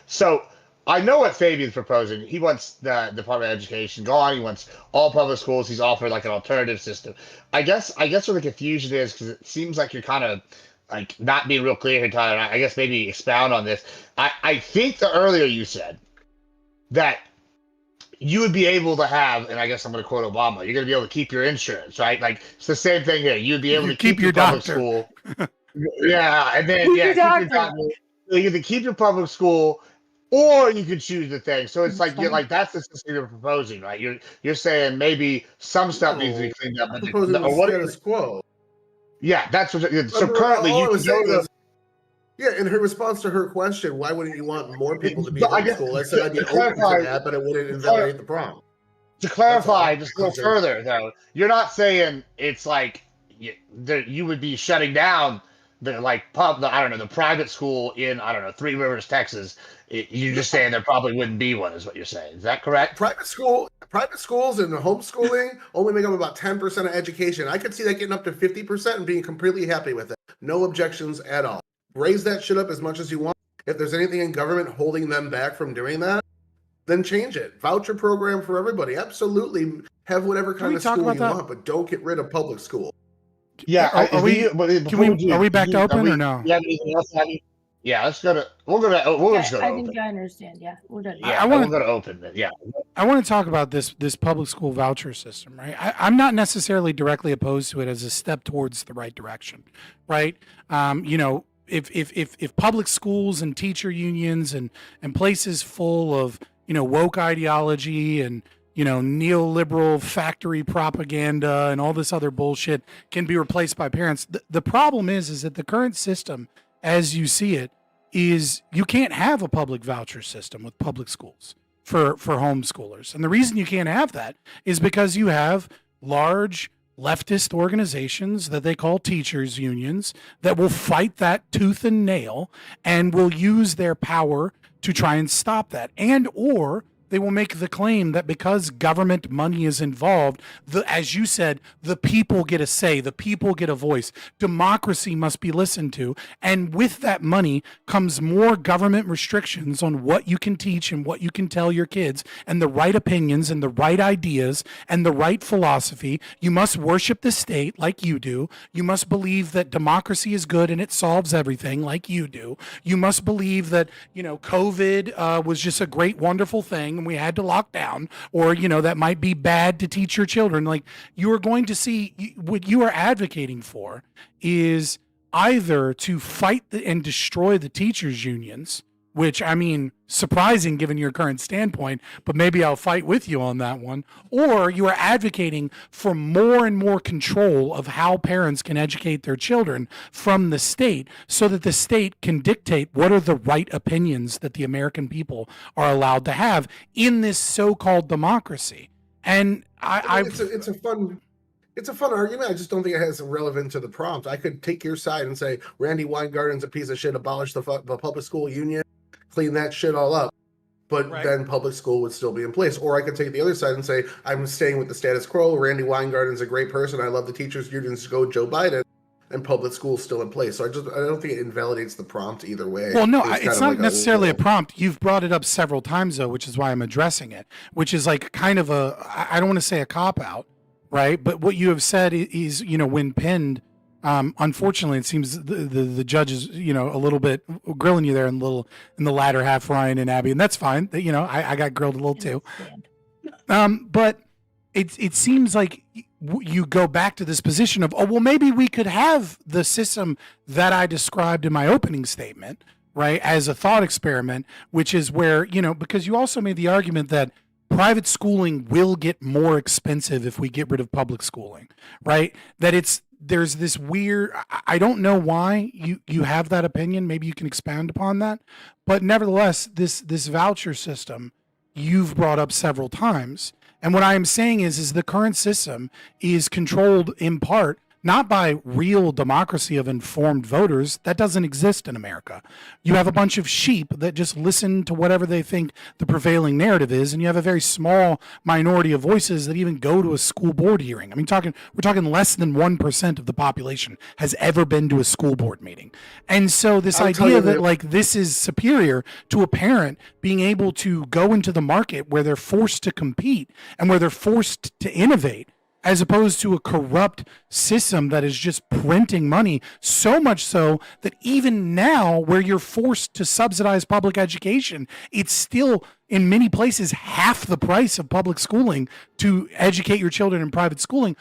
So I know what Fabian's proposing. He wants the Department of Education gone. He wants all public schools. He's offered like an alternative system. I guess where the confusion is, because it seems like you're kind of like not being real clear here, Tyler. I guess maybe expound on this. I think earlier you said that you would be able to have, and I guess I'm going to quote Obama, you're going to be able to keep your insurance, right? Like it's the same thing here. You'd be able to keep your public doctor. school. Yeah, and then Keep your keep your doctor. doctor. You get to keep your public school, or you can choose the thing. So it's like that's the system you're proposing, right? You're saying maybe some stuff needs to be cleaned up, but Proposing the status quo. Yeah, that's what. So Remember, currently, all I you was can go saying to. was, yeah, in her response to her question, why wouldn't you want more people to be But I in guess school? I said I'd be to open clarify- to that, but it wouldn't invalidate the problem. To clarify That's just a little all. further, though, you're not saying it's like you would be shutting down the the private school in Three Rivers, Texas. You're just saying there probably wouldn't be one, is what you're saying. Is that correct? Private schools and homeschooling only make up about 10% of education. I could see that getting up to 50% and being completely happy with it. No objections at all. Raise that shit up as much as you want. If there's anything in government holding them back from doing that, then change it. Voucher program for everybody. Absolutely have whatever kind of school you want, but don't get rid of public school. Yeah. Are we back to open or no? Yeah. Anything else, Abby? Yeah. Let's go to. We'll just go to I open. think I understand. Yeah, we're done. Yeah, we'll go to open. Then. Yeah. I want to talk about this public school voucher system, right? I'm not necessarily directly opposed to it as a step towards the right direction, right? If public schools and teacher unions and places full of woke ideology and neoliberal factory propaganda and all this other bullshit can be replaced by parents, the problem is that the current system, as you see it, is you can't have a public voucher system with public schools for homeschoolers. And the reason you can't have that is because you have large leftist organizations that they call teachers unions that will fight that tooth and nail and will use their power to try and stop that. And or they will make the claim that because government money is involved, as you said, the people get a say, the people get a voice. Democracy must be listened to. And with that money comes more government restrictions on what you can teach and what you can tell your kids, and the right opinions and the right ideas and the right philosophy. You must worship the state like you do. You must believe that democracy is good and it solves everything like you do. You must believe that, COVID was just a great, wonderful thing and we had to lock down, or that might be bad to teach your children. Like, you are going to see what you are advocating for is either to fight and destroy the teachers unions, which, I mean, surprising given your current standpoint, but maybe I'll fight with you on that one. Or you are advocating for more and more control of how parents can educate their children from the state, so that the state can dictate what are the right opinions that the American people are allowed to have in this so-called democracy. And it's a fun argument. I just don't think it has relevance to the prompt. I could take your side and say Randy Weingarten's a piece of shit, abolish the public school union, clean that shit all up, but then public school would still be in place. Or I could take the other side and say I'm staying with the status quo. Randy Weingarten's a great person. I love the teachers unions. Go Joe Biden, and public school's still in place. So I don't think it invalidates the prompt either way. Well, no, it's not necessarily a prompt. You've brought it up several times though, which is why I'm addressing it. Which is like kind of I don't want to say a cop out, right? But what you have said is when pinned. Unfortunately, it seems the judge is, a little bit grilling you there in the latter half, Ryan and Abby, and that's fine. I got grilled a little too. But it seems like you go back to this position of, maybe we could have the system that I described in my opening statement, right, as a thought experiment, which is where, because you also made the argument that private schooling will get more expensive if we get rid of public schooling, right? There's this weird, I don't know why you have that opinion. Maybe you can expound upon that. But nevertheless, this voucher system you've brought up several times. And what I am saying is the current system is controlled in part not by real democracy of informed voters. That doesn't exist in America. You have a bunch of sheep that just listen to whatever they think the prevailing narrative is, and you have a very small minority of voices that even go to a school board hearing. I mean, we're talking less than 1% of the population has ever been to a school board meeting. And so this idea that this is superior to a parent being able to go into the market where they're forced to compete and where they're forced to innovate, as opposed to a corrupt system that is just printing money, so much so that even now where you're forced to subsidize public education, it's still in many places half the price of public schooling to educate your children in private schooling.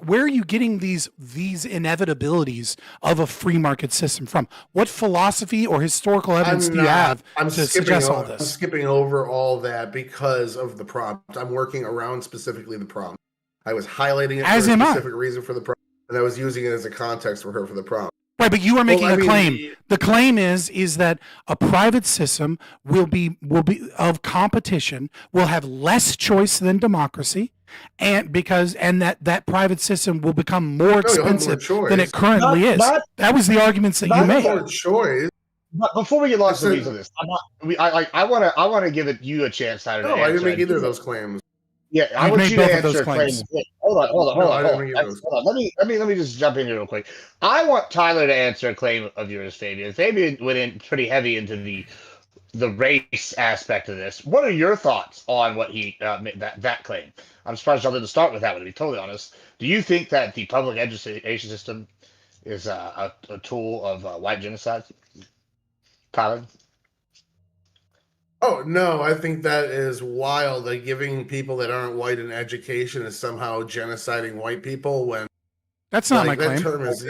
Where are you getting these inevitabilities of a free market system from? What philosophy or historical evidence do you have to suggest all this? I'm skipping over all that because of the prompt. I'm working around specifically the prompt. I was highlighting it for a specific reason for the prompt, and I was using it as a context for her for the prompt. Right, but you are making a claim. The claim is that a private system will be of competition, will have less choice than democracy, and that private system will become more expensive than it currently is. That was the arguments that you made. More choice. But before we get lost in the weeds of this, I want to give you a chance. I didn't make either of those claims. Yeah, I want you to answer a claim. Hold on. Let me just jump in here real quick. I want Tyler to answer a claim of yours, Fabian. Fabian went in pretty heavy into the race aspect of this. What are your thoughts on what he that claim? I'm surprised y'all didn't start with that one, to be totally honest. Do you think that the public education system is a tool of white genocide, Tyler? Oh, no, I think that is wild. That giving people that aren't white an education is somehow genociding white people when... That's not my claim. That's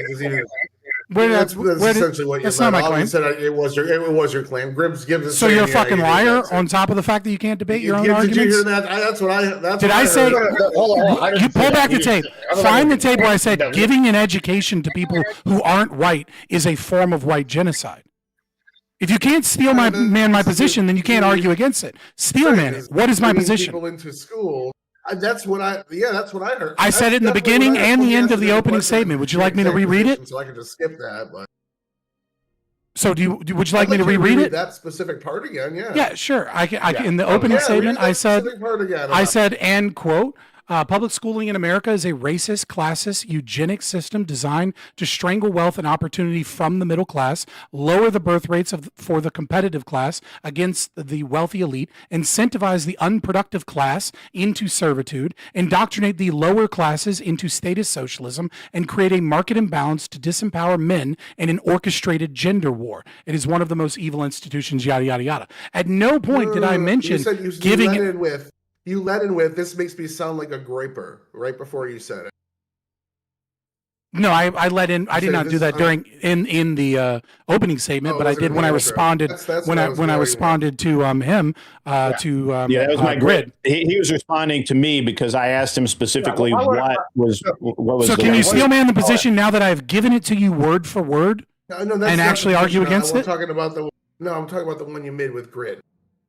essentially what you said. Not my claim. It was your claim. Gibbs is so you're a fucking liar on top of the fact that you can't debate your own arguments? Did you hear that? That's what I... Did I say... You pull back the tape. Find the tape where I said giving an education to people who aren't white is a form of white genocide. If you can't steel my position, then you can't argue against it. Steel man it. What is my position? People into school That's what I heard. I said it in the beginning and the end of the opening statement. Would you like me to reread it? So I can just skip that. But So would you like me to reread it? That specific part again? Yeah. Yeah, sure. I can. In the opening statement, I said, and quote, public schooling in America is a racist, classist, eugenic system designed to strangle wealth and opportunity from the middle class, lower the birth rates for the competitive class against the wealthy elite, incentivize the unproductive class into servitude, indoctrinate the lower classes into status socialism, and create a market imbalance to disempower men in an orchestrated gender war. It is one of the most evil institutions, yada, yada, yada. At no point did I mention giving it. You led in with, this makes me sound like a graper right before you said it. No, I let in. I did not do that during in the opening statement, but I did when I responded when I responded to him to that was my grid. He was responding to me because I asked him specifically what was. So can you steel man the position now that I've given it to you word for word and actually argue against it? I'm talking about the one you made with grid.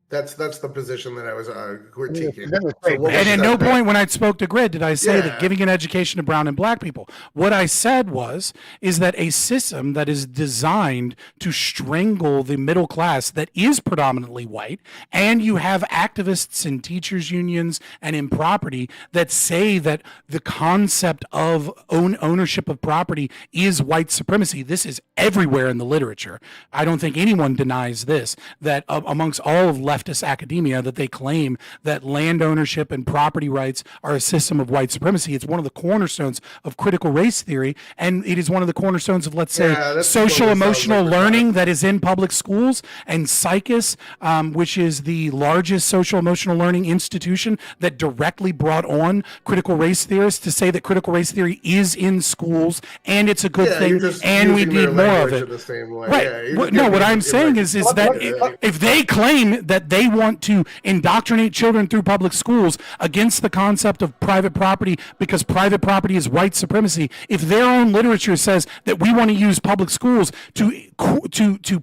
That's the position that I was critiquing. And at no point when I spoke to Grid did I say that giving an education to brown and black people. What I said is that a system that is designed to strangle the middle class that is predominantly white, and you have activists in teachers unions and in property that say that the concept of ownership of property is white supremacy. This is everywhere in the literature. I don't think anyone denies this, that amongst all of leftist academia, that they claim that land ownership and property rights are a system of white supremacy. It's one of the cornerstones of critical race theory, and it is one of the cornerstones of, let's say, social emotional learning that is in public schools, and Psychus, which is the largest social emotional learning institution that directly brought on critical race theorists to say that critical race theory is in schools and it's a good thing and we need more of it. Right. No, what I'm saying is that if they claim that they want to indoctrinate children through public schools against the concept of private property because private property is white supremacy, if their own literature says that we want to use public schools to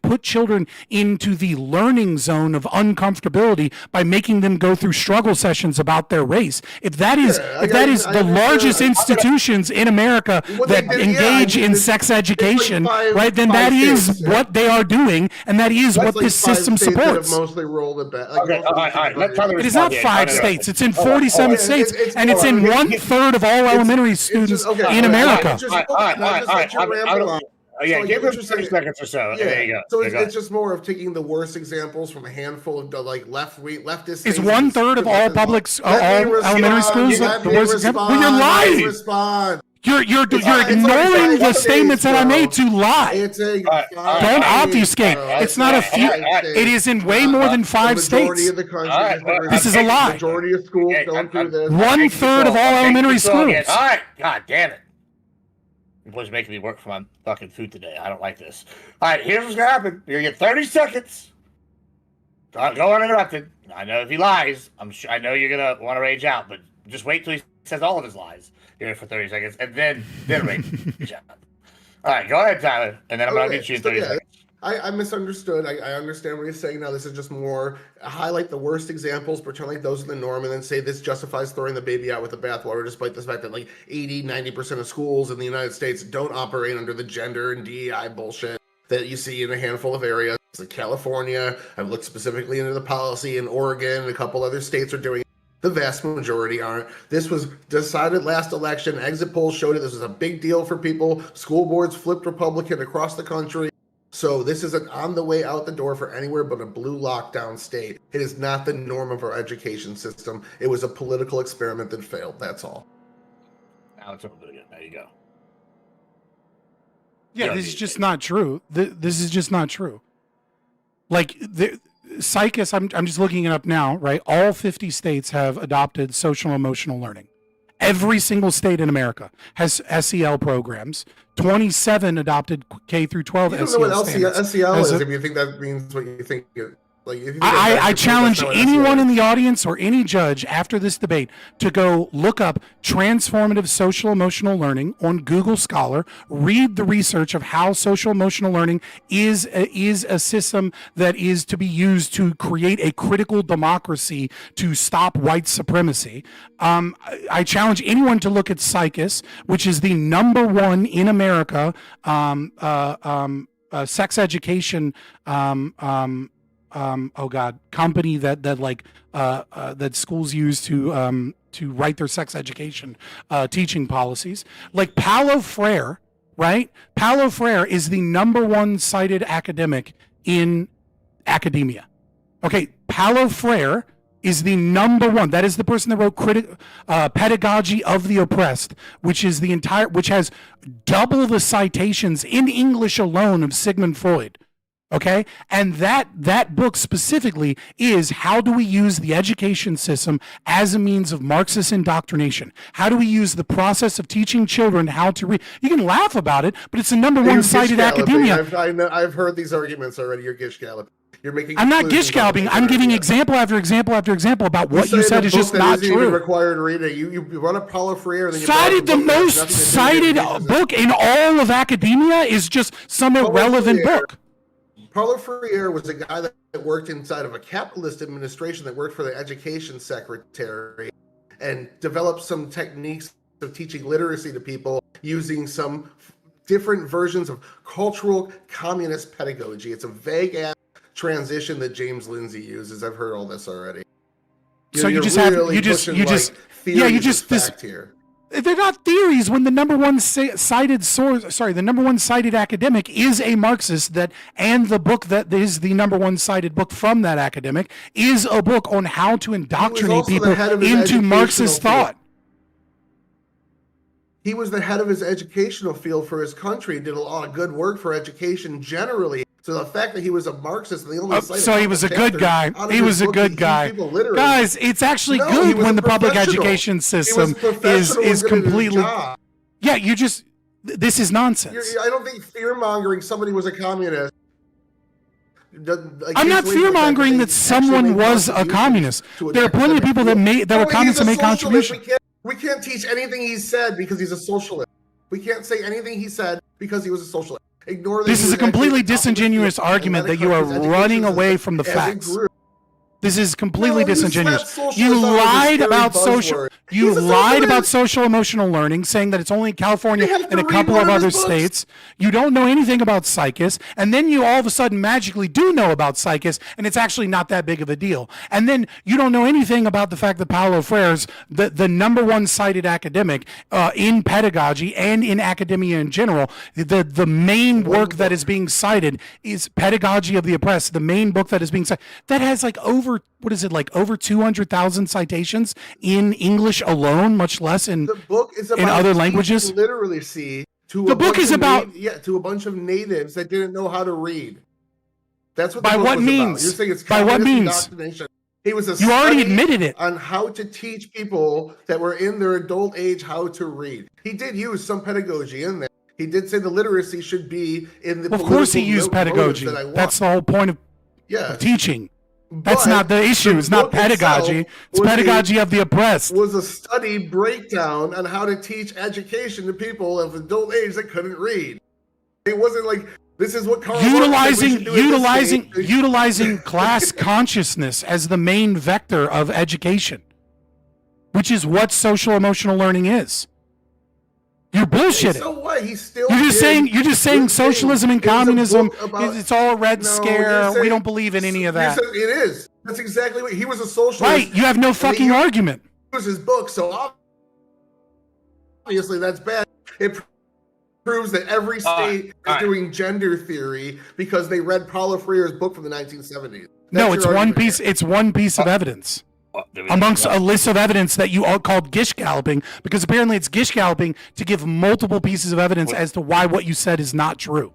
put children into the learning zone of uncomfortability by making them go through struggle sessions about their race, if that is the largest institutions in America that engage in sex education, right, then that is what they are doing, and that is what this system supports. It is not 5 states. It's in 47 states, and it's in 1/3 of all elementary students in America. Give him 30 seconds or so. Yeah. There you go. So it's just more of taking the worst examples from a handful of leftist. Is 1/3 of all all elementary schools the worst example? Well, you're lying. You're ignoring the statements that I made to lie. Don't obfuscate. It's not a few. It is in way more than 5 states. This is a lie. Majority of schools don't do this. 1/3 of all elementary schools. All right. God damn it. Your boy's making me work for my fucking food today. I don't like this. All right, here's what's gonna happen. You're gonna get 30 seconds. Go uninterrupted. I know if he lies, I know you're gonna want to rage out, but just wait till he says all of his lies. You're here for 30 seconds, and then rage out. All right, go ahead, Tyler, and then I'm gonna get you in 30 seconds. I misunderstood. I understand what you're saying now. This is just more highlight the worst examples, pretend like those are the norm, and then say this justifies throwing the baby out with the bathwater, despite the fact that like 80-90% of schools in the United States don't operate under the gender and DEI bullshit that you see in a handful of areas. Like California, I've looked specifically into the policy in Oregon, and a couple other states are doing it. The vast majority aren't. This was decided last election. Exit polls showed it. This was a big deal for people. School boards flipped Republican across the country. So this is on the way out the door for anywhere but a blue lockdown state. It is not the norm of our education system. It was a political experiment that failed. That's all. Now it's open again. There you go. Yeah, this is just not true. This is just not true. Like Psychus, I'm just looking it up now, right? All 50 states have adopted social emotional learning. Every single state in America has SEL programs. 27 adopted K through 12 SEL. You don't know what SEL is if you think that means what you think. Like, if you think I that's challenge not what anyone that's in the audience or any judge after this debate to go look up transformative social emotional learning on Google Scholar, read the research of how social emotional learning is a system that is to be used to create a critical democracy to stop white supremacy. I challenge anyone to look at Psychus, which is the #1 in America sex education company that schools use to write their sex education teaching policies. Like Paulo Freire, right? Paulo Freire is the #1 cited academic in academia. Okay, Paulo Freire is the #1. That is the person that wrote Pedagogy of the Oppressed, which has double the citations in English alone of Sigmund Freud. Okay, and that book specifically is how do we use the education system as a means of Marxist indoctrination? How do we use the process of teaching children how to read? You can laugh about it, but it's the #1 cited academia. I've heard these arguments already. You're gish galloping. You're making. I'm not gish galloping. I'm giving example after example after example about what you said is just not true. Even required reading. You run a Paulo Freire. And then you cited the most cited book in all of academia is just some irrelevant book. Paulo Freire was a guy that worked inside of a capitalist administration that worked for the education secretary and developed some techniques of teaching literacy to people using some different versions of cultural communist pedagogy. It's a vague ass transition that James Lindsay uses. I've heard all this already. You just here. They're not theories when the #1 cited source, the #1 cited academic is a Marxist and the book that is the #1 cited book from that academic is a book on how to indoctrinate people into Marxist thought. He was the head of his educational field for his country, did a lot of good work for education generally. So the fact that he was a Marxist, and the only so he was a good guy. He was a good guy. Guys, it's actually good when the public education system is completely. Yeah, this is nonsense. I don't think fear-mongering somebody was a communist. I'm not fear-mongering that someone was a communist. There are plenty of people that were communists and made contributions. We can't teach anything he said because he's a socialist. We can't say anything he said because he was a socialist. Ignore this is a completely disingenuous argument that you are running away from the facts. This is completely disingenuous. You lied about social emotional learning, saying that it's only in California and a couple of other states. You don't know anything about Psychus, and then you all of a sudden magically do know about Psychus, and it's actually not that big of a deal. And then you don't know anything about the fact that Paulo Freire's the #1 cited academic in pedagogy and in academia in general. The main work that is being cited is Pedagogy of the Oppressed. The main book that is being cited that has over 200,000 citations in English alone, much less in other languages. Literacy to the book is about to a bunch of natives that didn't know how to read. That's what. By what means? You're saying it's by what means? He was you already admitted it on how to teach people that were in their adult age how to read. He did use some pedagogy in there. He did say the literacy should be in the. Of course, he used pedagogy. That's the whole point of teaching. That's not the issue. It's not pedagogy. It's pedagogy of the oppressed. Was a study breakdown on how to teach education to people of adult age that couldn't read. It wasn't like this is what Karl utilizing class consciousness as the main vector of education, which is what social emotional learning is. You're bullshitting. So what? You're just saying socialism and communism. It's all a red scare. We don't believe in any of that. It is. That's exactly what he was a socialist. Right. You have no fucking argument. It was his book, so obviously that's bad. It proves that every state is doing gender theory because they read Paulo Freire's book from the 1970s. No, it's one piece. It's one piece of evidence. Amongst a list of evidence that you all called gish galloping, because apparently it's gish galloping to give multiple pieces of evidence as to why what you said is not true.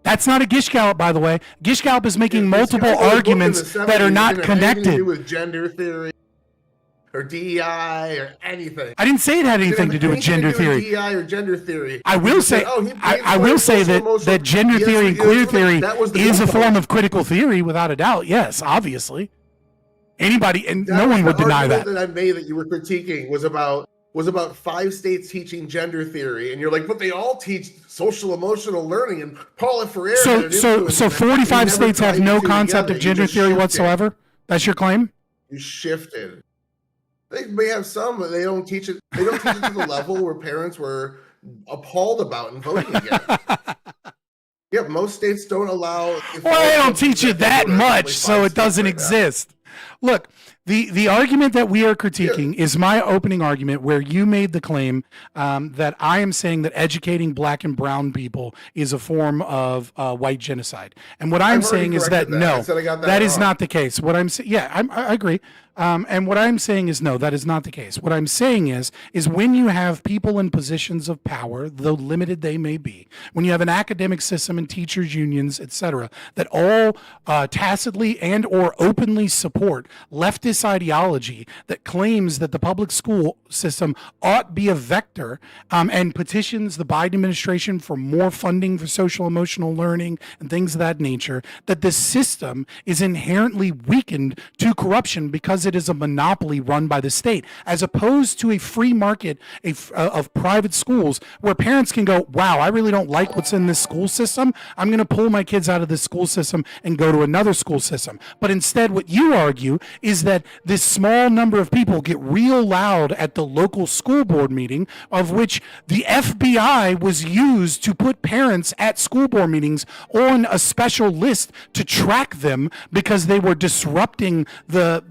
That's not a gish gallop, by the way. Gish gallop is making multiple arguments that are not connected. With gender theory. or DEI or anything. I didn't say it had anything to do with gender theory. DEI or gender theory. I will say, I will say that gender theory and queer theory is a form of critical theory, without a doubt. Yes, obviously. Anybody, and no one would deny that. That I made that you were critiquing was about 5 states teaching gender theory, and you're like, but they all teach social emotional learning and Paulo Freire. So 45 states have no concept of gender theory whatsoever. That's your claim? You shifted. They may have some, but they don't teach it. They don't teach it to the level where parents were appalled about and voting against. Yeah, most states don't allow. Well, they don't teach it that much, so it doesn't exist. Look, the argument that we are critiquing is my opening argument, where you made the claim that I am saying that educating black and brown people is a form of white genocide. And what I'm saying is that no, that is not the case. What I'm saying, I agree. And what I'm saying is no, that is not the case. What I'm saying is when you have people in positions of power, though limited they may be, when you have an academic system and teachers unions, etc., that all tacitly and or openly support leftist ideology that claims that the public school system ought be a vector and petitions the Biden administration for more funding for social emotional learning and things of that nature, that the system is inherently weakened to corruption because it is a monopoly run by the state, as opposed to a free market of private schools where parents can go, wow, I really don't like what's in this school system. I'm going to pull my kids out of this school system and go to another school system. But instead, what you argue is that this small number of people get real loud at the local school board meeting, of which the FBI was used to put parents at school board meetings on a special list to track them because they were disrupting the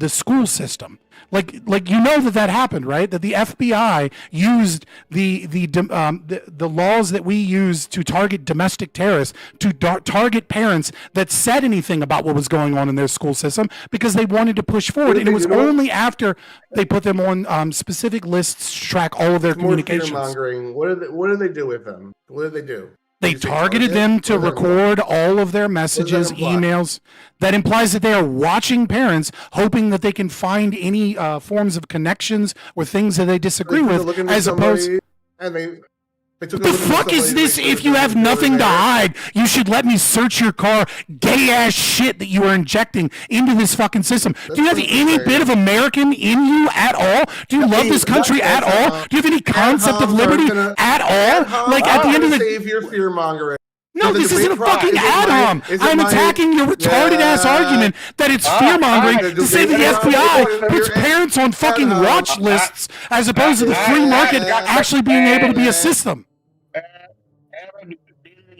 school system. Like that happened, right? That the FBI used the laws that we use to target domestic terrorists to target parents that said anything about what was going on in their school system because they wanted to push forward. And it was only after they put them on specific lists to track all of their communications. Fear-mongering. What do they do with them? What do they do? They targeted them to record all of their messages, emails. That implies that they are watching parents, hoping that they can find any forms of connections or things that they disagree with, as opposed. What the fuck is this? If you have nothing to hide, you should let me search your car. Gay ass shit that you are injecting into this fucking system. Do you have any bit of American in you at all? Do you love this country at all? Do you have any concept of liberty at all? Like at the end of the save your fear mongering. No, this isn't a fucking ad-hom. I'm attacking your retarded ass argument that it's fear-mongering to say that the FBI puts parents on fucking watch lists as opposed to the free market actually being able to be a system.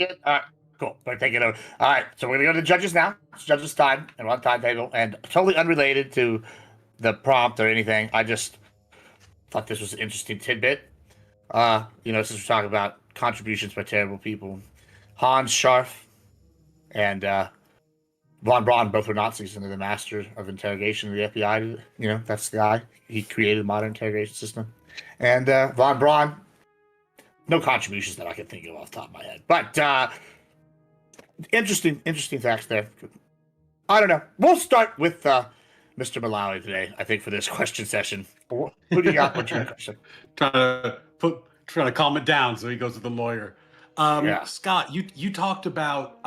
All right, cool. Take it over. All right, so we're gonna go to the judges now. It's judges' time and one timetable, and totally unrelated to the prompt or anything. I just thought this was an interesting tidbit. Since we're talking about contributions by terrible people, Hans Scharf and von Braun both were Nazis, and they're the master of interrogation of the FBI. That's the guy. He created the modern interrogation system. And von Braun, no contributions that I can think of off the top of my head. But interesting facts there. I don't know. We'll start with Mr. Malawi today, I think, for this question session. Who do you got? What's your question? Trying to calm it down so he goes to the lawyer. Scott, you talked about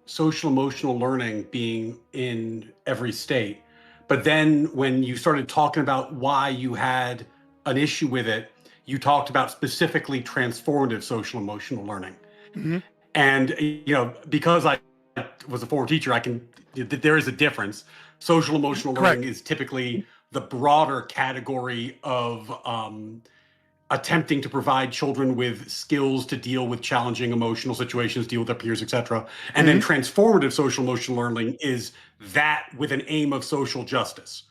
social emotional learning being in every state, but then when you started talking about why you had an issue with it, you talked about specifically transformative social emotional learning. Mm-hmm. And because I was a former teacher, there is a difference. Social emotional learning is typically the broader category of attempting to provide children with skills to deal with challenging emotional situations, deal with their peers, etc. And then transformative social emotional learning is that with an aim of social justice,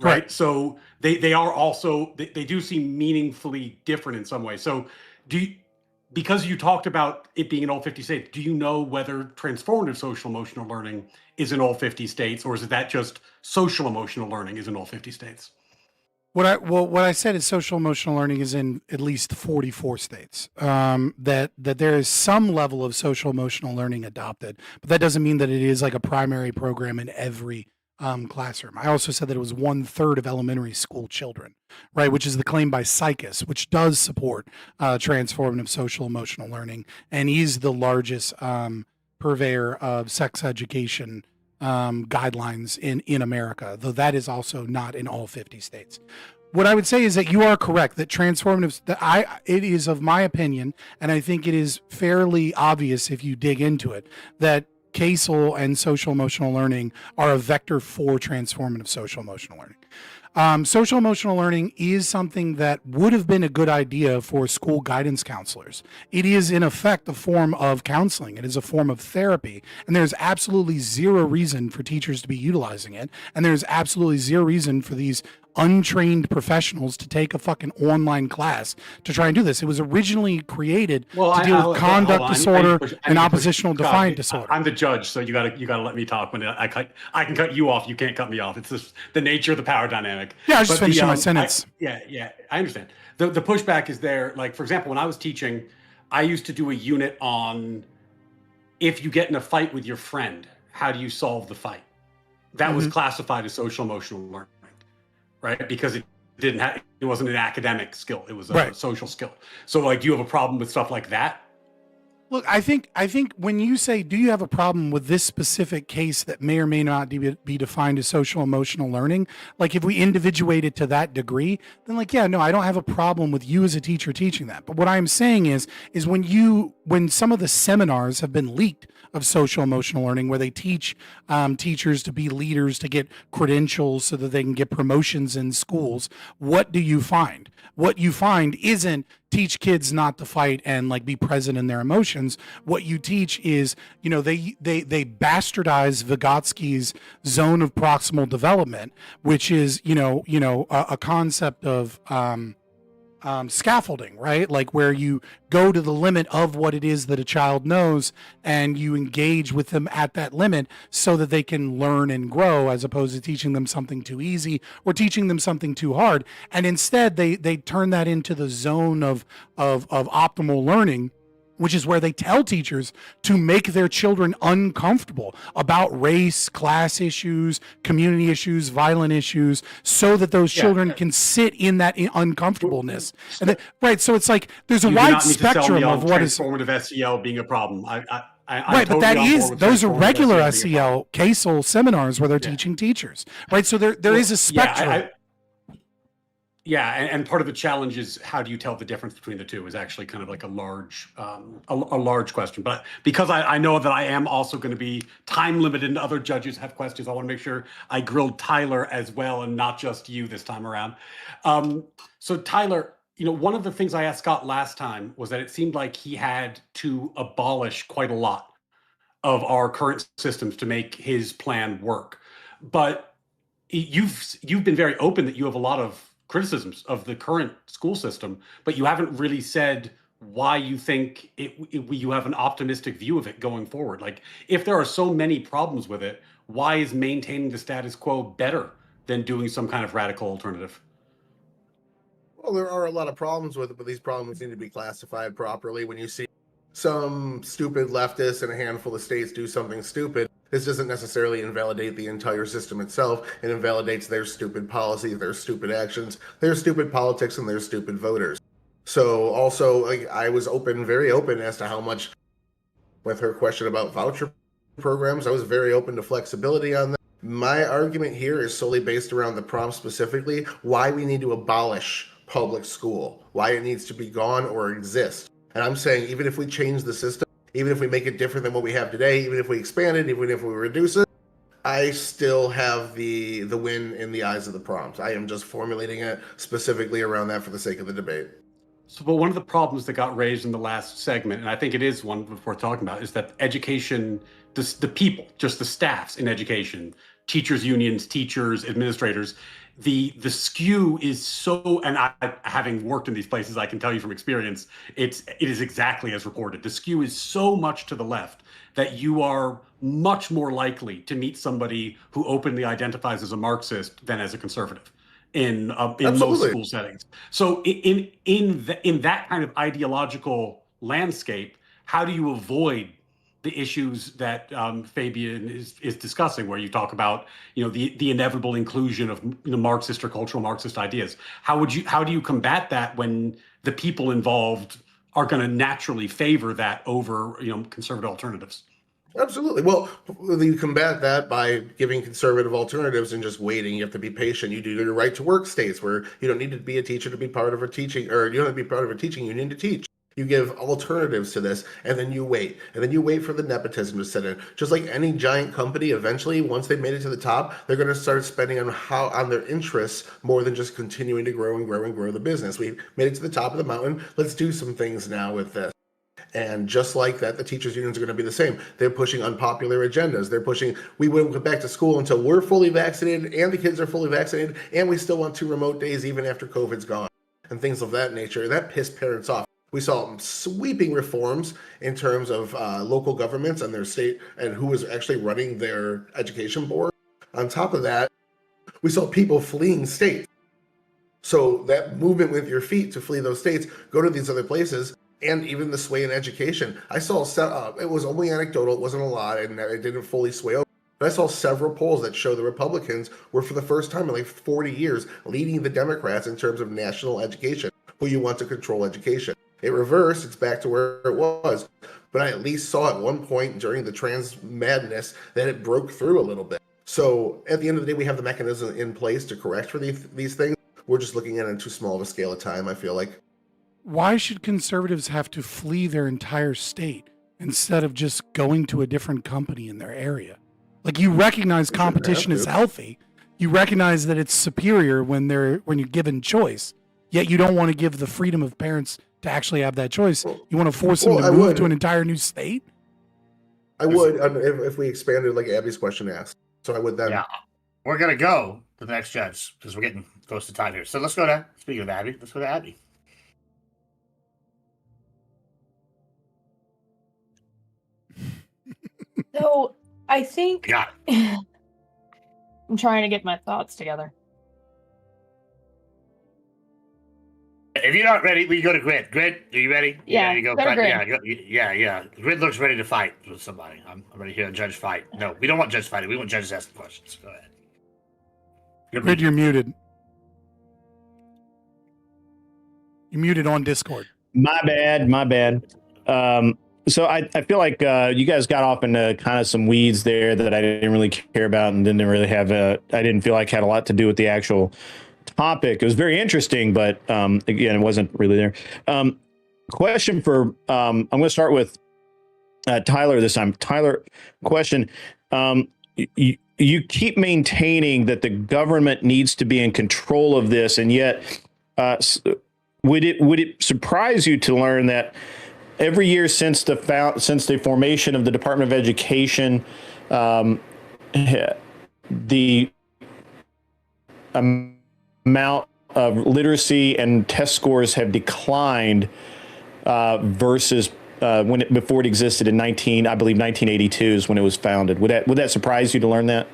right? So they are also, they do seem meaningfully different in some way. So because you talked about it being in all 50 states, do you know whether transformative social emotional learning is in all 50 states, or is it that just social emotional learning is in all 50 states? What I said is social emotional learning is in at least 44 states. That there is some level of social emotional learning adopted, but that doesn't mean that it is like a primary program in every classroom. I also said that it was 1/3 of elementary school children, right? Which is the claim by Psychus, which does support transformative social emotional learning and is the largest purveyor of sex education guidelines in America, though that is also not in all 50 states. What I would say is that you are correct that transformative, it is of my opinion, and I think it is fairly obvious if you dig into it, that CASEL and social emotional learning are a vector for transformative social emotional learning. Social emotional learning is something that would have been a good idea for school guidance counselors. It is, in effect, a form of counseling. It is a form of therapy. And there's absolutely zero reason for teachers to be utilizing it. And there's absolutely zero reason for these untrained professionals to take a fucking online class to try and do this. It was originally created to deal with conduct disorder and oppositional defiant disorder. I'm the judge, so you gotta let me talk. When I can cut you off, you can't cut me off. It's just the nature of the power dynamic. Yeah, I was just finishing my sentence. I understand. The pushback is there. Like, for example, when I was teaching, I used to do a unit on if you get in a fight with your friend, how do you solve the fight? That was classified as social emotional learning. Right, because it wasn't an academic skill; it was a social skill. So, like, do you have a problem with stuff like that? Look, I think when you say, do you have a problem with this specific case that may or may not be defined as social emotional learning? Like, if we individuate it to that degree, then like, yeah, no, I don't have a problem with you as a teacher teaching that. But what I'm saying is when some of the seminars have been leaked of social emotional learning, where they teach teachers to be leaders, to get credentials so that they can get promotions in schools, what do you find? What you find isn't teach kids not to fight and like be present in their emotions. What you teach is, they bastardize Vygotsky's zone of proximal development, which is, a concept of scaffolding, right? Like where you go to the limit of what it is that a child knows and you engage with them at that limit so that they can learn and grow, as opposed to teaching them something too easy or teaching them something too hard. And instead they turn that into the zone of optimal learning, which is where they tell teachers to make their children uncomfortable about race, class issues, community issues, violent issues, so that those children can sit in that uncomfortableness. And right, so it's like there's a wide spectrum of what is transformative SEL being a problem. I right, but that is those are regular SEL CASEL seminars where they're teaching teachers, right? So there is a spectrum. And part of the challenge is how do you tell the difference between the two is actually kind of like a large question. But because I know that I am also going to be time limited and other judges have questions, I want to make sure I grilled Tyler as well and not just you this time around. So Tyler, one of the things I asked Scott last time was that it seemed like he had to abolish quite a lot of our current systems to make his plan work. But you've been very open that you have a lot of criticisms of the current school system, but you haven't really said why you think you have an optimistic view of it going forward. Like, if there are so many problems with it, why is maintaining the status quo better than doing some kind of radical alternative? Well, there are a lot of problems with it, but these problems need to be classified properly. When you see some stupid leftists in a handful of states do something stupid, this doesn't necessarily invalidate the entire system itself. It invalidates their stupid policy, their stupid actions, their stupid politics, and their stupid voters. So also, I was very open as to how much, with her question about voucher programs, I was very open to flexibility on that. My argument here is solely based around the prompt specifically, why we need to abolish public school, why it needs to be gone or exist. And I'm saying, even if we change the system, even if we make it different than what we have today, even if we expand it, even if we reduce it, I still have the win in the eyes of the prompt. I am just formulating it specifically around that for the sake of the debate. So, but one of the problems that got raised in the last segment, and I think it is one worth talking about, is that education, the people, just the staffs in education, teachers unions, teachers, administrators, the skew is so, and having worked in these places, I can tell you from experience, it is exactly as reported. The skew is so much to the left that you are much more likely to meet somebody who openly identifies as a Marxist than as a conservative in most school settings. So in that kind of ideological landscape, how do you avoid the issues that Fabian is discussing, where you talk about, the inevitable inclusion of Marxist or cultural Marxist ideas. How do you combat that when the people involved are going to naturally favor that over conservative alternatives? Absolutely. Well, you combat that by giving conservative alternatives and just waiting. You have to be patient. You do your right to work states where you don't need to be a teacher to be part of a teaching, or you don't have to be part of a teaching union to teach. You give alternatives to this, and then you wait. And then you wait for the nepotism to set in. Just like any giant company, eventually, once they've made it to the top, they're going to start spending on their interests more than just continuing to grow and grow and grow the business. We made it to the top of the mountain. Let's do some things now with this. And just like that, the teachers' unions are going to be the same. They're pushing unpopular agendas. They're pushing, we won't go back to school until we're fully vaccinated and the kids are fully vaccinated, and we still want 2 remote days even after COVID's gone, and things of that nature. That pissed parents off. We saw sweeping reforms in terms of local governments and their state and who was actually running their education board. On top of that, we saw people fleeing states. So that movement with your feet to flee those states, go to these other places, and even the sway in education. I saw, it was only anecdotal, it wasn't a lot, and it didn't fully sway over. But I saw several polls that show the Republicans were, for the first time in like 40 years, leading the Democrats in terms of national education, who you want to control education. It reversed, it's back to where it was. But I at least saw at one point during the trans madness that it broke through a little bit. So at the end of the day, we have the mechanism in place to correct for these things. We're just looking at it in too small of a scale of time, I feel like. Why should conservatives have to flee their entire state instead of just going to a different company in their area? Like, you recognize competition is healthy. You recognize that it's superior when you're given choice. Yet you don't want to give the freedom of parents to actually have that choice. You want to force them to move to an entire new state? I would, if we expanded like Abby's question asked. So I would then. Yeah, we're gonna go to the next judge because we're getting close to time here. So let's go to, speaking of Abby, let's go to Abby. So I think Got it. I'm trying to get my thoughts together. If you're not ready, we go to Grid. Grid, are you ready? Yeah, you go. go to Grid. Yeah. Grid looks ready to fight with somebody. I'm ready to hear a judge fight. No, we don't want judge fighting. We want judges asking questions. Go ahead. Grid, you're muted. You're muted on Discord. My bad. So I feel like you guys got off into kind of some weeds there that I didn't really care about and didn't really have I didn't feel like had a lot to do with the actual topic. It was very interesting, but again, it wasn't really there. Question for I'm going to start with Tyler this time. Tyler, question. You keep maintaining that the government needs to be in control of this, and yet would it surprise you to learn that every year since the formation of the Department of Education, the amount of literacy and test scores have declined versus before it existed in 1982 is when it was founded. Would that surprise you to learn that?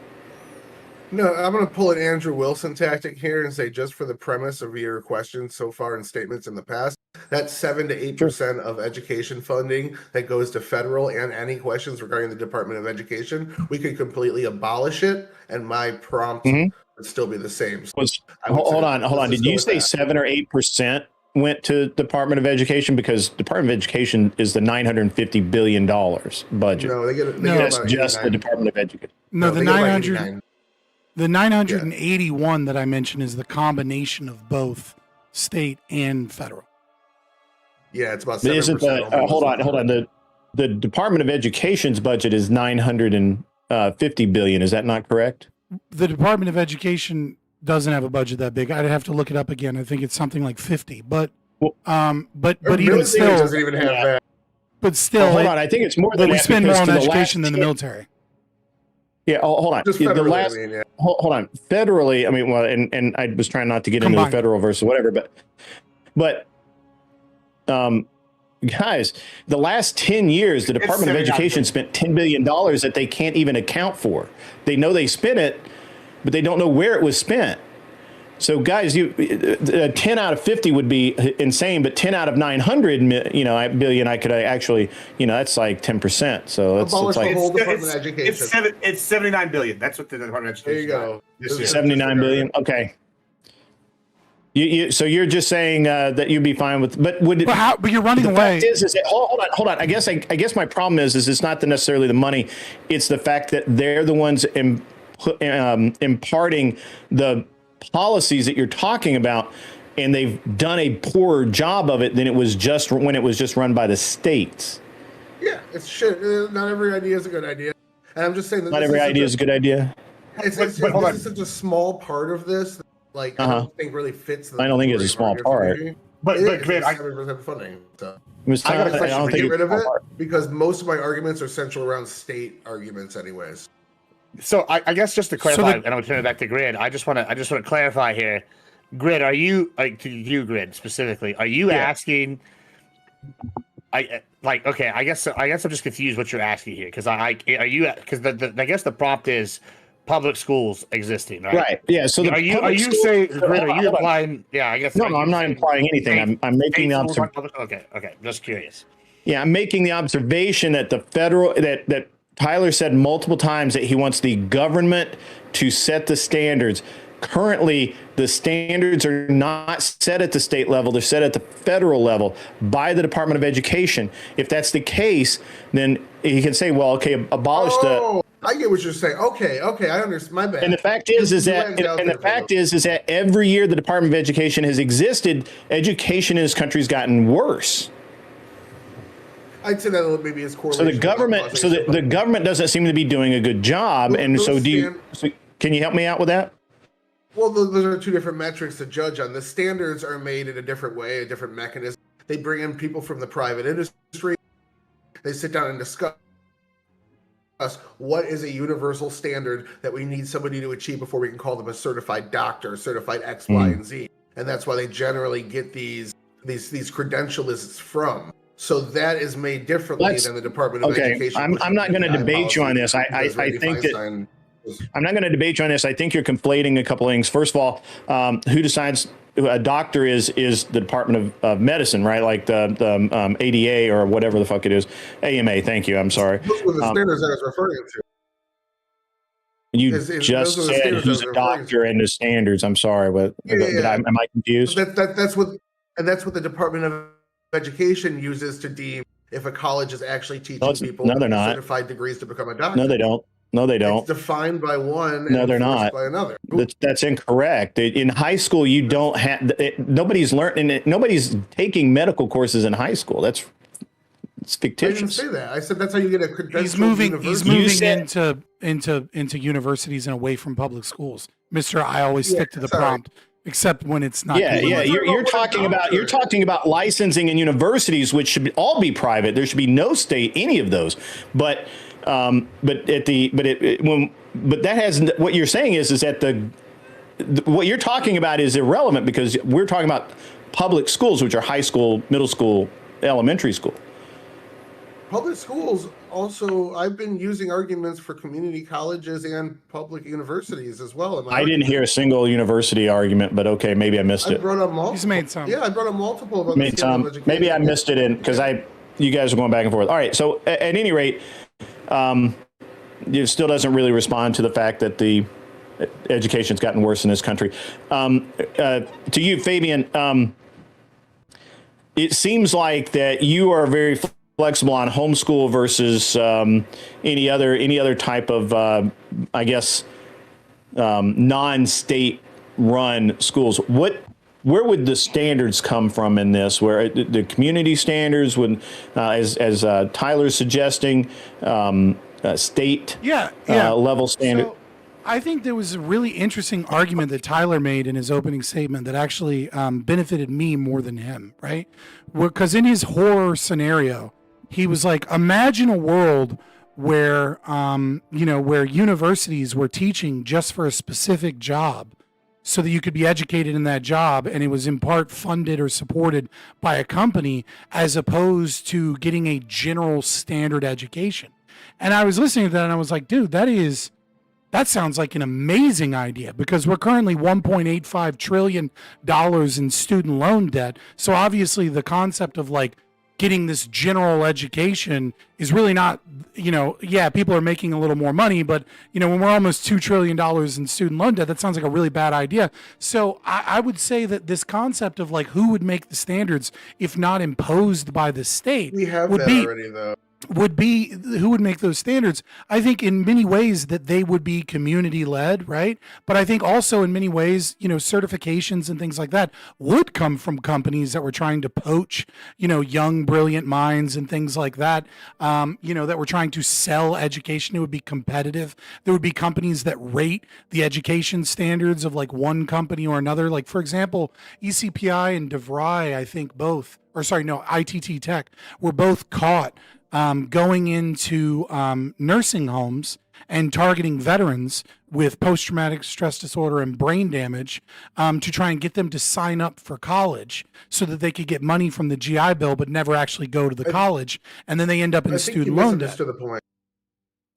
No, I'm going to pull an Andrew Wilson tactic here and say, just for the premise of your questions so far and statements in the past, that's 7 to 8% of education funding that goes to federal, and any questions regarding the Department of Education, we could completely abolish it, and my prompt would still be the same. So hold on. Did you say 7 or 8% went to Department of Education? Because Department of Education is the $950 billion budget. No, they get that's just the Department of Education. No, the 981 that I mentioned is the combination of both state and federal. Yeah, it's about 7%. But isn't hold on. The Department of Education's budget is $950 billion. Is that not correct? The Department of Education doesn't have a budget that big. I'd have to look it up again. I think it's something like 50. But even still, doesn't even have that. But still, hold on. I think it's more than we spend more on education than the military. Yeah, hold on. Hold on. Federally, I mean, well, and I was trying not to get into the federal versus whatever, but guys, the last 10 years, the Department of Education spent $10 billion that they can't even account for. They know they spent it, but they don't know where it was spent. So guys, 10 out of 50 would be insane, but 10 out of 900, billion, I could actually, that's like 10%. So it's like the whole Department of Education. It's 79 billion. That's what the Department of Education. There you go. This year. 79 billion. Okay. So you're just saying that you'd be fine with, but would it? But you're running away. Fact is that, hold on. I guess my problem is it's not necessarily the money; it's the fact that they're the ones imparting the policies that you're talking about, and they've done a poorer job of it than it was just when it was just run by the states. Yeah, it's shit. Not every idea is a good idea, and I'm just saying that not every idea is a good idea. This is such a small part of this. Like, I don't think really fits. I don't think it's a small part. But Grid, 7% funding. So I got a question. Get rid of it because most of my arguments are central around state arguments, anyways. So I guess just to clarify, and I'm turning it back to Grid. I just want to clarify here. Grid, are you to you, Grid specifically? Are you asking? I guess I'm just confused what you're asking here because I guess the prompt is public schools existing, right? Right. Yeah. So are you saying? Grid, are you implying? Yeah, I guess. No, I'm not implying anything. I'm making the observation. Okay. Just curious. Yeah, I'm making the observation that the federal that Tyler said multiple times that he wants the government to set the standards. Currently, the standards are not set at the state level. They're set at the federal level by the Department of Education. If that's the case, then he can say, well, okay, abolish I get what you're saying. Okay, I understand. My bad. And the fact is that every year the Department of Education has existed, education in this country has gotten worse. I'd say that maybe is correlation. So the government doesn't seem to be doing a good job, can you help me out with that? Well, those are two different metrics to judge on. The standards are made in a different way, a different mechanism. They bring in people from the private industry. They sit down and discuss what is a universal standard that we need somebody to achieve before we can call them a certified doctor, certified X, Y, and Z. And that's why they generally get these credential lists from. So that is made differently than the Department of Education. I'm not going to debate you on this. I think that I'm not going to debate you on this. I think you're conflating a couple of things. First of all, who decides a doctor is the Department of Medicine, right? Like the ADA or whatever the fuck it is. AMA. Thank you. I'm sorry. Those were the standards I was referring to. You just said who's a doctor and the standards. I'm sorry, but am I confused? That's what the Department of Education uses to deem if a college is actually teaching people certified degrees to become a doctor. No, they don't. It's defined by one. No, they're not. By another. That's incorrect. In high school, you don't have. Nobody's learning. Nobody's taking medical courses in high school. It's fictitious. I didn't say that. I said that's how you get a credential. He's moving into universities and away from public schools. Mister, I always stick to the prompt. Except when it's not. Yeah. You're talking about licensing in universities, which should all be private. There should be no state, any of those. But that has what you're saying is that what you're talking about is irrelevant because we're talking about public schools, which are high school, middle school, elementary school. Public schools also, I've been using arguments for community colleges and public universities as well. I didn't hear a single university argument, but okay, maybe I missed it. I brought up multiple. He's made some. Yeah, I brought up multiple about made some. Maybe I missed it because you guys are going back and forth. All right, so at any rate, it still doesn't really respond to the fact that the education's gotten worse in this country. To you, Fabian, it seems like that you are very flexible on homeschool versus any other type of, non-state run schools. Where would the standards come from in this? Where the community standards would, as Tyler's suggesting, state level standard. So I think there was a really interesting argument that Tyler made in his opening statement that actually benefited me more than him, right? Because in his horror scenario, he was like, imagine a world where, where universities were teaching just for a specific job so that you could be educated in that job, and it was in part funded or supported by a company as opposed to getting a general standard education. And I was listening to that and I was like, dude, that is that sounds like an amazing idea, because we're currently $1.85 trillion in student loan debt. So obviously the concept of like getting this general education is really not, yeah, people are making a little more money, but when we're almost $2 trillion in student loan debt, that sounds like a really bad idea. So I would say that this concept of like who would make the standards if not imposed by the state We have would that be already, though. would be who would make those standards. I think in many ways that they would be community led, right? But I think also in many ways, certifications and things like that would come from companies that were trying to poach, young, brilliant minds and things like that, that were trying to sell education. It would be competitive. There would be companies that rate the education standards of like one company or another. Like, for example, ECPI and DeVry, I think both, or sorry, no, ITT Tech were both caught going into nursing homes and targeting veterans with post-traumatic stress disorder and brain damage to try and get them to sign up for college so that they could get money from the GI Bill but never actually go to the college, and then they end up in student loan debt. The point.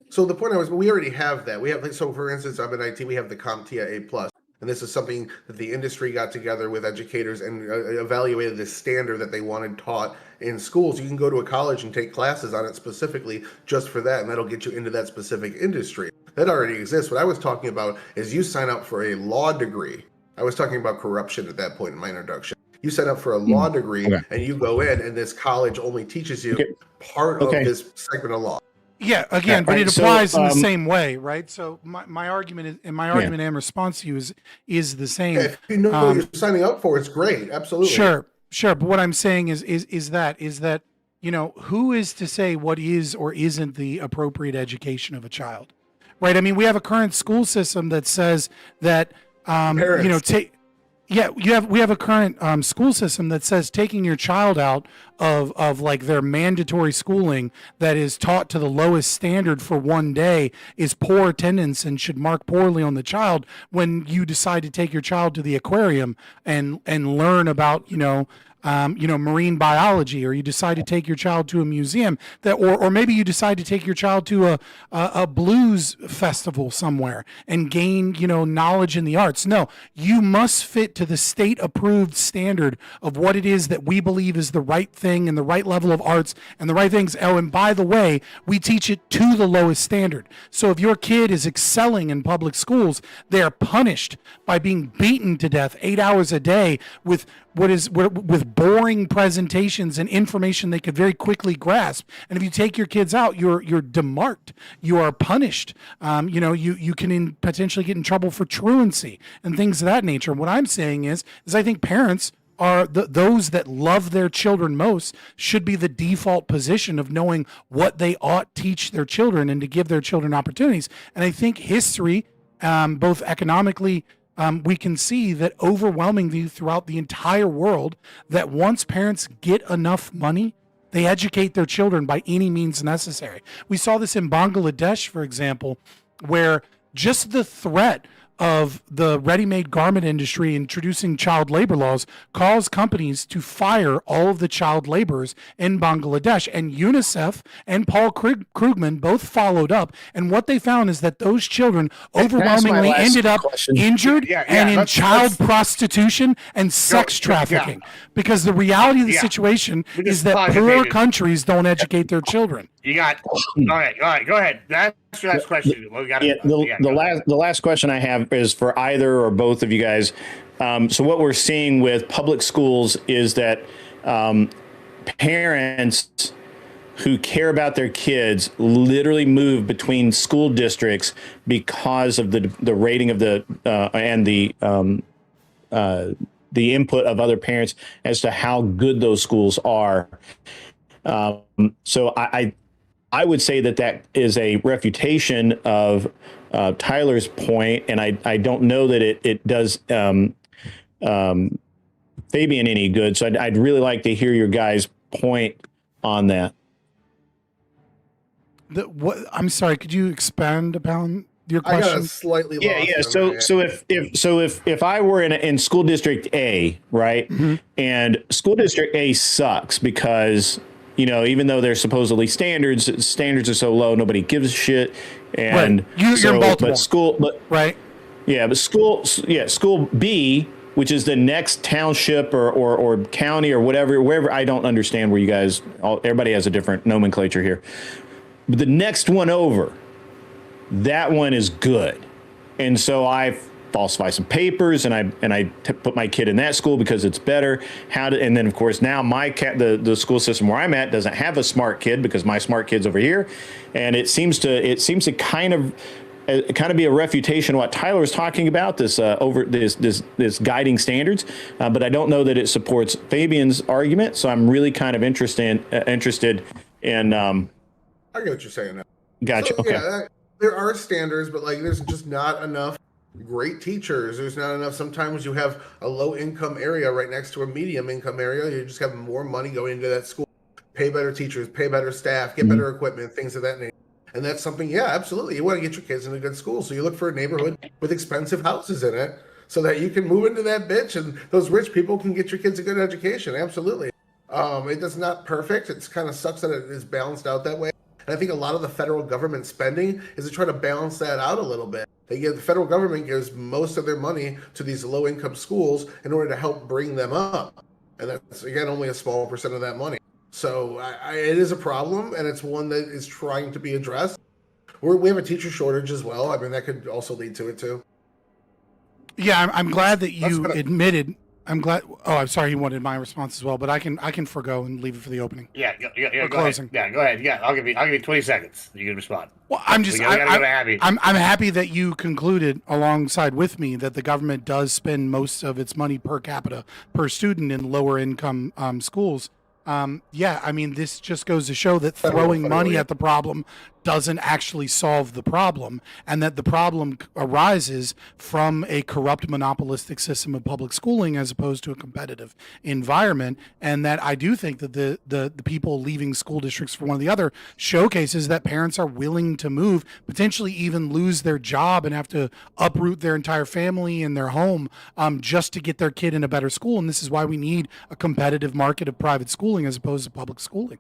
So the point we already have that. We have, so for instance, I'm in IT, we have the CompTIA A+. And this is something that the industry got together with educators and evaluated the standard that they wanted taught in schools. You can go to a college and take classes on it specifically just for that, and that'll get you into that specific industry. That already exists. What I was talking about is you sign up for a law degree. I was talking about corruption at that point in my introduction. You sign up for a law degree, and you go in, and this college only teaches you part of this segment of law. Yeah, again, but it applies in the same way, right? So my argument is, and my argument and response to you is the same. If you know what you're signing up for, it's great, absolutely. Sure. But what I'm saying is that who is to say what is or isn't the appropriate education of a child, right? I mean, we have a current school system that says that we have a current school system that says taking your child out of like their mandatory schooling that is taught to the lowest standard for one day is poor attendance and should mark poorly on the child when you decide to take your child to the aquarium and learn about, marine biology, or you decide to take your child to a museum or maybe you decide to take your child to a blues festival somewhere and gain, knowledge in the arts. No, you must fit to the state approved standard of what it is that we believe is the right thing and the right level of arts and the right things. Oh, and by the way, we teach it to the lowest standard. So if your kid is excelling in public schools, they are punished by being beaten to death 8 hours a day with boring presentations and information they could very quickly grasp. And if you take your kids out, you're demarked. You are punished. You can potentially get in trouble for truancy and things of that nature. What I'm saying is I think parents are those that love their children most should be the default position of knowing what they ought teach their children and to give their children opportunities. And I think history, both economically, we can see that overwhelmingly throughout the entire world, that once parents get enough money, they educate their children by any means necessary. We saw this in Bangladesh, for example, where just the threat of the ready-made garment industry introducing child labor laws caused companies to fire all of the child laborers in Bangladesh. And UNICEF and Paul Krugman both followed up. And what they found is that those children overwhelmingly ended up injured and in child prostitution and sex trafficking. Because the reality of the situation is that poor countries don't educate their children. You got all right. Go ahead. That's the last question. The last question I have is for either or both of you guys. So what we're seeing with public schools is that parents who care about their kids literally move between school districts because of the rating of the and the input of other parents as to how good those schools are. So I would say that is a refutation of Tyler's point, and I don't know that it does Fabian any good. So I'd really like to hear your guys' point on that. I'm sorry. Could you expand upon your question? I got slightly lost. So if I were in school district A, right, and school district A sucks because even though there's supposedly standards are so low, nobody gives a shit. And right. You're in Baltimore. Right. Yeah, but school B, which is the next township or county or wherever. I don't understand where you guys, everybody has a different nomenclature here. But the next one over, that one is good. And so I falsify some papers and I put my kid in that school because it's better. And then of course now the school system where I'm at doesn't have a smart kid because my smart kid's over here. And it seems to kind of be a refutation of what Tyler was talking about, this guiding standards, but I don't know that it supports Fabian's argument. So I'm really kind of interested in. I get what you're saying now. Gotcha. So, okay. Yeah, there are standards, but there's just not enough great teachers. There's not enough. Sometimes you have a low income area right next to a medium income area. You just have more money going into that school. Pay better teachers, pay better staff, get better equipment, things of that nature. And that's something, yeah, absolutely. You want to get your kids in a good school. So you look for a neighborhood with expensive houses in it so that you can move into that bitch and those rich people can get your kids a good education. Absolutely. It is not perfect. It's kind of sucks that it is balanced out that way. And I think a lot of the federal government spending is to try to balance that out a little bit. The federal government gives most of their money to these low income schools in order to help bring them up. And that's, again, only a small percent of that money. So it is a problem, and it's one that is trying to be addressed. We have a teacher shortage as well. I mean, that could also lead to it too. Yeah, I'm glad that you admitted. I'm glad. Oh, I'm sorry. He wanted my response as well, but I can forgo and leave it for the opening. Yeah, Or go closing. ahead. Yeah, go ahead. Yeah, I'll give you 20 seconds. You can respond. Well, I'm just. We gotta go to Abby. I'm happy that you concluded alongside with me that the government does spend most of its money per capita per student in lower income schools. Yeah, I mean, this just goes to show that throwing money at the problem doesn't actually solve the problem, and that the problem arises from a corrupt monopolistic system of public schooling as opposed to a competitive environment. And that I do think that the people leaving school districts for one or the other showcases that parents are willing to move, potentially even lose their job and have to uproot their entire family and their home just to get their kid in a better school. And this is why we need a competitive market of private schooling as opposed to public schooling.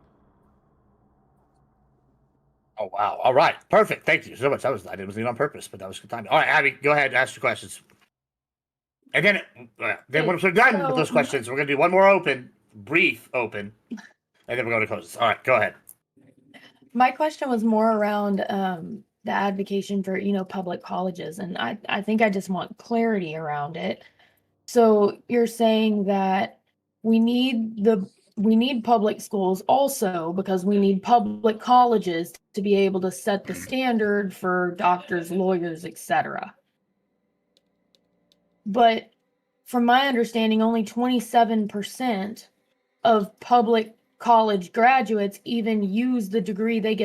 Oh, wow. All right. Perfect. Thank you so much. I wasn't even on purpose, but that was good time. All right, Abby, go ahead. Ask your questions. And then once we're done with those questions, we're going to do one more brief open, and then we're going to close this. All right, go ahead. My question was more around the advocacy for, public colleges. And I think I just want clarity around it. So you're saying that we need public schools also because we need public colleges to be able to set the standard for doctors, lawyers, etc. But from my understanding, only 27% of public college graduates even use the degree they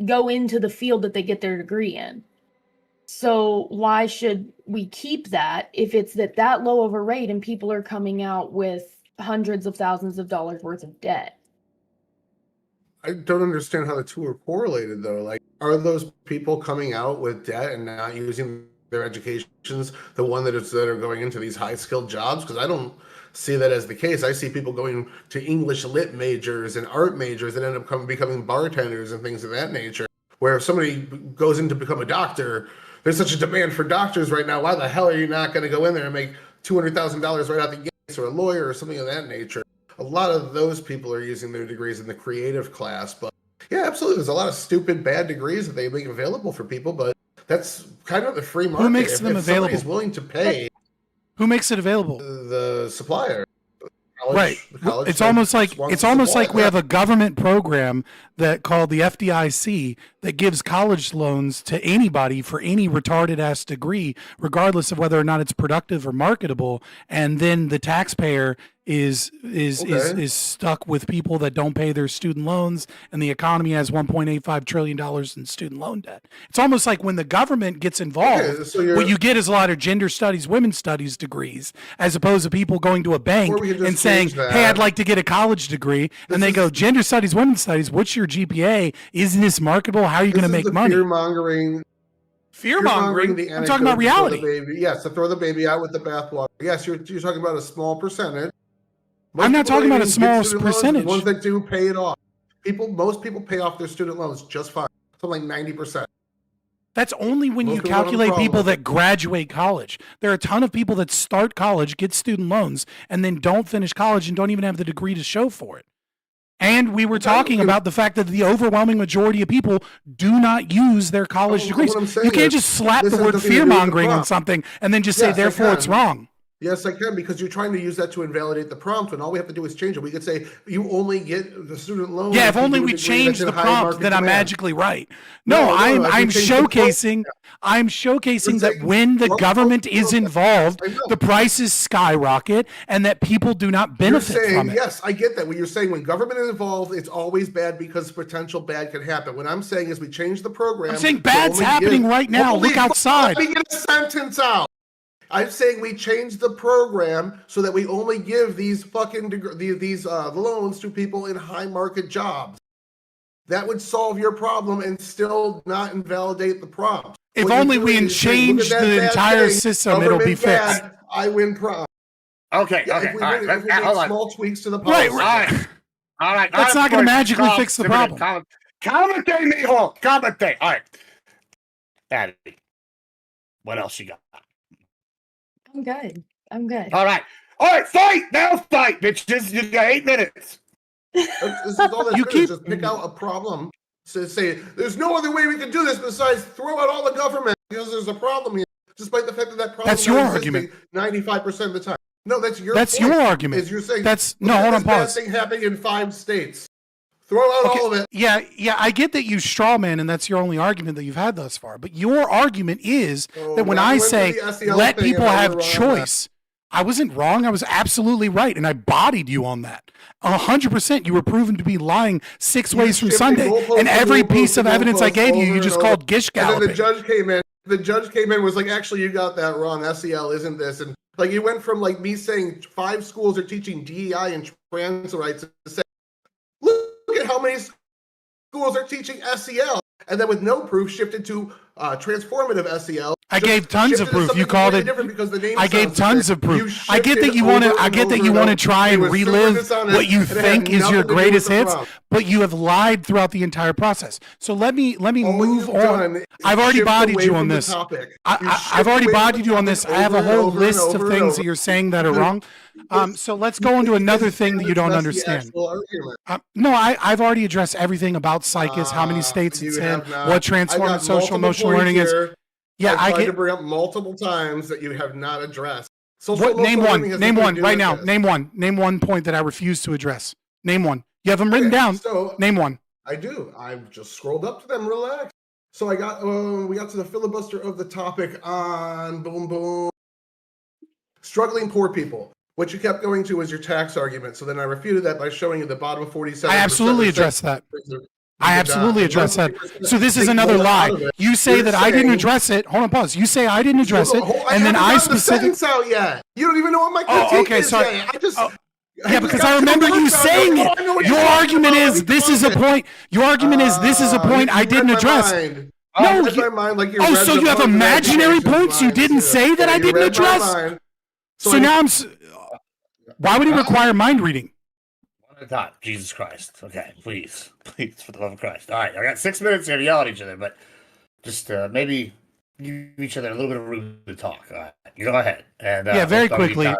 go into the field that they get their degree in. So why should we keep that if it's that low of a rate and people are coming out with hundreds of thousands of dollars worth of debt? I don't understand how the two are correlated though. Are those people coming out with debt and not using their educations the one that are going into these high skilled jobs? Because I don't see that as the case. I see people going to English lit majors and art majors that end up becoming bartenders and things of that nature. Where if somebody goes in to become a doctor, there's such a demand for doctors right now. Why the hell are you not going to go in there and make $200,000 right out the gate, or a lawyer or something of that nature? A lot of those people are using their degrees in the creative class. But yeah, absolutely. There's a lot of stupid, bad degrees that they make available for people, but that's kind of the free market. Who makes them available? Somebody's willing to pay. Who makes it available? The supplier. Right. It's almost like we have a government program called the FDIC that gives college loans to anybody for any retarded ass degree, regardless of whether or not it's productive or marketable. And then the taxpayer is stuck with people that don't pay their student loans, and the economy has $1.85 trillion in student loan debt. It's almost like when the government gets involved, what you get is a lot of gender studies, women's studies degrees, as opposed to people going to a bank and saying, hey, I'd like to get a college degree. And they go, gender studies, women's studies, what's your GPA? Isn't this marketable? How are you going to make money? Fear-mongering? I'm talking about reality. Yes, to throw the baby out with the bathwater. Yes, you're talking about a small percentage I'm not talking about a small percentage. The ones that do pay it off. Most people pay off their student loans just fine. Something like 90%. That's only when you calculate people that graduate college. There are a ton of people that start college, get student loans, and then don't finish college and don't even have the degree to show for it. And we were talking about the fact that the overwhelming majority of people do not use their college degrees. You can't just slap the word fear-mongering on something and then just say, therefore, it's wrong. Yes, I can, because you're trying to use that to invalidate the prompt when all we have to do is change it. We could say you only get the student loan. Yeah, if only we change the prompt, then I'm magically right. No, I'm showcasing that when the government is involved, the prices skyrocket and that people do not benefit from it. Yes, I get that. When you're saying when government is involved, it's always bad because potential bad can happen. What I'm saying is we change the program. I'm saying bad's happening right now. Look outside. Let me get a sentence out. I'm saying we change the program so that we only give these loans to people in high market jobs. That would solve your problem and still not invalidate the prompt. If only we changed the entire system, it'll be fixed. I win prompt. Okay. If we make small tweaks to the policy. All right. That's not going to magically fix the problem. Calmate, mijo. Calmate. All right. Patty, what else you got? I'm good. All right, fight! Now fight, bitches! You got 8 minutes. This is all that's good. Just pick out a problem. So say, there's no other way we can do this besides throw out all the government because there's a problem here, despite the fact that problem that's your argument 95% of the time. No, that's your argument. Is you're saying hold on, pause. Thing happening in 5 states. Throw out all of it. Yeah, I get that you straw man, and that's your only argument that you've had thus far. But your argument is that when I say let people have choice, I wasn't wrong. I was absolutely right, and I bodied you on that. 100%. You were proven to be lying 6 ways from Sunday, and every piece of evidence I gave you, you just called gish galloping. And then the judge came in, was like, actually, you got that wrong. SEL isn't this, and like you went from like me saying 5 schools are teaching DEI and trans rights to say, look at how many schools are teaching SEL, and then with no proof shifted to transformative SEL. I gave tons of proof. You called it. I gave tons of proof. I get that you want to. I get that you want to try and relive what you think is your greatest hits, but you have lied throughout the entire process. So let me move on. I've already bodied you on this. I've already bodied you on this. I have a whole list of things that you're saying that are wrong. So let's go into another thing that you don't understand. No, I've already addressed everything about psychus, how many states it's in, what transformative social emotional learning is. Yeah, I tried to bring up multiple times that you have not addressed. Name one right now. Name one point that I refuse to address. Name one. You have them written down. So, name one. I do. I've just scrolled up to them. Relax. So we got to the filibuster of the topic on boom. Struggling poor people. What you kept going to was your tax argument. So then I refuted that by showing you the bottom of 47. I absolutely addressed that. I absolutely address that. So this is another lie. You say that I didn't address it. Hold on, pause. You say I didn't address it, and then I specifically. Out yet. You don't even know what my critique is. Sorry. Yeah, because I remember you saying it. Your argument is this is a point. Your argument is this is a point I didn't address. No. So you have imaginary points you didn't say that I didn't address. So now I'm. Why would he require mind reading? God, Jesus Christ. Okay, please, for the love of Christ. All right, I got 6 minutes here to yell at each other, but just maybe give each other a little bit of room to talk. All right, you go ahead. And very quickly,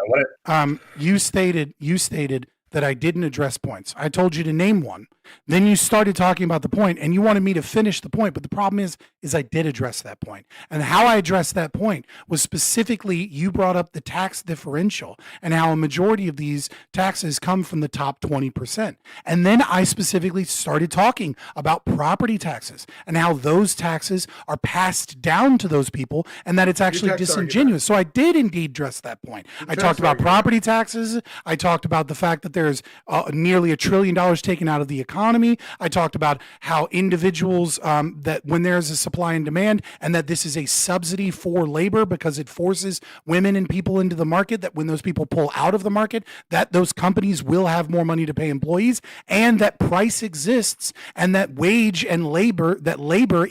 you stated that I didn't address points. I told you to name one. Then you started talking about the point, and you wanted me to finish the point. But the problem is I did address that point. And how I addressed that point was specifically you brought up the tax differential and how a majority of these taxes come from the top 20%. And then I specifically started talking about property taxes and how those taxes are passed down to those people and that it's actually disingenuous. So I did indeed address that point. I talked about property taxes. I talked about the fact that there's nearly $1 trillion taken out of the economy economy. I talked about how individuals, that when there's a supply and demand, and that this is a subsidy for labor because it forces women and people into the market, that when those people pull out of the market, that those companies will have more money to pay employees, and that price exists, and that wage and labor, that labor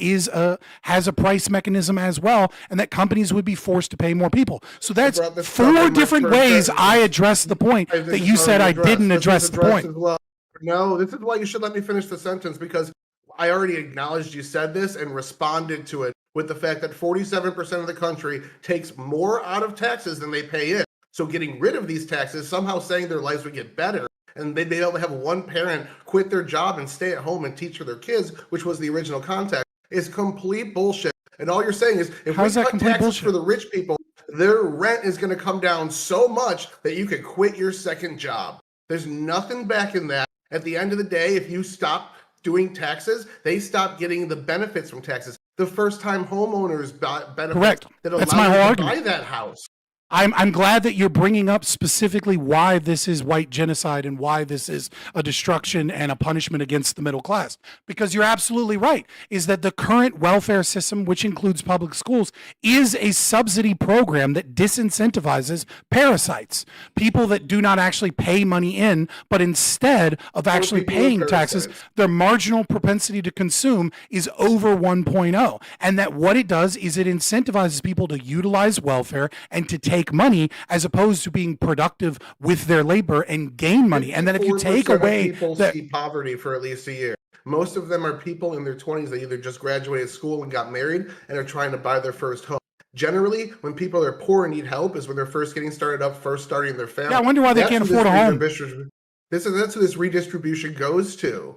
has a price mechanism as well, and that companies would be forced to pay more people. So that's four different ways I addressed the point that you said I didn't address the point. Well. No, this is why you should let me finish the sentence, because I already acknowledged you said this and responded to it with the fact that 47% of the country takes more out of taxes than they pay in. So getting rid of these taxes, somehow saying their lives would get better, and they'd be able to have one parent quit their job and stay at home and teach for their kids, which was the original context, is complete bullshit. And all you're saying is, if we cut taxes for the rich people, their rent is going to come down so much that you could quit your second job. There's nothing back in that. At the end of the day, if you stop doing taxes, they stop getting the benefits from taxes. The first-time homeowners benefits. Correct. That That's allow my you whole to argument. buy that house. I'm glad that you're bringing up specifically why this is white genocide and why this is a destruction and a punishment against the middle class. Because you're absolutely right, is that the current welfare system, which includes public schools, is a subsidy program that disincentivizes parasites, people that do not actually pay money in, but instead of actually paying taxes, their marginal propensity to consume is over 1.0. And that what it does is it incentivizes people to utilize welfare and to take money as opposed to being productive with their labor and gain money. And then if you take 54% away of people that, see poverty for at least a year. Most of them are people in their 20s that either just graduated school and got married and are trying to buy their first home. Generally, when people are poor and need help is when they're first getting started up, first starting their family. yeah, I wonder why they can't afford a home. That's who this redistribution goes to.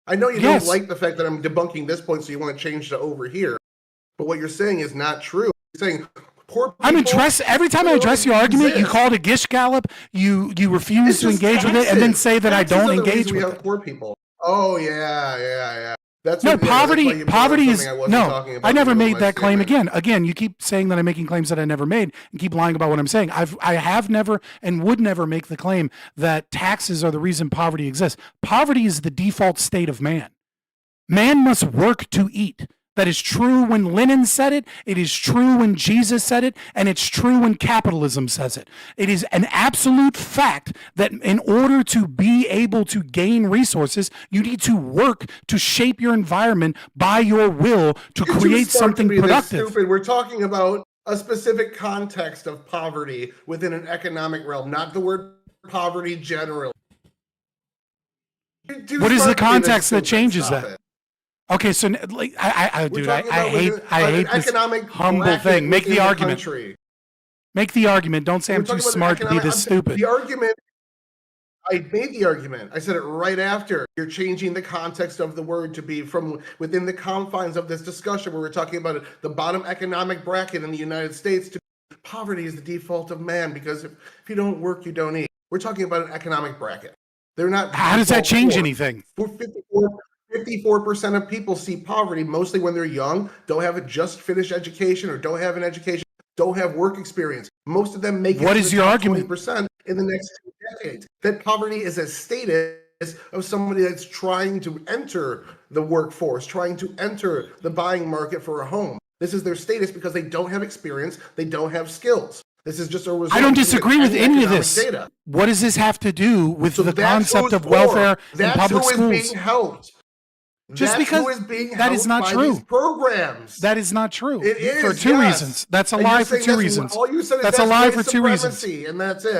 I know you Yes. don't like the fact that I'm debunking this point, so you want to change to over here. But what you're saying is not true. You're saying poor people every time I address your argument, you call it a gish gallop, you refuse to engage with it, and then say that I don't engage with it. Poor people. Oh yeah. That's No, what, yeah, that's why you brought poverty up is something I wasn't no. talking about I never in the made middle that of my claim statement. again. You keep saying that I'm making claims that I never made, and keep lying about what I'm saying. I have never and would never make the claim that taxes are the reason poverty exists. Poverty is the default state of man. Man must work to eat. That is true when Lenin said it. It is true when Jesus said it. And it's true when capitalism says it. It is an absolute fact that in order to be able to gain resources, you need to work to shape your environment by your will to You're too create smart to something be this productive. Stupid. We're talking about a specific context of poverty within an economic realm, not the word poverty generally. What is the context that changes that? Okay, so like I hate this humble thing. Make the argument. Make the argument. Don't say I'm too smart to be this stupid. The argument. I made the argument. I said it right after. You're changing the context of the word to be from within the confines of this discussion where we're talking about the bottom economic bracket in the United States to poverty is the default of man because if you don't work, you don't eat. We're talking about an economic bracket. They're not. How does that change anything? 54% of people see poverty mostly when they're young, don't have a just finished education or don't have an education, don't have work experience. Most of them make it What is your argument? 20% in the next 2 decades. That poverty is a status of somebody that's trying to enter the workforce, trying to enter the buying market for a home. This is their status because they don't have experience, they don't have skills. This is just a result. I don't disagree with any of this. Data. What does this have to do with So the that's concept who's of poor. welfare in That's public who schools? is being helped. Just That's because who is being that is helped not by true. these programs. That is not true. It is for two yes. reasons. That's a And lie you're for saying two that's- reasons. All you said is That's a lie white for two reasons. supremacy, and that's it.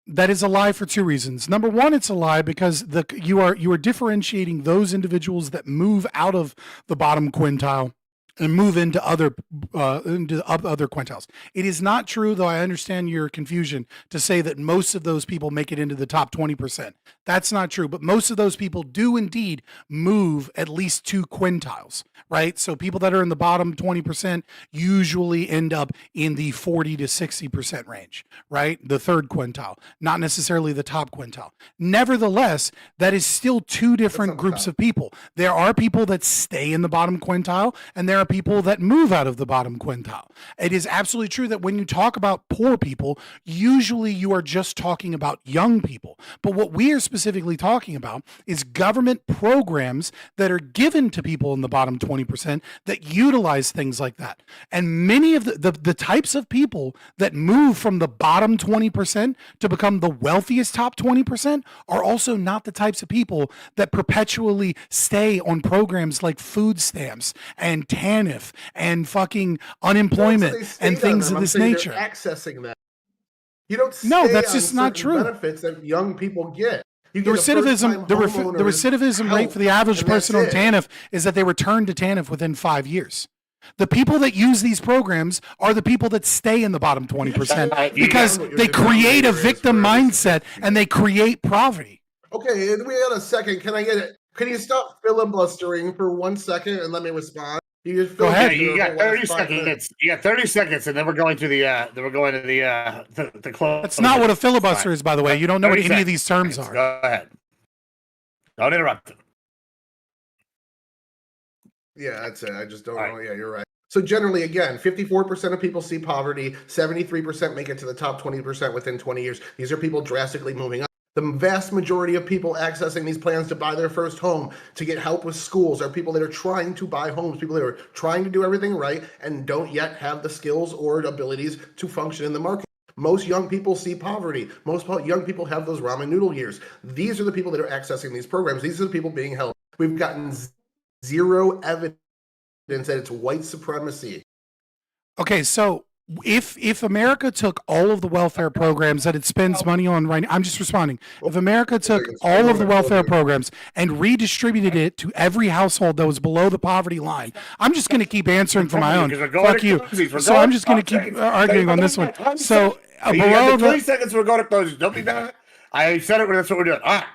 That is a lie for two reasons. Number one, it's a lie because you are differentiating those individuals that move out of the bottom quintile and move into other quintiles. It is not true, though I understand your confusion, to say that most of those people make it into the top 20%. That's not true, but most of those people do indeed move at least 2 quintiles, right? So people that are in the bottom 20% usually end up in the 40 to 60% range, right? The third quintile, not necessarily the top quintile. Nevertheless, that is still 2 different groups of people. There are people that stay in the bottom quintile, and there are of people that move out of the bottom quintile. It is absolutely true that when you talk about poor people, usually you are just talking about young people. But what we are specifically talking about is government programs that are given to people in the bottom 20% that utilize things like that. And many of the types of people that move from the bottom 20% to become the wealthiest top 20% are also not the types of people that perpetually stay on programs like food stamps and TANF and fucking unemployment and things of this nature. Accessing that. You don't stay No, that's on just not certain true. benefits that young people get. You The get a recidivism, the first-time recidivism rate for the average and that's person on it. TANF is that they return to TANF within 5 years. The people that use these programs are the people that stay in the bottom 20% because they create a victim mindset and they create poverty. Okay, and we got a second. Can I get it? Can you stop filibustering for 1 second and let me respond? You just Go ahead. filibuster You got for the last 30 5 seconds. minutes. You got 30 seconds, and then we're going to the close. That's not what a filibuster is, by the way. You don't know what 30 any of these terms are. Go ahead. Don't interrupt. Yeah, that's it. I just don't know. Yeah, you're right. So generally, again, 54% of people see poverty, 73% make it to the top 20% within 20 years. These are people drastically moving up. The vast majority of people accessing these plans to buy their first home, to get help with schools, are people that are trying to buy homes, people that are trying to do everything right and don't yet have the skills or abilities to function in the market. Most young people see poverty. Most young people have those ramen noodle years. These are the people that are accessing these programs. These are the people being held. We've gotten zero evidence that it's white supremacy. Okay, so if America took all of the welfare programs that it spends money on right now, I'm just responding. If America took all of the welfare programs and redistributed it to every household that was below the poverty line, I'm just going to keep answering for my own. Fuck you. So I'm just going to keep arguing on this one. So You below got the 20 the seconds. We're going to close. Don't be mad. I said it. That's what we're doing. All right.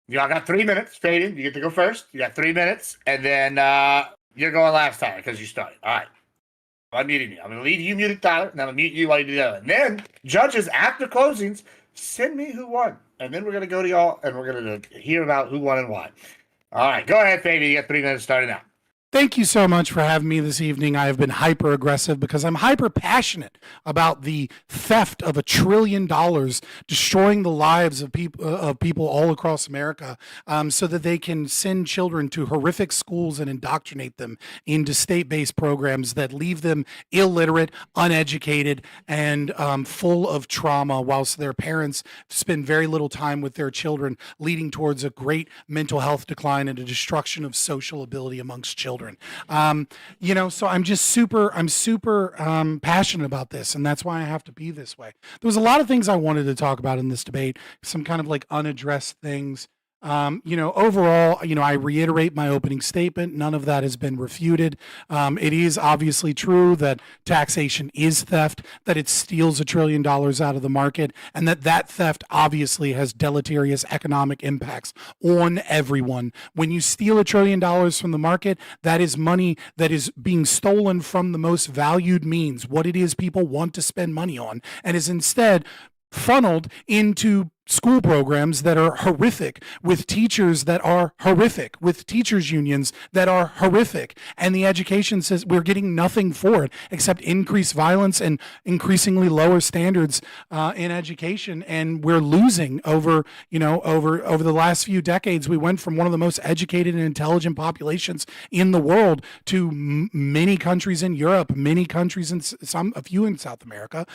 Y'all got 3 minutes. Fading. You get to go first. You got 3 minutes, and then you're going last time because you started. All right. I'm muting you. I'm going to leave you muted, Tyler, and I'm going to mute you while you do that. And then judges after closings, send me who won, and then we're going to go to y'all, and we're going to hear about who won and why. All right. Go ahead, Fabian. You got 3 minutes starting now. Thank you so much for having me this evening. I have been hyper aggressive because I'm hyper passionate about the theft of $1 trillion, destroying the lives of people all across America, so that they can send children to horrific schools and indoctrinate them into state-based programs that leave them illiterate, uneducated, and full of trauma, whilst their parents spend very little time with their children, leading towards a great mental health decline and a destruction of social ability amongst children. So I'm super passionate about this, and that's why I have to be this way. There was a lot of things I wanted to talk about in this debate, some kind of like unaddressed things. Overall, I reiterate my opening statement. None of that has been refuted. It is obviously true that taxation is theft, that it steals $1 trillion out of the market, and that theft obviously has deleterious economic impacts on everyone. When you steal $1 trillion from the market, that is money that is being stolen from the most valued means, what it is people want to spend money on, and is instead funneled into school programs that are horrific, with teachers that are horrific, with teachers unions that are horrific, and the education says we're getting nothing for it except increased violence and increasingly lower standards in education, and we're losing over the last few decades. We went from one of the most educated and intelligent populations in the world to many countries in Europe, many countries in a few in South America,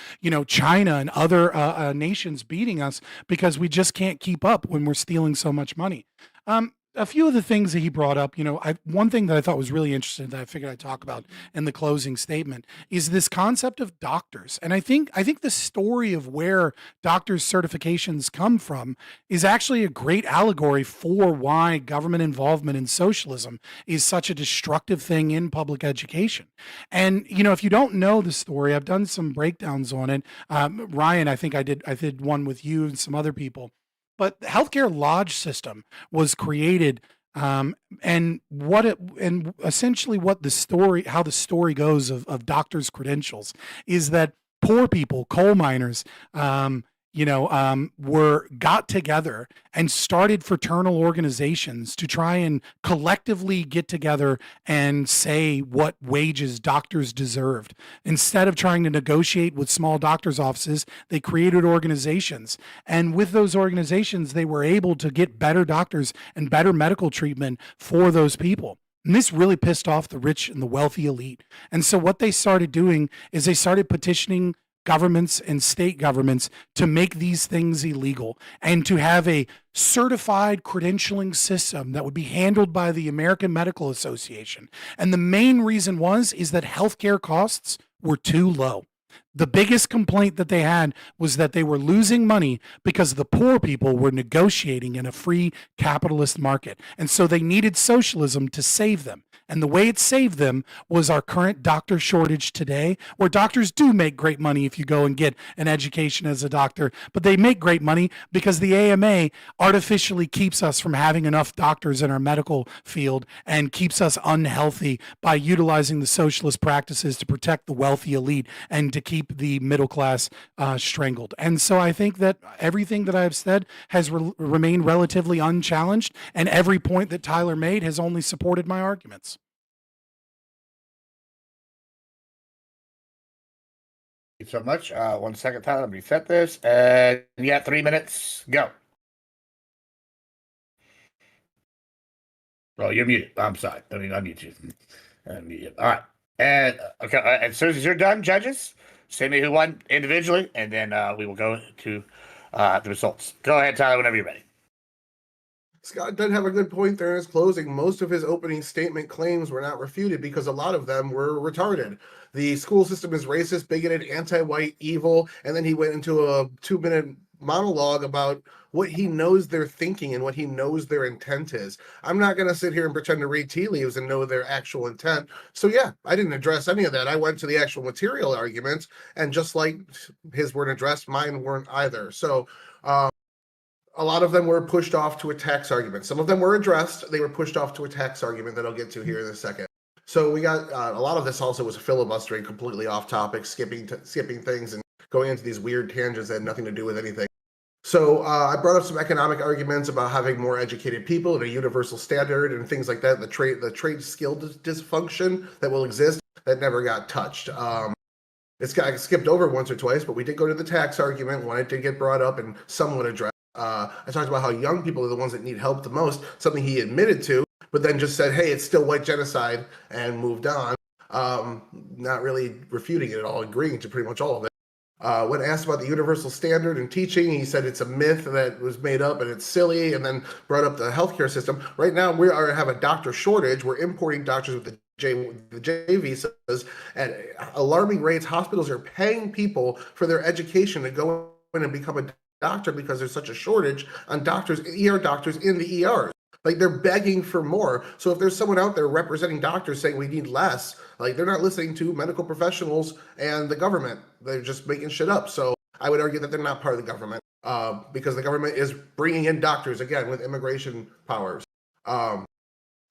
China and other nations beating us because we just can't keep up when we're stealing so much money. A few of the things that he brought up, one thing that I thought was really interesting that I figured I'd talk about in the closing statement is this concept of doctors. And I think the story of where doctors' certifications come from is actually a great allegory for why government involvement in socialism is such a destructive thing in public education. And, if you don't know the story, I've done some breakdowns on it. Ryan, I think I did one with you and some other people. But the healthcare lodge system was created, and essentially how the story goes of doctors' credentials is that poor people, coal miners, got together and started fraternal organizations to try and collectively get together and say what wages doctors deserved. Instead of trying to negotiate with small doctors' offices, they created organizations. And with those organizations, they were able to get better doctors and better medical treatment for those people. And this really pissed off the rich and the wealthy elite. And so what they started doing is they started petitioning governments and state governments to make these things illegal and to have a certified credentialing system that would be handled by the American Medical Association. And the main reason is that healthcare costs were too low. The biggest complaint that they had was that they were losing money because the poor people were negotiating in a free capitalist market. And so they needed socialism to save them. And the way it saved them was our current doctor shortage today, where doctors do make great money if you go and get an education as a doctor, but they make great money because the AMA artificially keeps us from having enough doctors in our medical field and keeps us unhealthy by utilizing the socialist practices to protect the wealthy elite and to keep the middle class strangled. And so I think that everything that I've said has remained relatively unchallenged, and every point that Tyler made has only supported my arguments. Thank you so much. 1 second, Tyler. Let me set this. And you got 3 minutes. Go. Oh, you're muted. I'm sorry. Let me unmute you. Unmute you. All right. And okay. As soon as you're done, judges, send me who won individually, and then we will go to the results. Go ahead, Tyler, whenever you're ready. Scott doesn't have a good point there in his closing. Most of his opening statement claims were not refuted because a lot of them were retarded. The school system is racist, bigoted, anti-white, evil, and then he went into a 2-minute monologue about what he knows they're thinking and what he knows their intent is. I'm not going to sit here and pretend to read tea leaves and know their actual intent. So yeah, I didn't address any of that. I went to the actual material arguments, and just like his weren't addressed, mine weren't either. So a lot of them were pushed off to a tax argument. Some of them were addressed. They were pushed off to a tax argument that I'll get to here in a second. So we got a lot of this also was filibustering, completely off topic, skipping things and going into these weird tangents that had nothing to do with anything. So I brought up some economic arguments about having more educated people and a universal standard and things like that. The trade skill dysfunction that will exist that never got touched. It's got skipped over once or twice, but we did go to the tax argument when it did get brought up and somewhat addressed. I talked about how young people are the ones that need help the most, something he admitted to, but then just said, hey, it's still white genocide, and moved on, not really refuting it at all, agreeing to pretty much all of it. When asked about the universal standard in teaching, he said it's a myth that was made up and it's silly, and then brought up the healthcare system. Right now, we have a doctor shortage. We're importing doctors with the J visas at alarming rates. Hospitals are paying people for their education to go in and become a doctor because there's such a shortage on doctors, ER doctors in the ERs. Like, they're begging for more. So if there's someone out there representing doctors saying we need less, like, they're not listening to medical professionals and the government. They're just making shit up. So I would argue that they're not part of the government because the government is bringing in doctors, again, with immigration powers.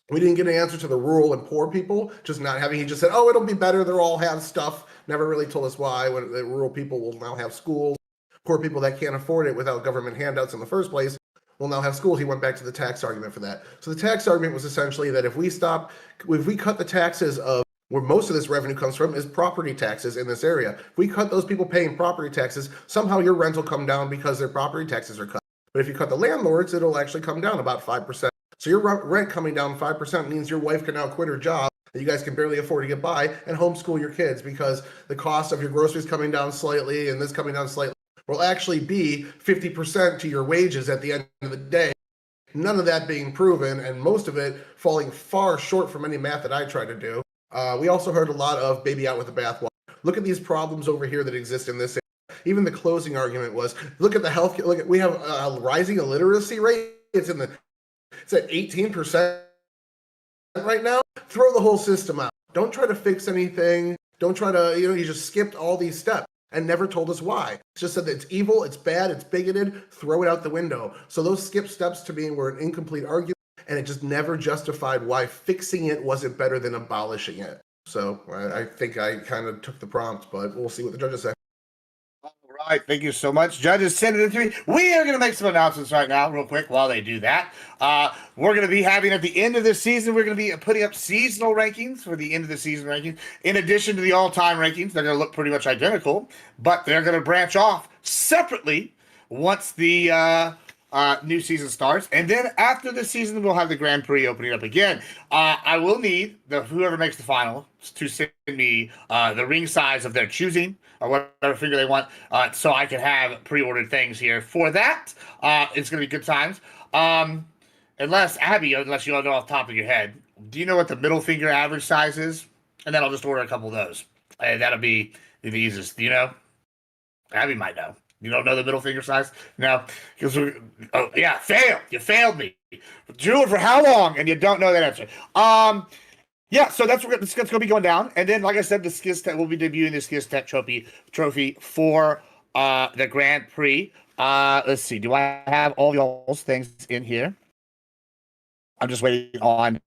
We didn't get an answer to the rural and poor people, just not having, he just said, oh, it'll be better. They'll all have stuff. Never really told us why. When the rural people will now have schools. Poor people that can't afford it without government handouts in the first place will now have schools. He went back to the tax argument for that. So the tax argument was essentially that if we cut the taxes of where most of this revenue comes from is property taxes in this area. If we cut those people paying property taxes, somehow your rent will come down because their property taxes are cut. But if you cut the landlords, it'll actually come down about 5%. So your rent coming down 5% means your wife can now quit her job that you guys can barely afford to get by and homeschool your kids because the cost of your groceries coming down slightly and this coming down slightly will actually be 50% to your wages at the end of the day. None of that being proven, and most of it falling far short from any math that I try to do. We also heard a lot of baby out with the bathwater. Look at these problems over here that exist in this area. Even the closing argument was, look at the health. We have a rising illiteracy rate. It's at 18% right now. Throw the whole system out. Don't try to fix anything. Don't try to, you just skipped all these steps and never told us why. It's just said that it's evil, it's bad, it's bigoted, throw it out the window. So those skip steps to me were an incomplete argument, and it just never justified why fixing it wasn't better than abolishing it. So I think I kind of took the prompt, but we'll see what the judges say. All All right, thank you so much. Judges, send it to me. We are going to make some announcements right now, real quick, while they do that. We're going to be having, at the end of this season, we're going to be putting up seasonal rankings for the end of the season rankings. In addition to the all-time rankings, they're going to look pretty much identical, but they're going to branch off separately once the new season starts. And then after the season, we'll have the Grand Prix opening up again. I will need whoever makes the final to send me the ring size of their choosing, or whatever figure they want, so I can have pre-ordered things here for that. It's going to be good times. Unless, Abby, unless you all know off the top of your head, do you know what the middle finger average size is? And then I'll just order a couple of those. And that'll be the easiest. Do you know? Abby might know. You don't know the middle finger size? No. Because failed. You failed me. Drew it for how long? And you don't know that answer. Yeah, so that's going to be going down. And then, like I said, the Skiz Tech will be debuting the Skiz Tech trophy for the Grand Prix. Let's see. Do I have all y'all's things in here? I'm just waiting on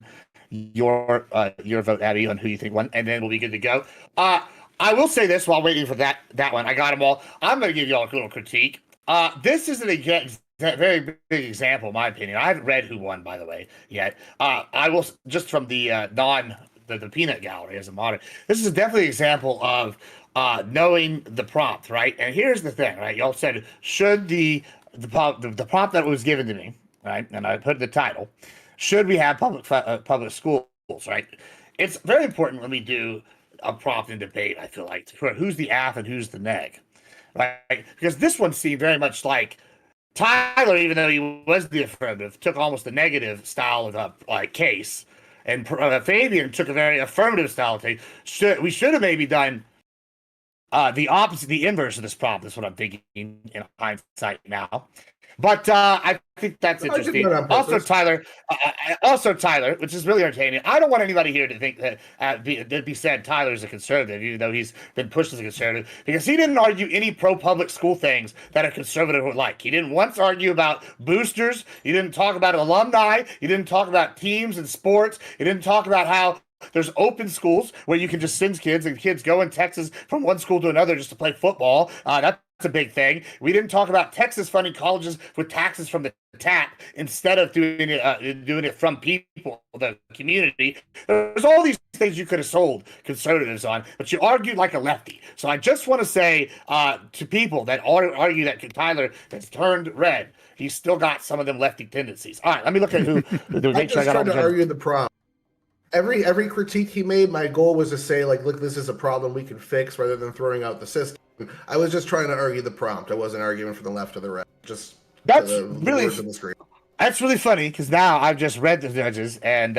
your vote, Abby, on who you think won, and then we'll be good to go. I will say this while waiting for that one. I got them all. I'm going to give y'all a little critique. This is a very big example, in my opinion. I haven't read who won, by the way, yet. I will, just from the the peanut gallery as a modern. This is definitely an example of knowing the prompt, right? And here's the thing, right? Y'all said, should the prompt that was given to me, right? And I put the title, should we have public schools, right? It's very important when we do a prompt in debate, I feel like, for who's the af and who's the neg, right? Because this one seemed very much like Tyler, even though he was the affirmative, took almost the negative style of case, and Fabian took a very affirmative style of case. We should have maybe done the opposite, the inverse of this prompt. That's what I'm thinking in hindsight now. But I think that's interesting. Also, Tyler, which is really entertaining. I don't want anybody here to think that be said Tyler's a conservative, even though he's been pushed as a conservative, because he didn't argue any pro-public school things that a conservative would like. He didn't once argue about boosters. He didn't talk about alumni. He didn't talk about teams and sports. He didn't talk about how there's open schools where you can just send kids, and kids go in Texas from one school to another just to play football. That's a big thing. We didn't talk about Texas funding colleges with taxes from the tap instead of doing it from people, the community. There's all these things you could have sold conservatives on, but you argued like a lefty. So I just want to say to people that argue that Tyler has turned red, he's still got some of them lefty tendencies. All right, let me look at who. I just tried to argue the prompt. Every critique he made, my goal was to say, like, look, this is a problem we can fix, rather than throwing out the system. I was just trying to argue the prompt. I wasn't arguing for the left or the right. Just that's the really words on the screen. That's really funny, because now I've just read the judges, and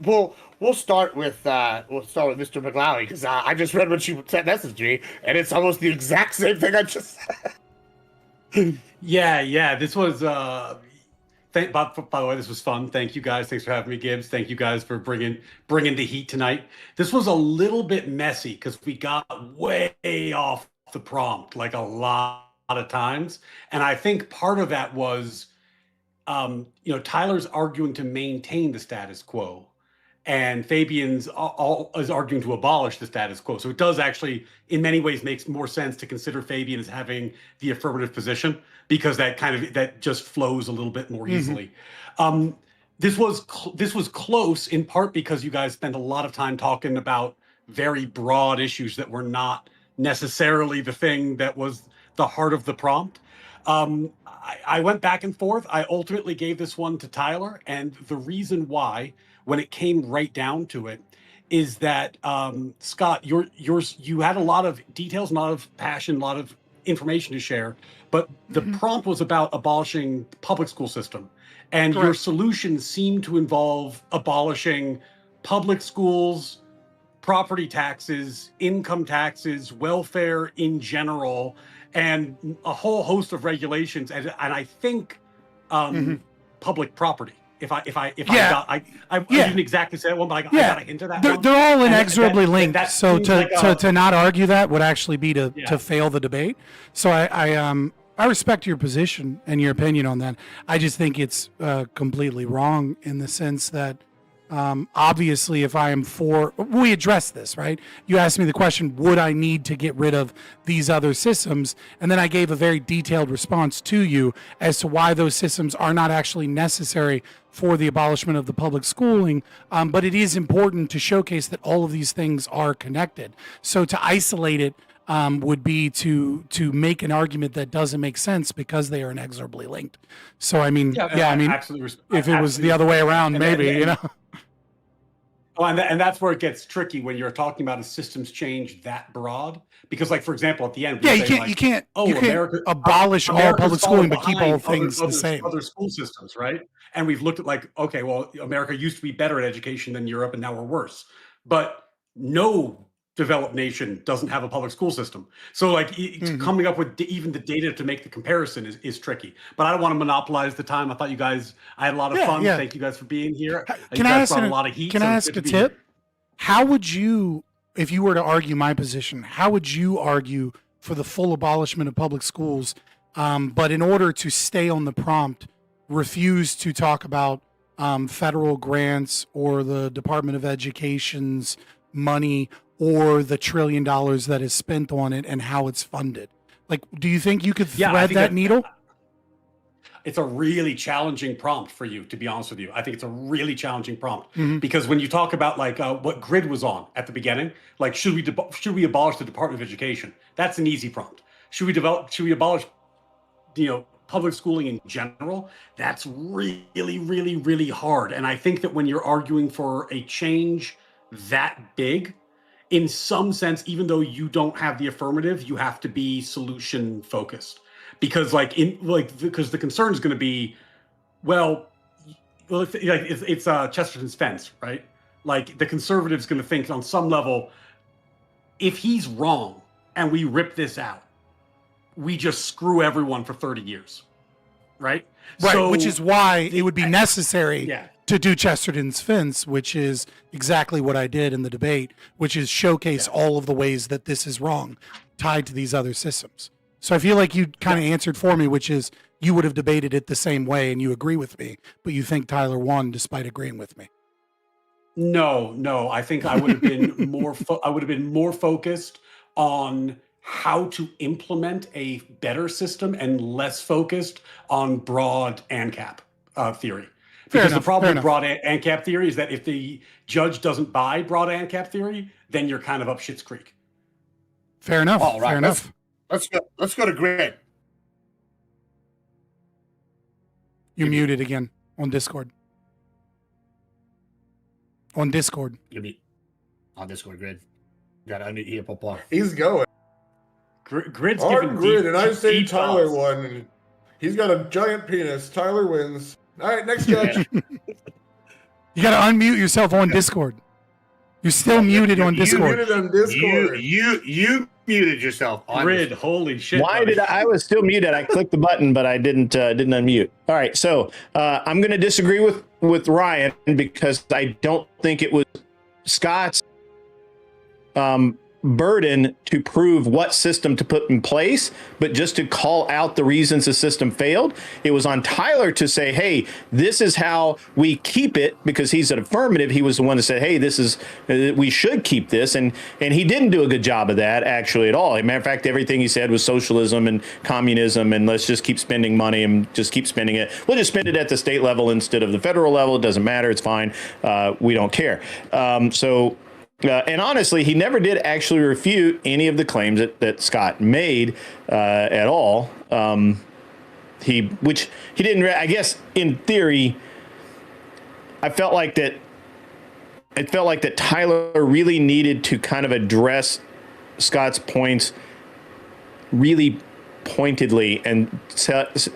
we'll start with Mr. McLaughlin, because I just read what you sent message to me, and it's almost the exact same thing I just said. Yeah. This was. By the way, this was fun. Thank you guys. Thanks for having me, Gibbs. Thank you guys for bringing the heat tonight. This was a little bit messy because we got way off the prompt like a lot of times, and I think part of that was, Tyler's arguing to maintain the status quo, and Fabian's is arguing to abolish the status quo. So it does actually, in many ways, makes more sense to consider Fabian as having the affirmative position, because that just flows a little bit more easily. This was close in part because you guys spent a lot of time talking about very broad issues that were not necessarily the thing that was the heart of the prompt. I went back and forth. I ultimately gave this one to Tyler, and the reason why, when it came right down to it, is that Scott, you had a lot of details, a lot of passion, a lot of information to share, but the prompt was about abolishing the public school system, and your solution seemed to involve abolishing public schools, property taxes, income taxes, welfare in general, and a whole host of regulations, and I think public property. I didn't exactly say that one, but I got a hint of that. They're all inexorably linked. So to not argue that would actually be to fail the debate. So I respect your position and your opinion on that. I just think it's completely wrong in the sense that Obviously, if I am for, we addressed this, right? You asked me the question, would I need to get rid of these other systems? And then I gave a very detailed response to you as to why those systems are not actually necessary for the abolishment of the public schooling. But it is important to showcase that all of these things are connected. So to isolate it would be to make an argument that doesn't make sense because they are inexorably linked. So, I mean, I mean, if it was the other way around, maybe, you know. Oh, and that's where it gets tricky when you're talking about a systems change that broad. Because, like, for example, at the end, you can't abolish all public schooling, but keep all things the same. Other school systems, right? And we've looked at like, okay, well, America used to be better at education than Europe, and now we're worse. But no developed nation doesn't have a public school system. So, like, coming up with even the data to make the comparison is tricky. But I don't want to monopolize the time. I thought I had a lot of fun. Yeah. Thank you guys for being here. Can I ask a lot of heat. Can I ask a tip? How would you, if you were to argue my position, how would you argue for the full abolishment of public schools, but in order to stay on the prompt, refuse to talk about federal grants or the Department of Education's money or the $1 trillion that is spent on it and how it's funded? Like, do you think you could thread that needle? It's a really challenging prompt for you, to be honest with you. I think it's a really challenging prompt because when you talk about like what grid was on at the beginning, like should we abolish the Department of Education? That's an easy prompt. Should we abolish, public schooling in general? That's really, really, really hard. And I think that when you're arguing for a change that big, in some sense, even though you don't have the affirmative, you have to be solution focused, because because the concern is going to be, it's Chesterton's fence, right? Like the conservative's going to think on some level, if he's wrong and we rip this out, we just screw everyone for 30 years, right? Right, so, which is why it would be necessary to do Chesterton's fence, which is exactly what I did in the debate, which is showcase all of the ways that this is wrong tied to these other systems. So I feel like you kind of answered for me, which is you would have debated it the same way and you agree with me, but you think Tyler won despite agreeing with me. No, I think I would have been more focused on how to implement a better system and less focused on broad ANCAP theory. Because the problem with broad ANCAP theory is that if the judge doesn't buy broad ANCAP theory, then you're kind of up Schitt's Creek. Fair enough. All right, fair enough. Let's go to grid. You're muted again on Discord. On Discord. On Discord, grid. Got to unmute here, Papa. He's going. Grid's Hard giving grid, deep, and I say deep Tyler thoughts. won. And he's got a giant penis. Tyler wins. All right, next judge. You got to unmute yourself on Discord. You're still muted on Discord. Muted on Discord. You muted yourself on Grid, Discord. holy shit. Why buddy. did I was still muted? I clicked the button, but I didn't unmute. All right, so I'm going to disagree with Ryan because I don't think it was Scott's burden to prove what system to put in place, but just to call out the reasons the system failed. It was on Tyler to say, hey, this is how we keep it, because he's an affirmative. He was the one that said, hey, this is we should keep this, and he didn't do a good job of that actually at all. As a matter of fact, everything he said was socialism and communism and let's just keep spending money and just keep spending it. We'll just spend it at the state level instead of the federal level. It doesn't matter. It's fine. We don't care. And honestly, he never did actually refute any of the claims that Scott made at all. Which he didn't. I guess in theory, I felt like that. It felt like that Tyler really needed to kind of address Scott's points really pointedly, and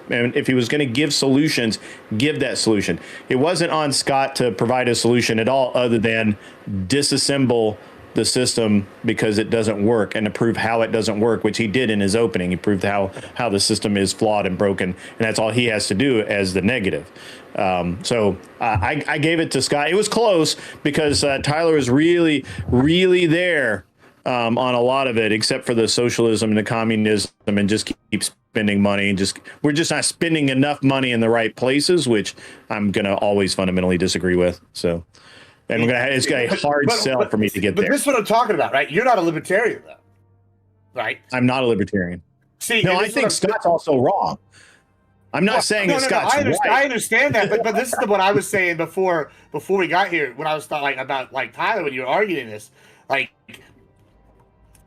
if he was going to give solutions, give that solution. It wasn't on Scott to provide a solution at all other than disassemble the system because it doesn't work, and to prove how it doesn't work, which he did in his opening. He proved how the system is flawed and broken, and that's all he has to do as the negative. So I gave it to Scott. It was close because Tyler was really, really there on a lot of it, except for the socialism and the communism, and just keep spending money, and we're just not spending enough money in the right places, which I'm going to always fundamentally disagree with. So And it's going to be a hard sell for me to get but there. this is what I'm talking about, right? You're not a libertarian, though, right? I'm not a libertarian. See, no, I think Scott's also wrong. I'm not saying that Scott's right. I understand that, but this is what I was saying before we got here, when I was talking about Tyler, when you were arguing this, like,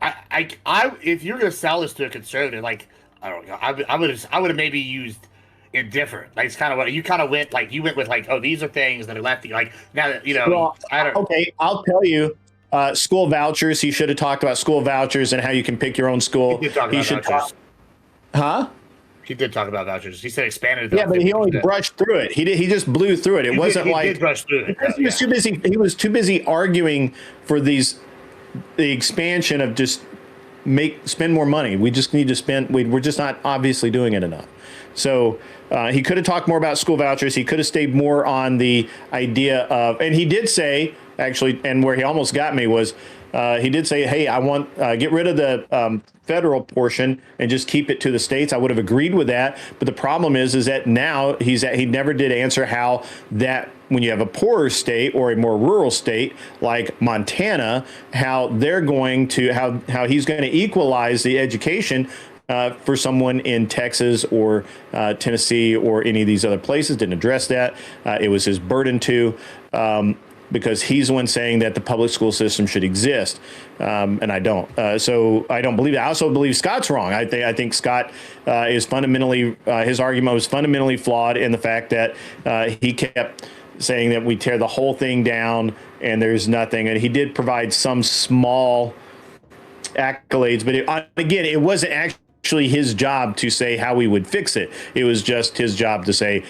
I if you're gonna sell this to a conservative, like, I don't know, I would have maybe used indifferent. Like, it's kind of what you kind of went with, like, oh, these are things that are lefty. Like, now that Well, I don't. Okay, I'll tell you. School vouchers. He should have talked about school vouchers and how you can pick your own school. He did talk about vouchers. Huh? He did talk about vouchers. He said expanded. Yeah, but he only brushed through it. He just blew through it. It wasn't he like did brush through it. because he was too busy. He was too busy arguing for the expansion of just spend more money. We just need to spend. We're just not obviously doing it enough. So he could have talked more about school vouchers. He could have stayed more on the idea of, and he did say actually, and where he almost got me was. He did say, hey, I want get rid of the federal portion and just keep it to the states. I would have agreed with that. But the problem is that now he never did answer how that when you have a poorer state or a more rural state like Montana, how they're going to how he's going to equalize the education for someone in Texas or Tennessee or any of these other places. Didn't address that. It was his burden to. Because he's the one saying that the public school system should exist, and I don't. So I don't believe that. I also believe Scott's wrong. I think Scott is fundamentally his argument was fundamentally flawed in the fact that he kept saying that we tear the whole thing down and there's nothing. And he did provide some small accolades, but again, it wasn't actually his job to say how we would fix it. It was just his job to say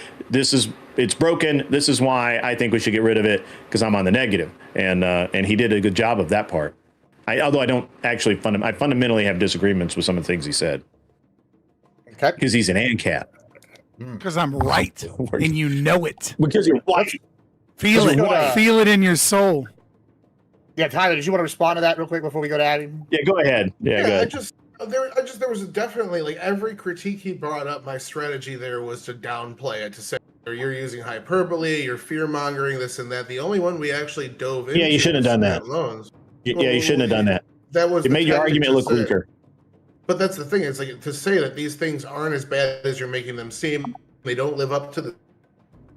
it's broken. This is why I think we should get rid of it because I'm on the negative. And he did a good job of that part. Although I don't actually I fundamentally have disagreements with some of the things he said. Okay. Because he's an ANCAP. Because I'm right and you know it. Because you're white. Feel it in your soul. Yeah, Tyler, did you want to respond to that real quick before we go to Abby? Yeah, go ahead. Yeah, go ahead. There was definitely, like, every critique he brought up, my strategy there was to downplay it, to say you're using hyperbole, you're fear mongering, this and that. The only one we actually dove into. Yeah, you shouldn't have done that. Loans. Yeah, you shouldn't have done that. That was it made your argument look weaker. But that's the thing. It's like to say that these things aren't as bad as you're making them seem. They don't live up to the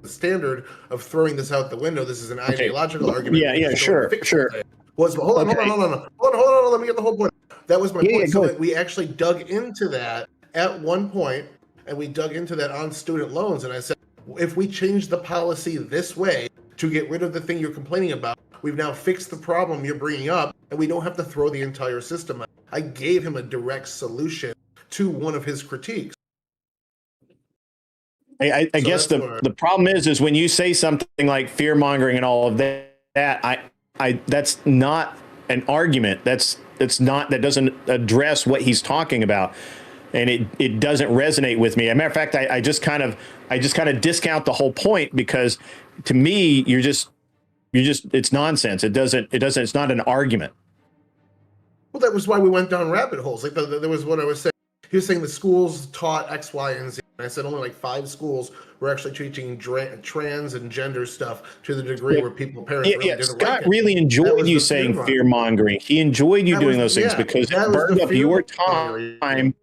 standard of throwing this out the window. This is an ideological argument. Yeah, sure. Hold on. Let me get the whole point. That was my point. So that we actually dug into that at one point, and we dug into that on student loans. And I said, if we change the policy this way to get rid of the thing you're complaining about, we've now fixed the problem you're bringing up, and we don't have to throw the entire system out. I gave him a direct solution to one of his critiques. I guess the problem is when you say something like fear mongering and all of that, that's not an argument. That doesn't address what he's talking about, and it doesn't resonate with me. As a matter of fact, I just kind of discount the whole point because to me you're just it's nonsense. It's not an argument. Well, that was why we went down rabbit holes. Like there was what I was saying. He was saying the schools taught X, Y, and Z. And I said only like 5 schools were actually teaching trans and gender stuff to the degree where parents really didn't Scott like it. really enjoyed you saying fear mongering. He enjoyed you doing those things because it burned up your time.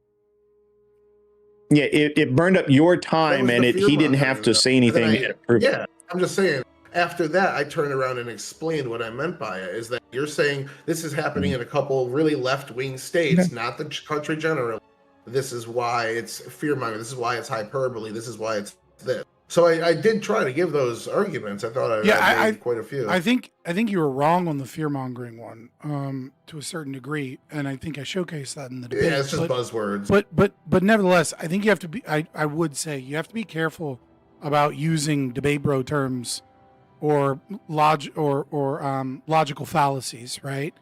Yeah, it burned up your time, and he didn't have to say anything to prove it. Yeah, I'm just saying. After that, I turned around and explained what I meant by it. Is that you're saying this is happening in a couple really left-wing states, not the country generally. This is why it's fear-mongering. This is why it's hyperbole. This is why it's this. So I did try to give those arguments. I thought I made quite a few. I think you were wrong on the fear-mongering one to a certain degree, and I think I showcased that in the debate. Yeah, it's just buzzwords. But nevertheless, I think you have to be. I would say you have to be careful about using debate bro terms or logical fallacies, right?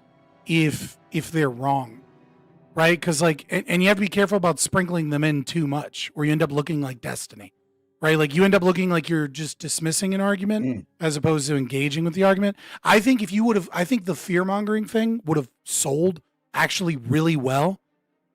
If they're wrong. Right, because and you have to be careful about sprinkling them in too much, or you end up looking like Destiny, right? Like you end up looking like you're just dismissing an argument as opposed to engaging with the argument. I think I think the fear mongering thing would have sold actually really well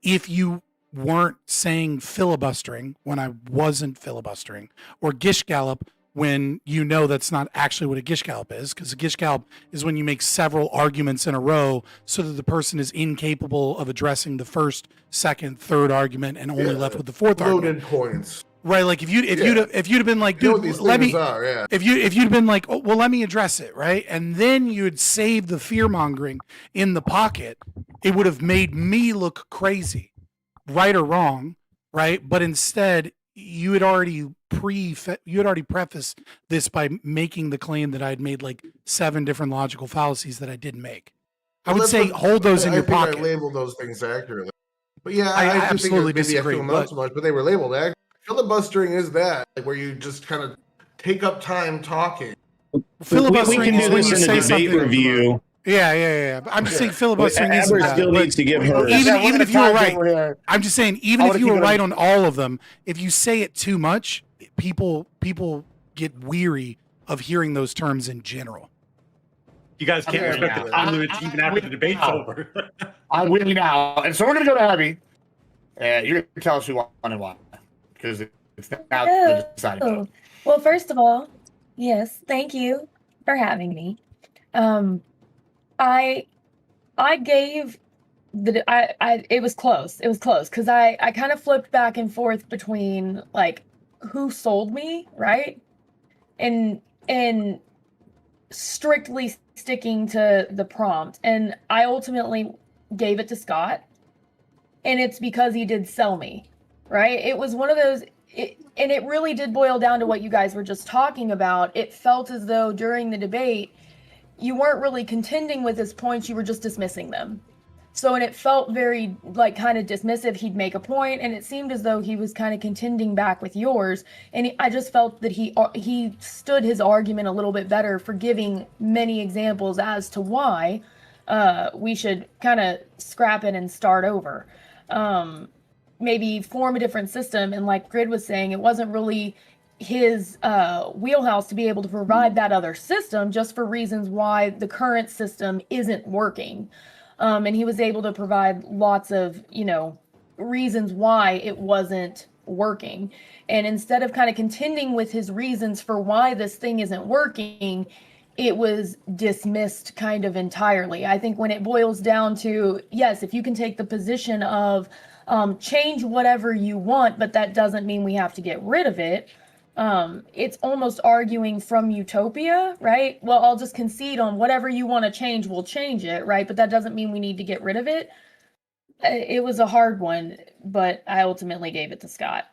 if you weren't saying filibustering when I wasn't filibustering, or Gish Gallop when you know that's not actually what a gish gallop is, because a gish gallop is when you make several arguments in a row so that the person is incapable of addressing the first, second, third argument and only left with the fourth argument. Loaded points. Right, like if you'd have been like, You know dude, what these let me. things are, yeah. If you'd have been like, oh, well, let me address it, right, and then you'd save the fear mongering in the pocket, it would have made me look crazy, right or wrong, right? But instead, you had already prefaced this by making the claim that I had made like 7 different logical fallacies that I didn't make. I would say hold those in your pocket. I labeled those things accurately. But yeah, I I do absolutely think maybe disagree, I feel them out so much, but they were labeled accurately. Filibustering is that, like, where you just kind of take up time talking. Filibustering is when you say something. Review. Yeah. I'm just saying filibustering isn't Amber that. still but needs to give her. Even if you were right, I'm just saying, even if you were right on on all of them, if you say it too much, people get weary of hearing those terms in general. You guys can't respect the time limits even after the debate's over. I'm with you now. And so we're going to go to Abby. You're going to tell us who won and why. Because it's now the deciding vote. Well, first of all, yes, thank you for having me. I gave it was close. It was close because I kind of flipped back and forth between like who sold me, right? And strictly sticking to the prompt. And I ultimately gave it to Scott. And it's because he did sell me, right? It was one of those, and it really did boil down to what you guys were just talking about. It felt as though during the debate, you weren't really contending with his points, you were just dismissing them. So, and it felt very, like, kind of dismissive. He'd make a point, and it seemed as though he was kind of contending back with yours. And I just felt that he stood his argument a little bit better for giving many examples as to why we should kind of scrap it and start over. Maybe form a different system. And like Grid was saying, it wasn't really his wheelhouse to be able to provide that other system just for reasons why the current system isn't working. And he was able to provide lots of, reasons why it wasn't working. And instead of kind of contending with his reasons for why this thing isn't working, it was dismissed kind of entirely. I think when it boils down to, yes, if you can take the position of change whatever you want, but that doesn't mean we have to get rid of it. It's almost arguing from utopia, right? Well, I'll just concede on whatever you want to change, we'll change it, right? But that doesn't mean we need to get rid of it. It was a hard one, but I ultimately gave it to Scott.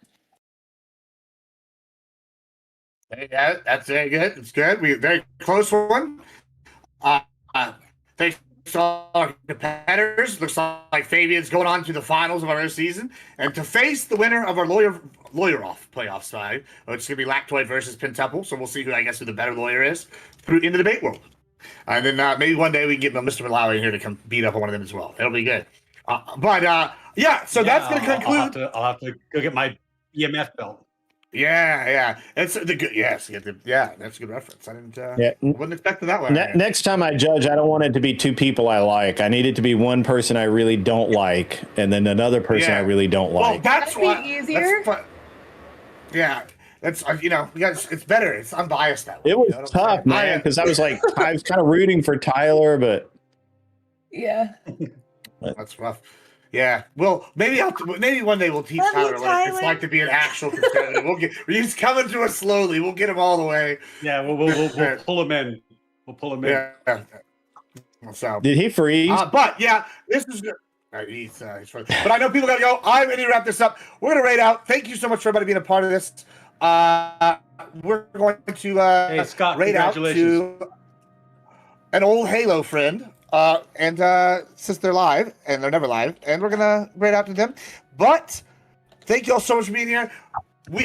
Yeah, that's very good. It's good. We very close one. Thanks to all our competitors. Looks like Fabian's going on to the finals of our season, and to face the winner of our lawyer off playoff side, it's going to be Lactoid versus Pentuple. So we'll see who the better lawyer is in the debate world. And then maybe one day we can get Mr. Malawi in here to come beat up on one of them as well. It'll be good. So that's going to conclude. I'll have to go get my EMF belt. Yeah. It's the good. Yes, that's a good reference. I wasn't expecting that one. Next time I judge, I don't want it to be 2 people I like. I need it to be one person I really don't like, and then another person I really don't like. Well, that's That'd be easier. That's it's better. It's unbiased that way. It was tough, man, because I was kind of rooting for Tyler, but yeah, that's rough. Yeah, well, maybe one day we'll teach Tyler what it's like to be an actual competitor. He's coming to us slowly. We'll get him all the way. Yeah, we'll pull him in. We'll pull him in. Yeah. So did he freeze? But yeah, this is good. He's frozen. But I know people got to go. I'm going to wrap this up. We're going to rate out. Thank you so much for everybody being a part of this. We're going to hey, Scott, rate out to an old Halo friend. And since they're live, and they're never live, and we're gonna rate out to them. But thank you all so much for being here.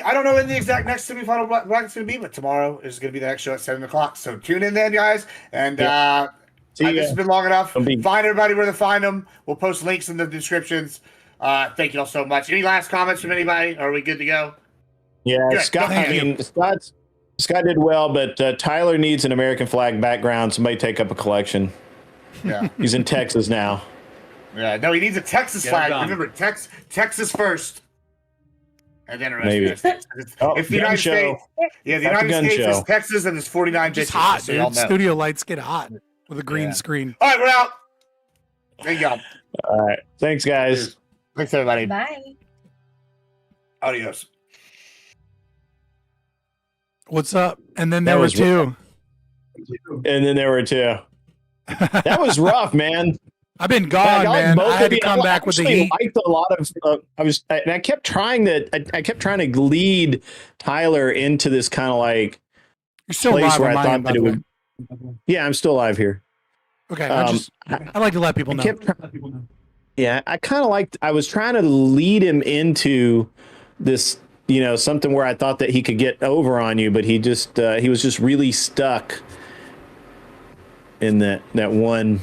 I don't know when the exact next semifinal bracket's gonna be, but tomorrow is gonna be the next show at 7:00. So tune in then, guys. And this has been long enough. Find everybody where to find them. We'll post links in the descriptions. Thank you all so much. Any last comments from anybody? Are we good to go? Yeah, good. Scott did well, but Tyler needs an American flag background. Somebody take up a collection. Yeah, he's in Texas now. Yeah, no, he needs a Texas flag. Remember, Texas first. and then the rest of the United States. It's the gun United show. States. Yeah, the That's a United gun States show. is Texas, and it's 49 Just bitches. hot, So y'all dude. know. Studio lights get hot with a green screen. All right, we're out. There you go. All right. Thanks, guys. Thanks, everybody. Bye. Adios. What's up? And then there That were was two. And then there were two. That was rough, man. I've been gone, man. I had to come back with the heat. I liked a lot of. I kept trying to lead Tyler into this kind of like You're still place live where on I my thought end, by that the it way. would. Yeah, I'm still live here. Okay, I like to let people know. Yeah, I kind of liked. I was trying to lead him into this, something where I thought that he could get over on you, but he was just really stuck in that one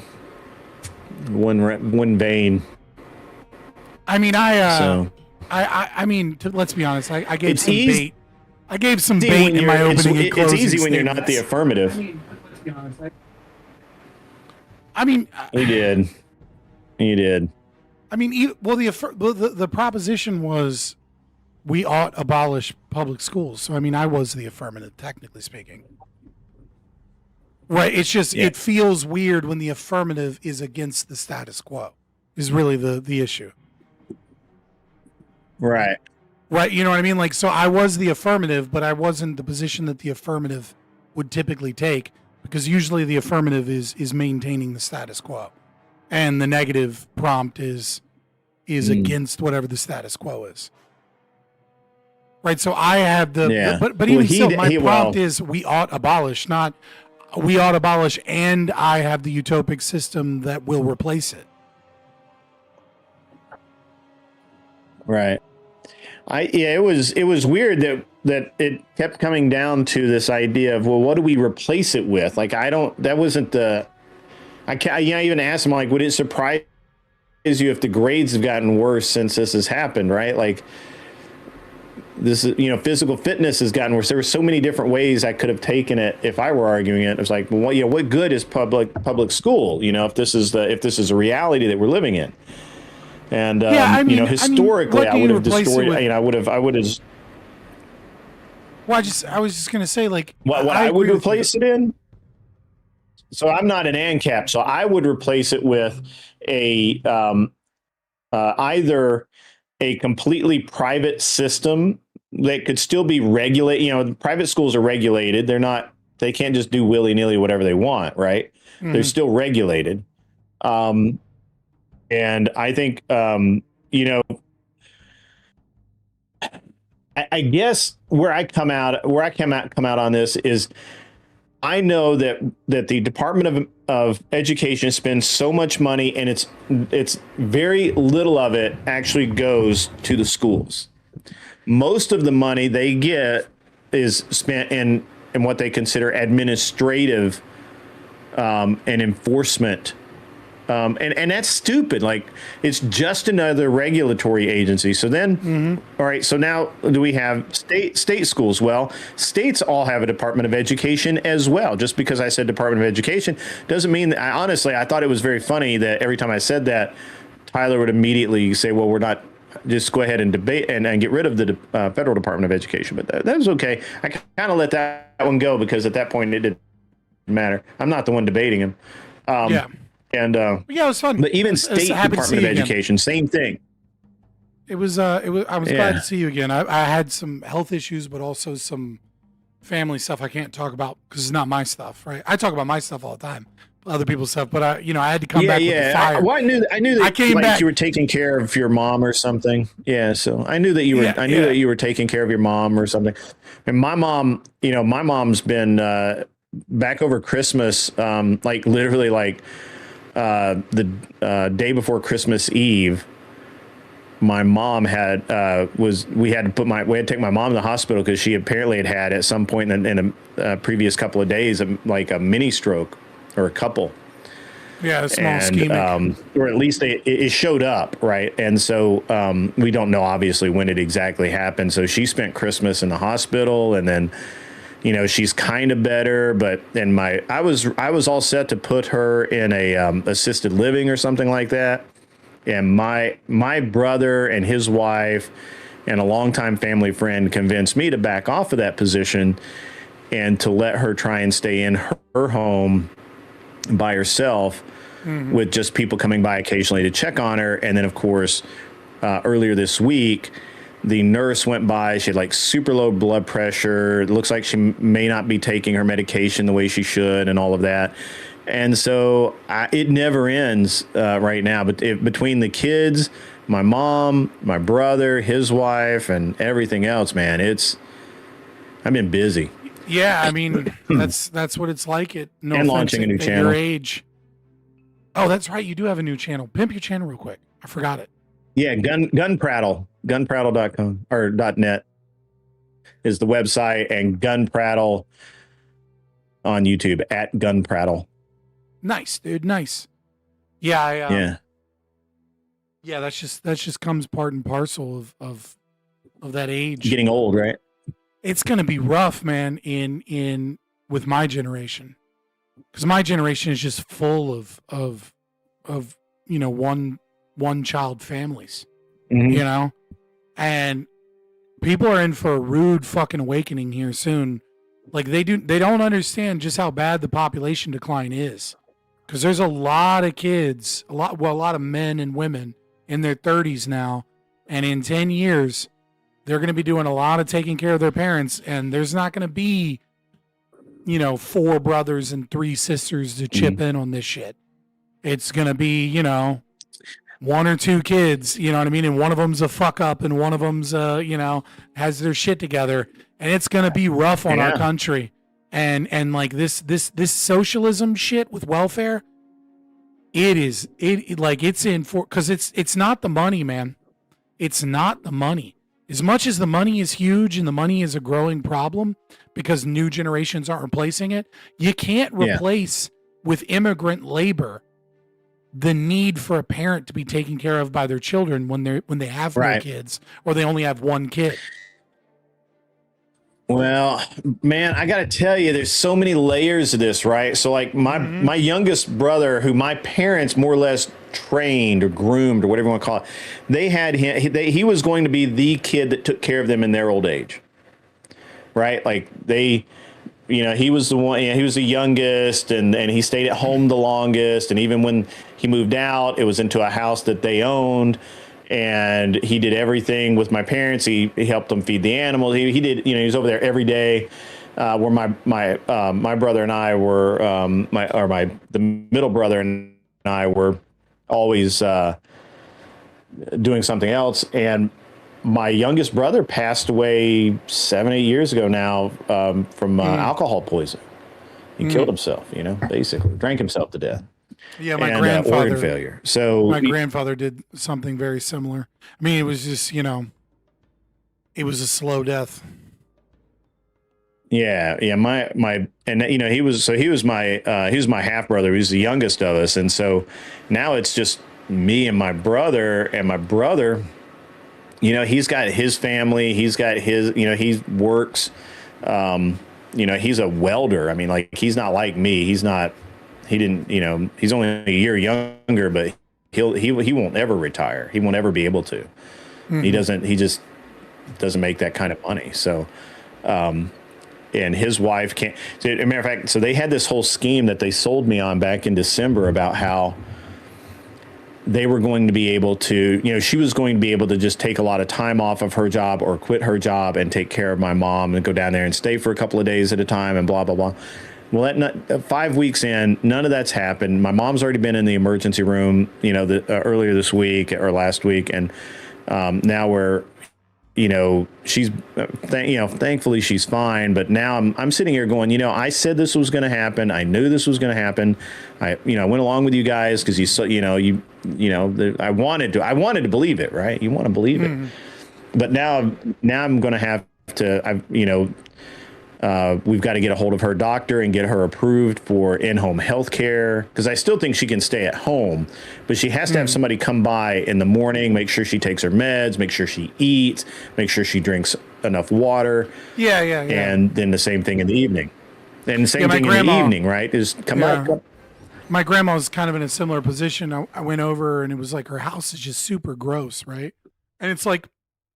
vein. I mean, I mean, let's be honest. I gave some bait. I gave some bait in my opening and closing. It's easy when you're not the affirmative. I mean, you did. I mean, well, the proposition was we ought abolish public schools. So, I mean, I was the affirmative, technically speaking. Right. It's just, it feels weird when the affirmative is against the status quo, is really the issue. Right. Right. You know what I mean? Like, so I was the affirmative, but I wasn't the position that the affirmative would typically take, because usually the affirmative is maintaining the status quo. And the negative prompt is against whatever the status quo is. Right. So I have but even still, my prompt is we ought abolish, not we ought abolish, and I have the utopic system that will replace it. Right. It was weird that it kept coming down to this idea of, well, what do we replace it with? Like, I even asked him, like, would it surprise you if the grades have gotten worse since this has happened? Right. Like, this is, physical fitness has gotten worse. There were so many different ways I could have taken it if I were arguing it. It was like, well, what good is public school? If this is a reality that we're living in. And historically, I would have destroyed. I would have. Well, I was just gonna say, like, what I would replace it in. So I'm not an ANCAP, so I would replace it with either a completely private system that could still be regulated. Private schools are regulated. They can't just do willy-nilly whatever they want, right? Mm-hmm. They're still regulated. And I think, I guess where I come out on this is, I know that the Department of Education spends so much money, and it's very little of it actually goes to the schools. Most of the money they get is spent in what they consider administrative and enforcement. And that's stupid. Like, it's just another regulatory agency. So then, all right, so now do we have state schools? Well, states all have a Department of Education as well. Just because I said Department of Education doesn't mean that. Honestly, I thought it was very funny that every time I said that, Tyler would immediately say, well, we're not, just go ahead and debate and get rid of the federal Department of Education. But that was okay. I kind of let that one go, because at that point it didn't matter. I'm not the one debating him. And it was fun. But even state Department of Education, same thing. It was. I was glad to see you again. I had some health issues, but also some family stuff I can't talk about because it's not my stuff, right? I talk about my stuff all the time, other people's stuff. But I had to come back with the fire. I knew that I came like back. You were taking care of your mom or something. Yeah, so I knew that you were. I knew that you were taking care of your mom or something. And my mom, my mom's been back over Christmas, like literally like. The day before Christmas Eve, my mom we had to take my mom to the hospital because she apparently had at some point in a previous couple of days like a mini stroke or a couple. Yeah, a small ischemic. Or at least it showed up, right? And so we don't know obviously when it exactly happened. So she spent Christmas in the hospital, and then. She's kind of better, but then I was all set to put her in a assisted living or something like that. And my brother and his wife And a longtime family friend convinced me to back off of that position and to let her try and stay in her home by herself with just people coming by occasionally to check on her. And then, of course, earlier this week, the nurse went by. She had like super low blood pressure. It looks like she may not be taking her medication the way she should and all of that. And so it never ends right now. But between the kids, my mom, my brother, his wife, and everything else, man, I've been busy. Yeah, I mean, that's what it's like at And launching a new channel. your age. Oh, that's right. You do have a new channel. Pimp your channel real quick. I forgot it. Yeah, Gun Prattle, gunprattle.com or .net is the website, and Gun Prattle on YouTube at Gun Prattle. Nice, dude. Nice. Yeah, yeah. That's just comes part and parcel of that age. Getting old, right? It's gonna be rough, man. In with my generation, because my generation is just full of one child families, and people are in for a rude fucking awakening here soon. Like they don't understand just how bad the population decline is, because there's a lot of kids, a lot of men and women in their 30s now, and in 10 years they're going to be doing a lot of taking care of their parents, and there's not going to be 4 brothers and 3 sisters to chip in on this shit. It's going to be 1 or 2 kids, you know what I mean? And one of them's a fuck up and one of them's, has their shit together. And it's going to be rough on our country. And like this socialism shit with welfare, it's in for, because it's not the money, man. It's not the money. As much as the money is huge and the money is a growing problem because new generations aren't replacing it, you can't replace with immigrant labor the need for a parent to be taken care of by their children when they have no kids, or they only have 1 kid. Well, man, I got to tell you, there's so many layers to this, right? So like my youngest brother, who my parents more or less trained or groomed or whatever you want to call it, they had him, he was going to be the kid that took care of them in their old age, right? Like he was the one, he was the youngest, and he stayed at home the longest. And even when he moved out, it was into a house that they owned, and he did everything with my parents. He helped them feed the animals. He did, he was over there every day. Where my brother and I were, the middle brother and I were always doing something else. And my youngest brother passed away 7-8 years ago now from alcohol poisoning. He killed himself, basically drank himself to death. Yeah, my grandfather, organ failure. So my grandfather did something very similar. I mean, it was just, it was a slow death. Yeah. And he was my half brother. He was the youngest of us, and so now it's just me and my brother. And my brother, he's got his family. He's got his, he works. He's a welder. I mean, like, he's not like me. He's only a year younger, but he won't ever retire. He won't ever be able to. He just doesn't make that kind of money. So, and his wife can't. So, as a matter of fact, so they had this whole scheme that they sold me on back in December about how they were going to be able to, she was going to be able to just take a lot of time off of her job or quit her job and take care of my mom and go down there and stay for a couple of days at a time and blah, blah, blah. Well, 5 weeks in, none of that's happened. My mom's already been in the emergency room, earlier this week or last week. And now we're, she's, thankfully she's fine. But now I'm sitting here going, I said this was going to happen. I knew this was going to happen. I went along with you guys because I wanted to believe it, right? You want to believe it. But now I'm going to have to, we've got to get a hold of her doctor and get her approved for in-home health care, because I still think she can stay at home, but she has to have somebody come by in the morning, make sure she takes her meds, make sure she eats, make sure she drinks enough water. Yeah. And then the same thing in the evening. And the same thing in the evening, right? Is come by. My grandma was kind of in a similar position. I went over and it was like her house is just super gross, right? And it's like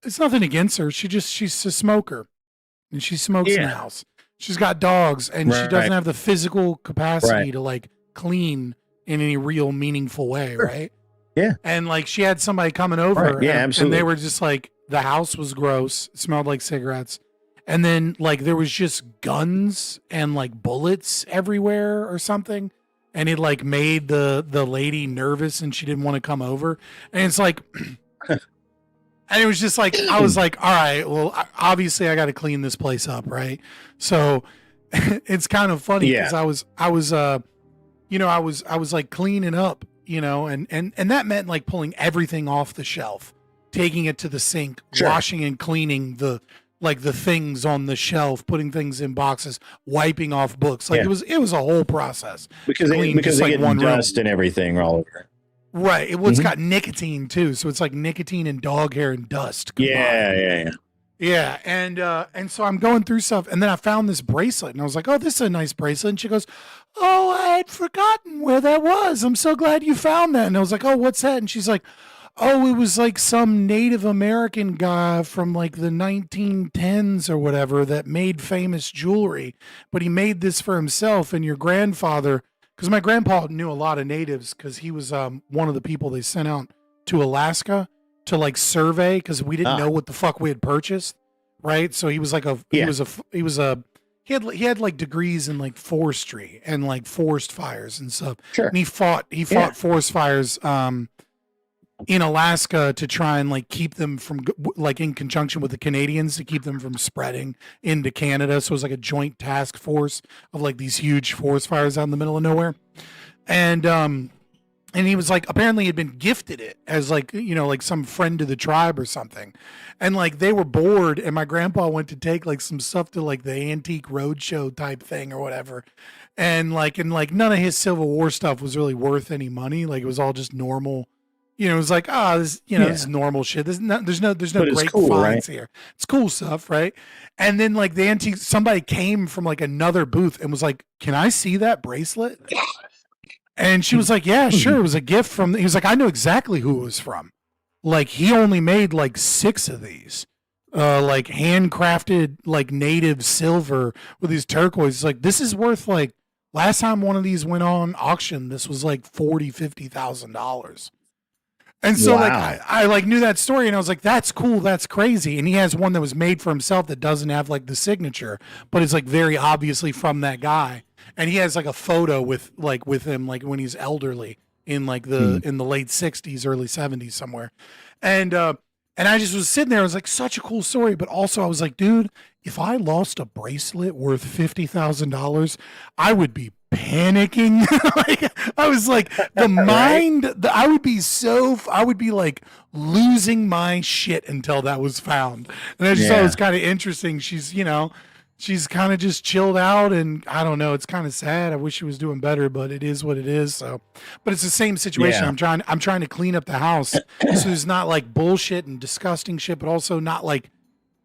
it's nothing against her. She's a smoker, and she smokes in the house. She's got dogs, and she doesn't have the physical capacity to like clean in any real meaningful way, right? Yeah. And like she had somebody coming over, Yeah, and absolutely. they were just like, the house was gross, it smelled like cigarettes, and then like there was just guns and like bullets everywhere or something, and it like made the lady nervous, and she didn't want to come over, and it's like. And it was just like, I was like, all right, well, obviously I got to clean this place up, right? So it's kind of funny because I was like cleaning up, and that meant like pulling everything off the shelf, taking it to the sink, washing and cleaning the things on the shelf, putting things in boxes, wiping off books. Like it was a whole process. Because they get dust and everything all over. Right. It's got nicotine too. So it's like nicotine and dog hair and dust combined. Yeah. And so I'm going through stuff, and then I found this bracelet, and I was like, oh, this is a nice bracelet. And she goes, oh, I had forgotten where that was. I'm so glad you found that. And I was like, oh, what's that? And she's like, oh, it was like some Native American guy from like the 1910s or whatever that made famous jewelry, but he made this for himself, and your grandfather. Because my grandpa knew a lot of natives, because he was one of the people they sent out to Alaska to like survey, because we didn't know what the fuck we had purchased, right? So he was like he had like degrees in like forestry and like forest fires and stuff. Sure. And he fought forest fires in Alaska to try and like keep them from, like in conjunction with the Canadians, to keep them from spreading into Canada. So it was like a joint task force of like these huge forest fires out in the middle of nowhere. And he was like, apparently he'd been gifted it as like, like some friend to the tribe or something. And like they were bored, and my grandpa went to take like some stuff to like the antique roadshow type thing or whatever. And none of his Civil War stuff was really worth any money. Like it was all just normal. It was like, this is normal shit. There's no great finds here. It's cool stuff, right? And then like the antique, somebody came from like another booth and was like, "Can I see that bracelet?" And she was like, "Yeah, sure." It was a gift from. He was like, "I know exactly who it was from. Like he only made like 6 of these, like handcrafted, like native silver with these turquoise. Like this is worth like last time one of these went on auction, this was like $40,000-$50,000." And so like I like knew that story, and I was like, that's cool, that's crazy. And he has one that was made for himself that doesn't have like the signature, but it's like very obviously from that guy. And he has like a photo with him like when he's elderly in like in the late 60s, early 70s somewhere. And I just was sitting there, I was like, such a cool story, but also I was like, dude, if I lost a bracelet worth $50,000, I would be panicking. Like I was like, I would be like losing my shit until that was found. And I just thought it was kind of interesting. She's kind of just chilled out, and I don't know, it's kind of sad. I wish she was doing better, but it is what it is. So, but it's the same situation. I'm trying to clean up the house so there's not like bullshit and disgusting shit, but also not like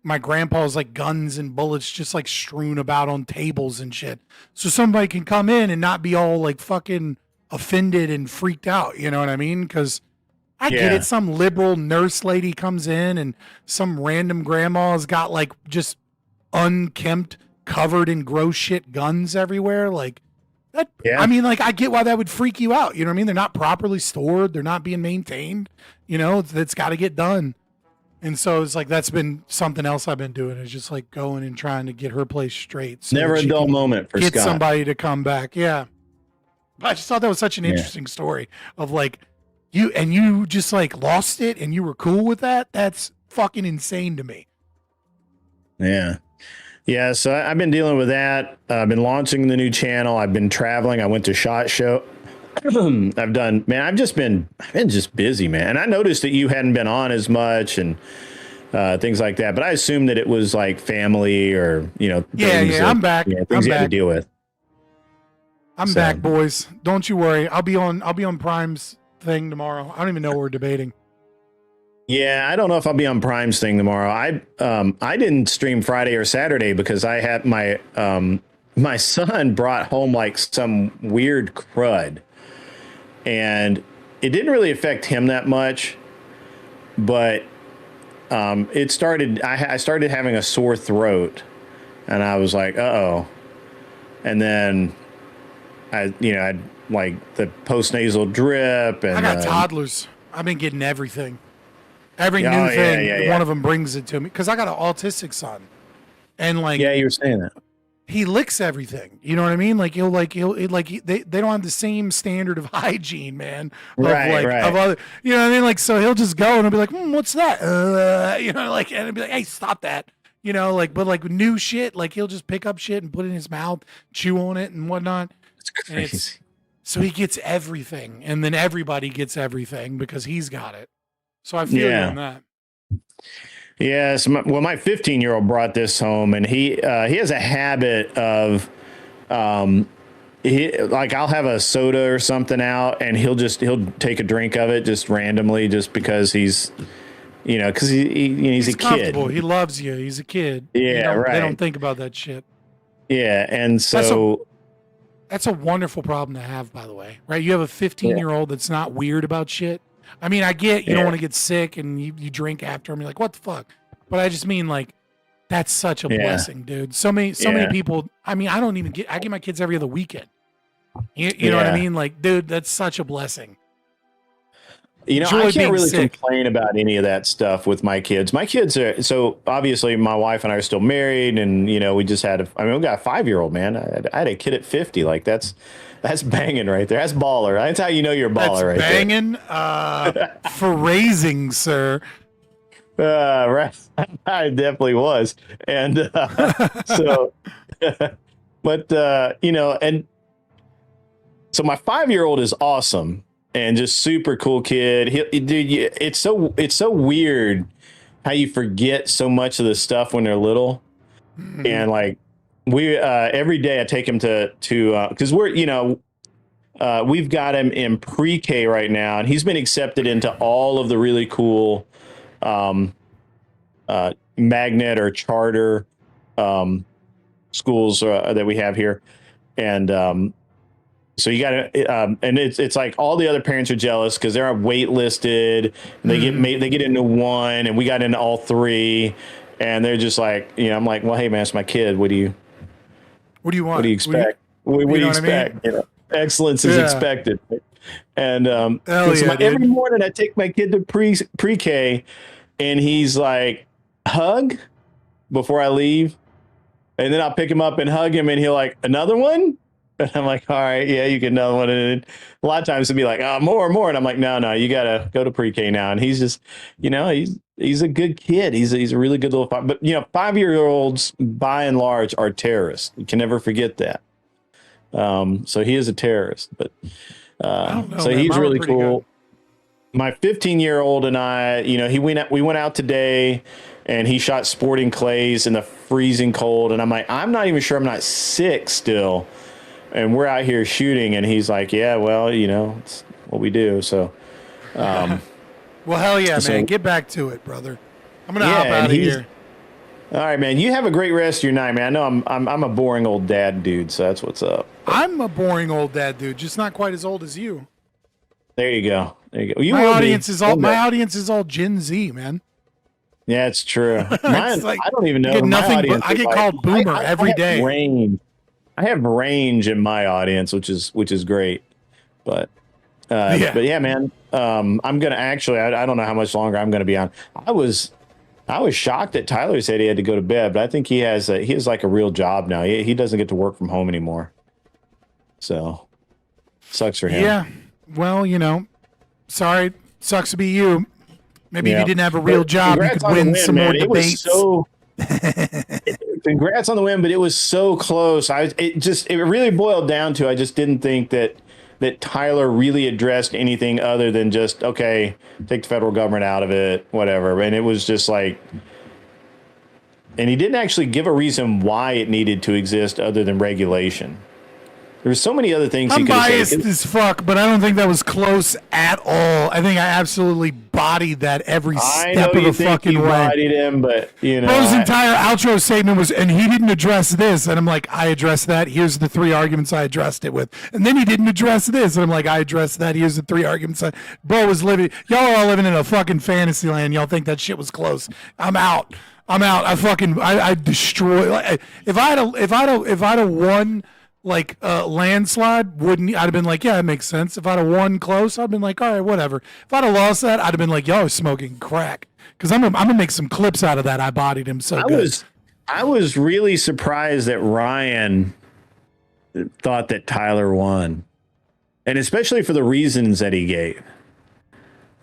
my grandpa's like guns and bullets just like strewn about on tables and shit. So somebody can come in and not be all like fucking offended and freaked out. You know what I mean? Because I get it. Some liberal nurse lady comes in, and some random grandma's got like just unkempt, covered in gross shit guns everywhere. Like that. I mean, like I get why that would freak you out. You know what I mean? They're not properly stored. They're not being maintained. It's got to get done. And so it's like, that's been something else I've been doing, is just like going and trying to get her place straight. So never a dull moment for get Scott. Somebody to come back. Yeah. But I just thought that was such an interesting story of like you just like lost it and you were cool with that. That's fucking insane to me. Yeah. Yeah. So I've been dealing with that. I've been launching the new channel. I've been traveling. I went to SHOT Show. I've been just busy, man. And I noticed that you hadn't been on as much and things like that, but I assumed that it was like family or, I'm back. Things you had to deal with. I'm back, boys. Don't you worry. I'll be on Prime's thing tomorrow. I don't even know what we're debating. Yeah, I don't know if I'll be on Prime's thing tomorrow. I didn't stream Friday or Saturday because I had my son brought home like some weird crud. And it didn't really affect him that much, but it started. I started having a sore throat, and I was like, "Uh-oh," and then I had like the postnasal drip, and I got toddlers. I've been getting everything. Every new thing, one of them brings it to me because I got an autistic son, and like, yeah, you were saying that. He licks everything. You know what I mean? Like they don't have the same standard of hygiene, man. Of Right. Of other, you know what I mean? Like, so he'll just go and he'll be like, what's that? You know, like, and it'll be like, hey, stop that. You know, like, but like new shit, like he'll just pick up shit and put it in his mouth, chew on it and whatnot. It's crazy. So he gets everything, and then everybody gets everything because he's got it. So I feel you on that. Yes. My 15-year-old brought this home, and he has a habit of, I'll have a soda or something out, and he'll take a drink of it just randomly, just because he's he's a kid. He loves you. He's a kid. Yeah, right. They don't think about that shit. Yeah, and so that's a wonderful problem to have, by the way. Right? You have a 15-year-old that's not weird about shit. I mean, I get you don't want to get sick and you drink after him. You're like, what the fuck? But I just mean, like, that's such a blessing, dude. So many people. I mean, I get my kids every other weekend. You know what I mean? Like, dude, that's such a blessing. I can't really complain about any of that stuff with my kids. My kids are, so obviously my wife and I are still married, and we just had we got a 5-year-old, man. I had a kid at 50. Like, that's banging right there. That's baller. That's how you know you're a baller, that's right banging, there. phrasing, sir. Right. I definitely was. And so, but and so my 5-year-old is awesome and just super cool kid. Dude, it's so weird how you forget so much of the stuff when they're little. Mm-hmm. And like we every day I take him to because we're we've got him in pre-K right now, and he's been accepted into all of the really cool magnet or charter schools that we have here, and so you got to, and it's like all the other parents are jealous because they're waitlisted. And they get into one, and we got into all three, and they're just like, I'm like, well, hey man, it's my kid. What do you want? What do you expect? What do you expect? I mean? Excellence is expected. And every morning I take my kid to pre-K, and he's like, hug before I leave, and then I'll pick him up and hug him, and he'll like, another one. And I'm like, all right, yeah, you get another one. And a lot of times he'll be like, more. And I'm like, no, you got to go to pre-K now. And he's just, he's a good kid. He's a really good little, but 5-year-olds by and large are terrorists. You can never forget that. So he is a terrorist, but so he's really cool. Good. My 15-year-old and I, we went out today, and he shot sporting clays in the freezing cold. And I'm like, I'm not even sure I'm not sick still. And we're out here shooting, and he's like, yeah, well, it's what we do. So, well, hell yeah, man. Get back to it, brother. I'm going to hop out of here. All right, man. You have a great rest of your night, man. I know I'm a boring old dad dude, so that's what's up. I'm a boring old dad dude, just not quite as old as you. There you go. My audience is all Gen Z, man. Yeah, it's true. Mine, I don't even know. I get called boomer every day. I have range in my audience, which is great. But yeah, man. I'm gonna actually. I don't know how much longer I'm gonna be on. I was shocked that Tyler said he had to go to bed, but I think he has like a real job now. He doesn't get to work from home anymore. So sucks for him. Yeah. Well, sorry, sucks to be you. Maybe if you didn't have a real job, you could win some more debates. Congrats on the win, but it was so close. It really boiled down to I just didn't think that Tyler really addressed anything other than just, okay, take the federal government out of it, whatever. And it was just like, and he didn't actually give a reason why it needed to exist other than regulation. There's so many other things. I'm biased as fuck, but I don't think that was close at all. I think I absolutely bodied that every I step know of you the think fucking you way. bodied him, but Bro's entire outro statement was, and he didn't address this, and I'm like, I addressed that. Here's the 3 arguments I addressed it with, and then he didn't address this, and I'm like, I addressed that. Here's the 3 arguments. Bro was living. Y'all are all living in a fucking fantasy land. Y'all think that shit was close. I'm out. I destroy. Like, if I'd have won like landslide, I'd have been like, yeah, it makes sense. If I'd have won close, I'd been like, all right, whatever. If I'd have lost that, I'd have been like, y'all are smoking crack. Because I'm gonna make some clips out of that. I bodied him so good. I was really surprised that Ryan thought that Tyler won, and especially for the reasons that he gave.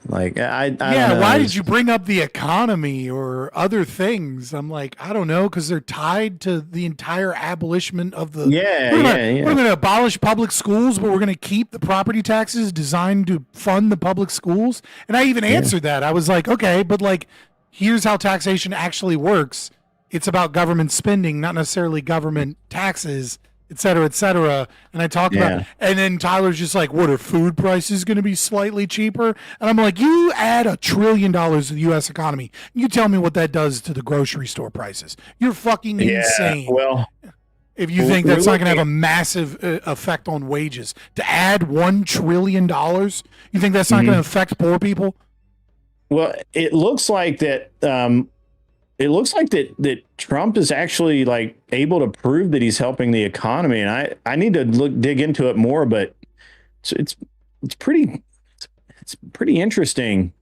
Like, I don't know. Why did you bring up the economy or other things? I'm like, I don't know, because they're tied to the entire abolishment of the. We're going to abolish public schools, but we're going to keep the property taxes designed to fund the public schools. And I even answered that. I was like, okay, but like, here's how taxation actually works. It's about government spending, not necessarily government taxes, et cetera, and I talked about it. And then Tyler's just like, what are food prices going to be slightly cheaper? And I'm like, you add $1 trillion to the U.S. economy. You tell me what that does to the grocery store prices. You're fucking insane. Well, if you think that's not going to have a massive effect on wages. To add $1 trillion, you think that's not going to affect poor people? Well, it looks like that. That Trump is actually like able to prove that he's helping the economy, and I need to dig into it more. But it's pretty interesting.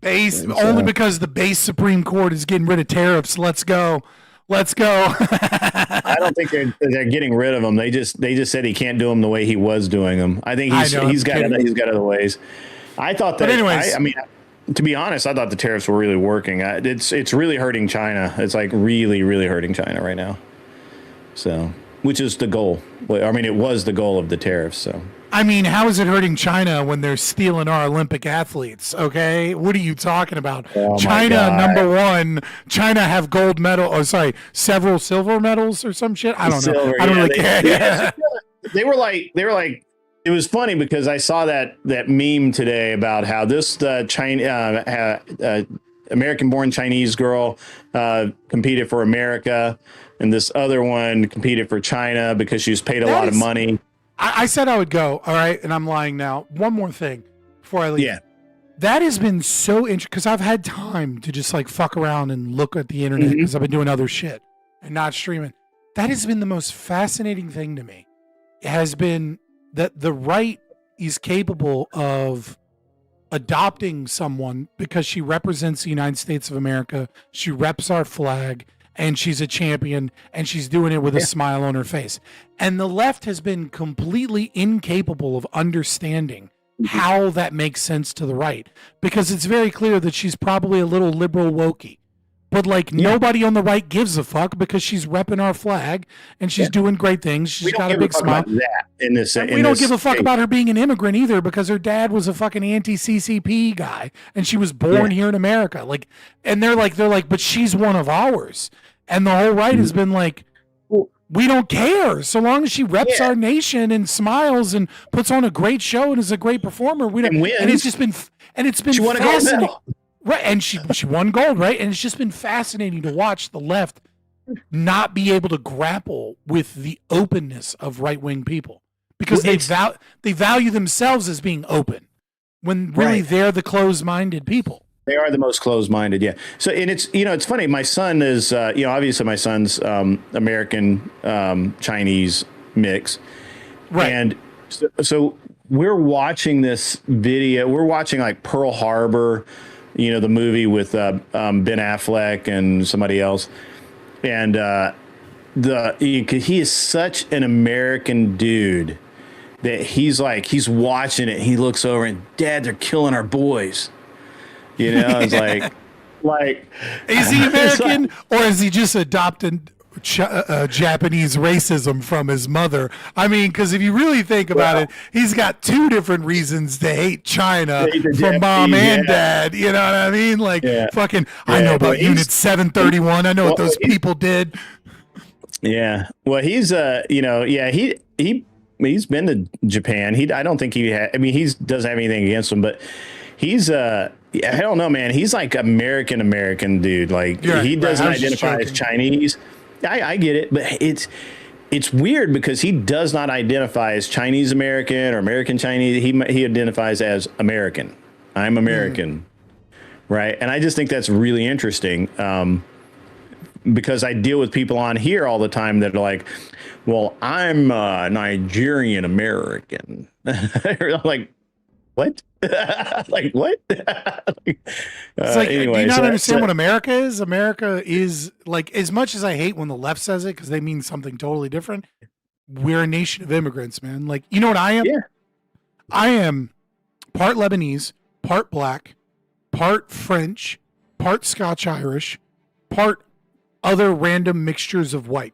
Only because the base Supreme Court is getting rid of tariffs. Let's go. I don't think they're getting rid of them. They just said he can't do them the way he was doing them. I think he's got other ways. I thought that. But anyways, I mean. To be honest, I thought the tariffs were really working. It's really hurting China. It's like really, really hurting China right now. So, which is the goal. I mean, it was the goal of the tariffs. So, I mean, how is it hurting China when they're stealing our Olympic athletes? Okay, what are you talking about? China, number one. China have gold medal. Oh, sorry, several silver medals or some shit. I don't know. I don't really care. They were like. It was funny because I saw that meme today about how this American-born Chinese girl competed for America, and this other one competed for China because she was paid a lot of money. I said I would go, all right, and I'm lying now. One more thing before I leave. Yeah. That has been so interesting because I've had time to just like fuck around and look at the internet because I've been doing other shit and not streaming. That has been the most fascinating thing to me. It has been that the right is capable of adopting someone because she represents the United States of America, she reps our flag, and she's a champion, and she's doing it with a smile on her face. And the left has been completely incapable of understanding how that makes sense to the right, because it's very clear that she's probably a little liberal wokey. But like nobody on the right gives a fuck because she's repping our flag and she's doing great things. She's got a big smile. We don't give a fuck about her being an immigrant either because her dad was a fucking anti-CCP guy and she was born here in America. Like, and they're like, but she's one of ours. And the whole right has been like, we don't care so long as she reps our nation and smiles and puts on a great show and is a great performer. We don't. And it's just been fascinating. Right, and she won gold, right? And it's just been fascinating to watch the left not be able to grapple with the openness of right-wing people because they value themselves as being open when really they're the closed-minded people. They are the most closed-minded, yeah. So, and it's funny. My son is, obviously my son's American Chinese mix, right? And so we're watching this video. We're watching like Pearl Harbor. The movie with Ben Affleck and somebody else, and he is such an American dude that he's watching it. He looks over and, Dad, they're killing our boys. It's like is he American or is he just adopted Japanese racism from his mother? I mean, because if you really think about it, he's got 2 different reasons to hate China from mom and dad. You know what I mean? Like, fucking, I know about Unit 731. I know what those people did. Yeah. Well, he's he's been to Japan. I don't think he doesn't have anything against him, but he's Yeah, I don't know, man. He's like American dude. Like he doesn't identify as Chinese. I get it, but it's weird because he does not identify as Chinese American or American Chinese. He identifies as American. I'm American, right? And I just think that's really interesting because I deal with people on here all the time that are like, "Well, I'm Nigerian American." Like, what? Like what? It's like, anyway, do you not so understand what America is? America is like, as much as I hate when the left says it because they mean something totally different. We're a nation of immigrants, man. Like, you know what I am? Yeah. I am part Lebanese, part black, part French, part Scotch Irish, part other random mixtures of white.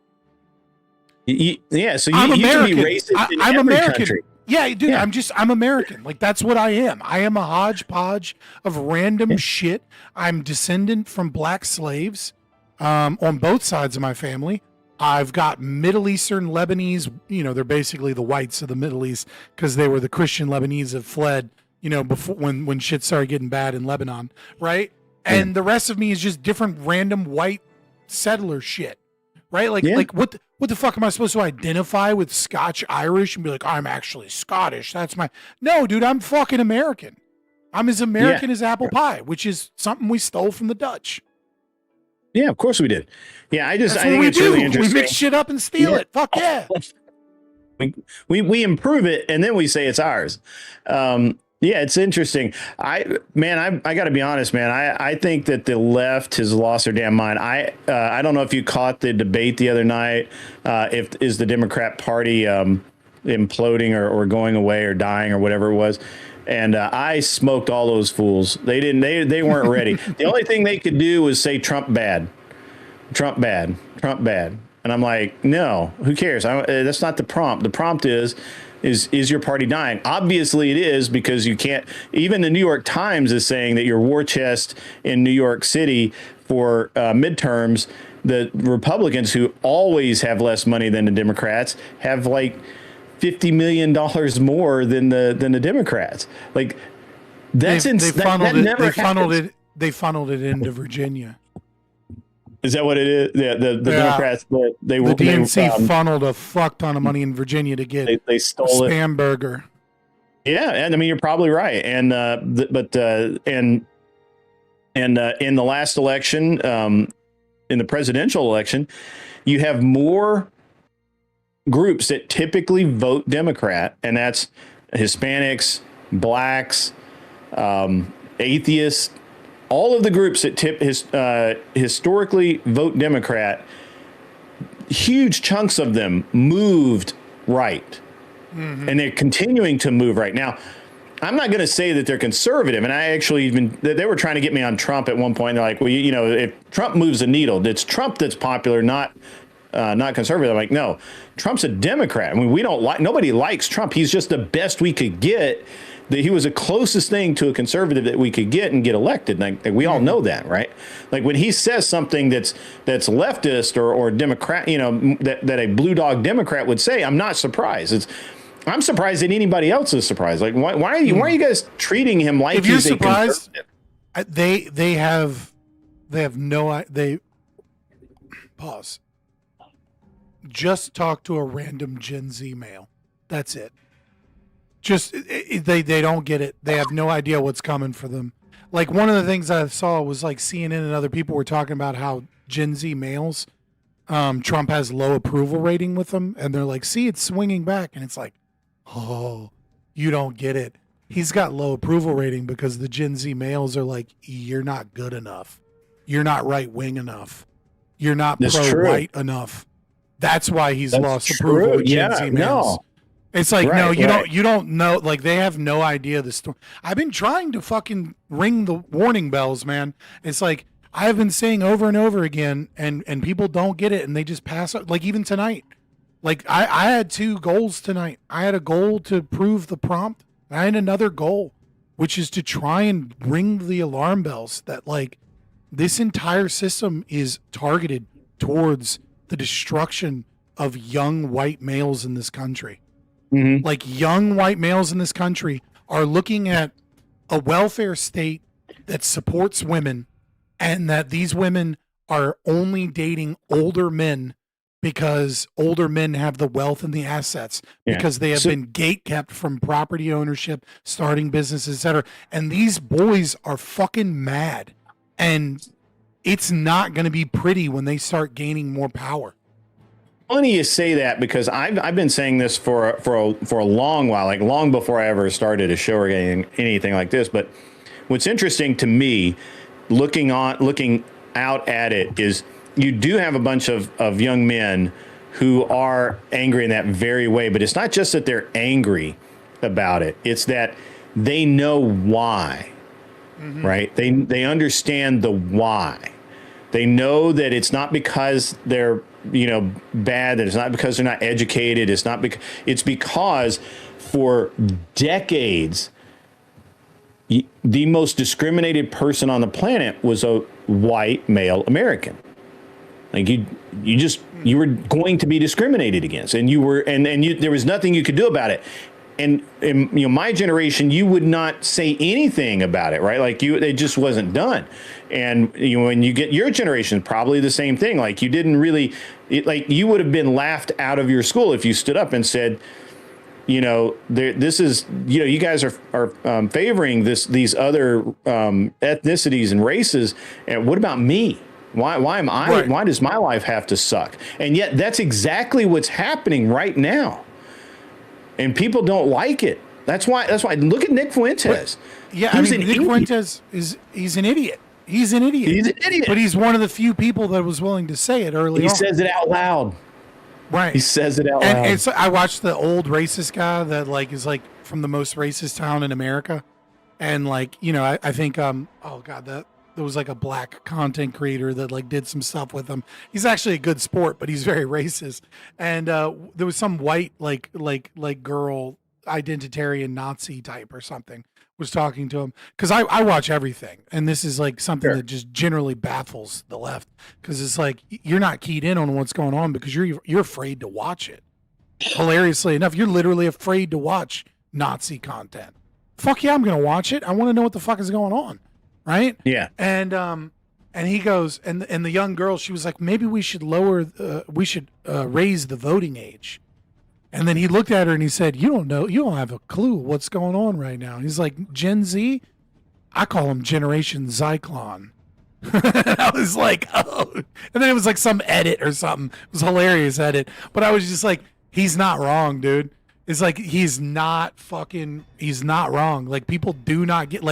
Yeah, so I'm you can American. be racist in I'm every American. country. Yeah, dude, I'm American. Like, that's what I am. I am a hodgepodge of random shit. I'm descendant from black slaves on both sides of my family. I've got Middle Eastern Lebanese, they're basically the whites of the Middle East because they were the Christian Lebanese that fled, before when shit started getting bad in Lebanon, right? And the rest of me is just different random white settler shit. Right? Like what the fuck am I supposed to identify with Scotch Irish and be like, I'm actually Scottish. No, dude, I'm fucking American. I'm as American as apple pie, which is something we stole from the Dutch. Yeah, of course we did. Yeah, I think it's do. really interesting. We mix shit up and steal it. Fuck yeah. We improve it and then we say it's ours. Yeah, it's interesting. I got to be honest, man. I think that the left has lost their damn mind. I don't know if you caught the debate the other night. Is the Democrat Party imploding or going away or dying or whatever it was? And I smoked all those fools. They didn't. They weren't ready. The only thing they could do was say Trump bad, Trump bad, Trump bad. And I'm like, no, who cares? That's not the prompt. The prompt is your party dying? Obviously it is, because you can't, even the New York Times is saying that your war chest in New York City for midterms, the Republicans, who always have less money than the Democrats, have like $50 million more than the Democrats. Like that's they funneled it into Virginia. Is that what it is? The Democrats, the DNC funneled a fuck ton of money in Virginia to get they stole a spam burger. Yeah, and I mean you're probably right. And in the last election, in the presidential election, you have more groups that typically vote Democrat, and that's Hispanics, blacks, atheists. All of the groups that historically vote Democrat, huge chunks of them moved right. Mm-hmm. And they're continuing to move right. Now, I'm not going to say that they're conservative. And I actually they were trying to get me on Trump at one point. They're like, well, if Trump moves the needle, it's Trump that's popular, not conservative. I'm like, no, Trump's a Democrat. I mean, nobody likes Trump. He's just the best we could get. He was the closest thing to a conservative that we could get and get elected. Like we all know that, right? Like when he says something that's leftist or Democrat, that a blue dog Democrat would say, I'm not surprised. I'm surprised that anybody else is surprised. Like why are you guys treating him like if he's you're surprised? Pause. Just talk to a random Gen Z male. That's it. They don't get it. They have no idea what's coming for them. Like one of the things I saw was like CNN and other people were talking about how Gen Z males, Trump has low approval rating with them, and they're like, see, it's swinging back, and it's like, oh, you don't get it. He's got low approval rating because the Gen Z males are like, you're not good enough, you're not right wing enough, you're not pro-white enough. That's why he's lost approval with Gen Z males. No. It's like, no, you don't know. Like they have no idea the story. I've been trying to fucking ring the warning bells, man. It's like I have been saying over and over again, and people don't get it, and they just pass up. Like even tonight, like I had 2 goals tonight. I had a goal to prove the prompt, and I had another goal, which is to try and ring the alarm bells that like this entire system is targeted towards the destruction of young white males in this country. Mm-hmm. Like young white males in this country are looking at a welfare state that supports women, and that these women are only dating older men because older men have the wealth and the assets, because they have been gatekept from property ownership, starting businesses, etc. And these boys are fucking mad, and it's not going to be pretty when they start gaining more power. Funny you say that, because I've been saying this for a long while, like long before I ever started a show or anything like this. But what's interesting to me, looking out at it, is you do have a bunch of young men who are angry in that very way. But it's not just that they're angry about it; it's that they know why, right? They understand the why. They know that it's not because they're bad, that it's not because they're not educated. It's because for decades, the most discriminated person on the planet was a white male American. Like you were going to be discriminated against, and there was nothing you could do about it. And in my generation, you would not say anything about it, right? Like it just wasn't done. And when you get your generation, probably the same thing. Like you didn't really, you would have been laughed out of your school if you stood up and said, this is, you guys are favoring these other ethnicities and races, and what about me? Why am I? Right. Why does my life have to suck? And yet that's exactly what's happening right now. And people don't like it. That's why. Look at Nick Fuentes. Nick Fuentes he's an idiot. He's an idiot. But he's one of the few people that was willing to say it early on. He says it out loud. Right. He says it out loud. And so I watched the old racist guy that is from the most racist town in America. And I think there was a black content creator that did some stuff with him. He's actually a good sport, but he's very racist. And there was some white girl identitarian Nazi type or something was talking to him, because I watch everything, and this is something that just generally baffles the left, because it's you're not keyed in on what's going on because you're afraid to watch it. Hilariously enough, you're literally afraid to watch Nazi content. Fuck yeah, I'm gonna watch it. I want to know what the fuck is going on. Right? Yeah. And he goes, and the young girl, she was like, maybe we should raise the voting age. And then he looked at her and he said, you don't have a clue what's going on right now. He's like, Gen Z? I call them Generation Zyklon. I was like, oh. And then it was some edit or something. It was a hilarious edit. But I was just like, he's not wrong, dude. It's he's not wrong. People do not get,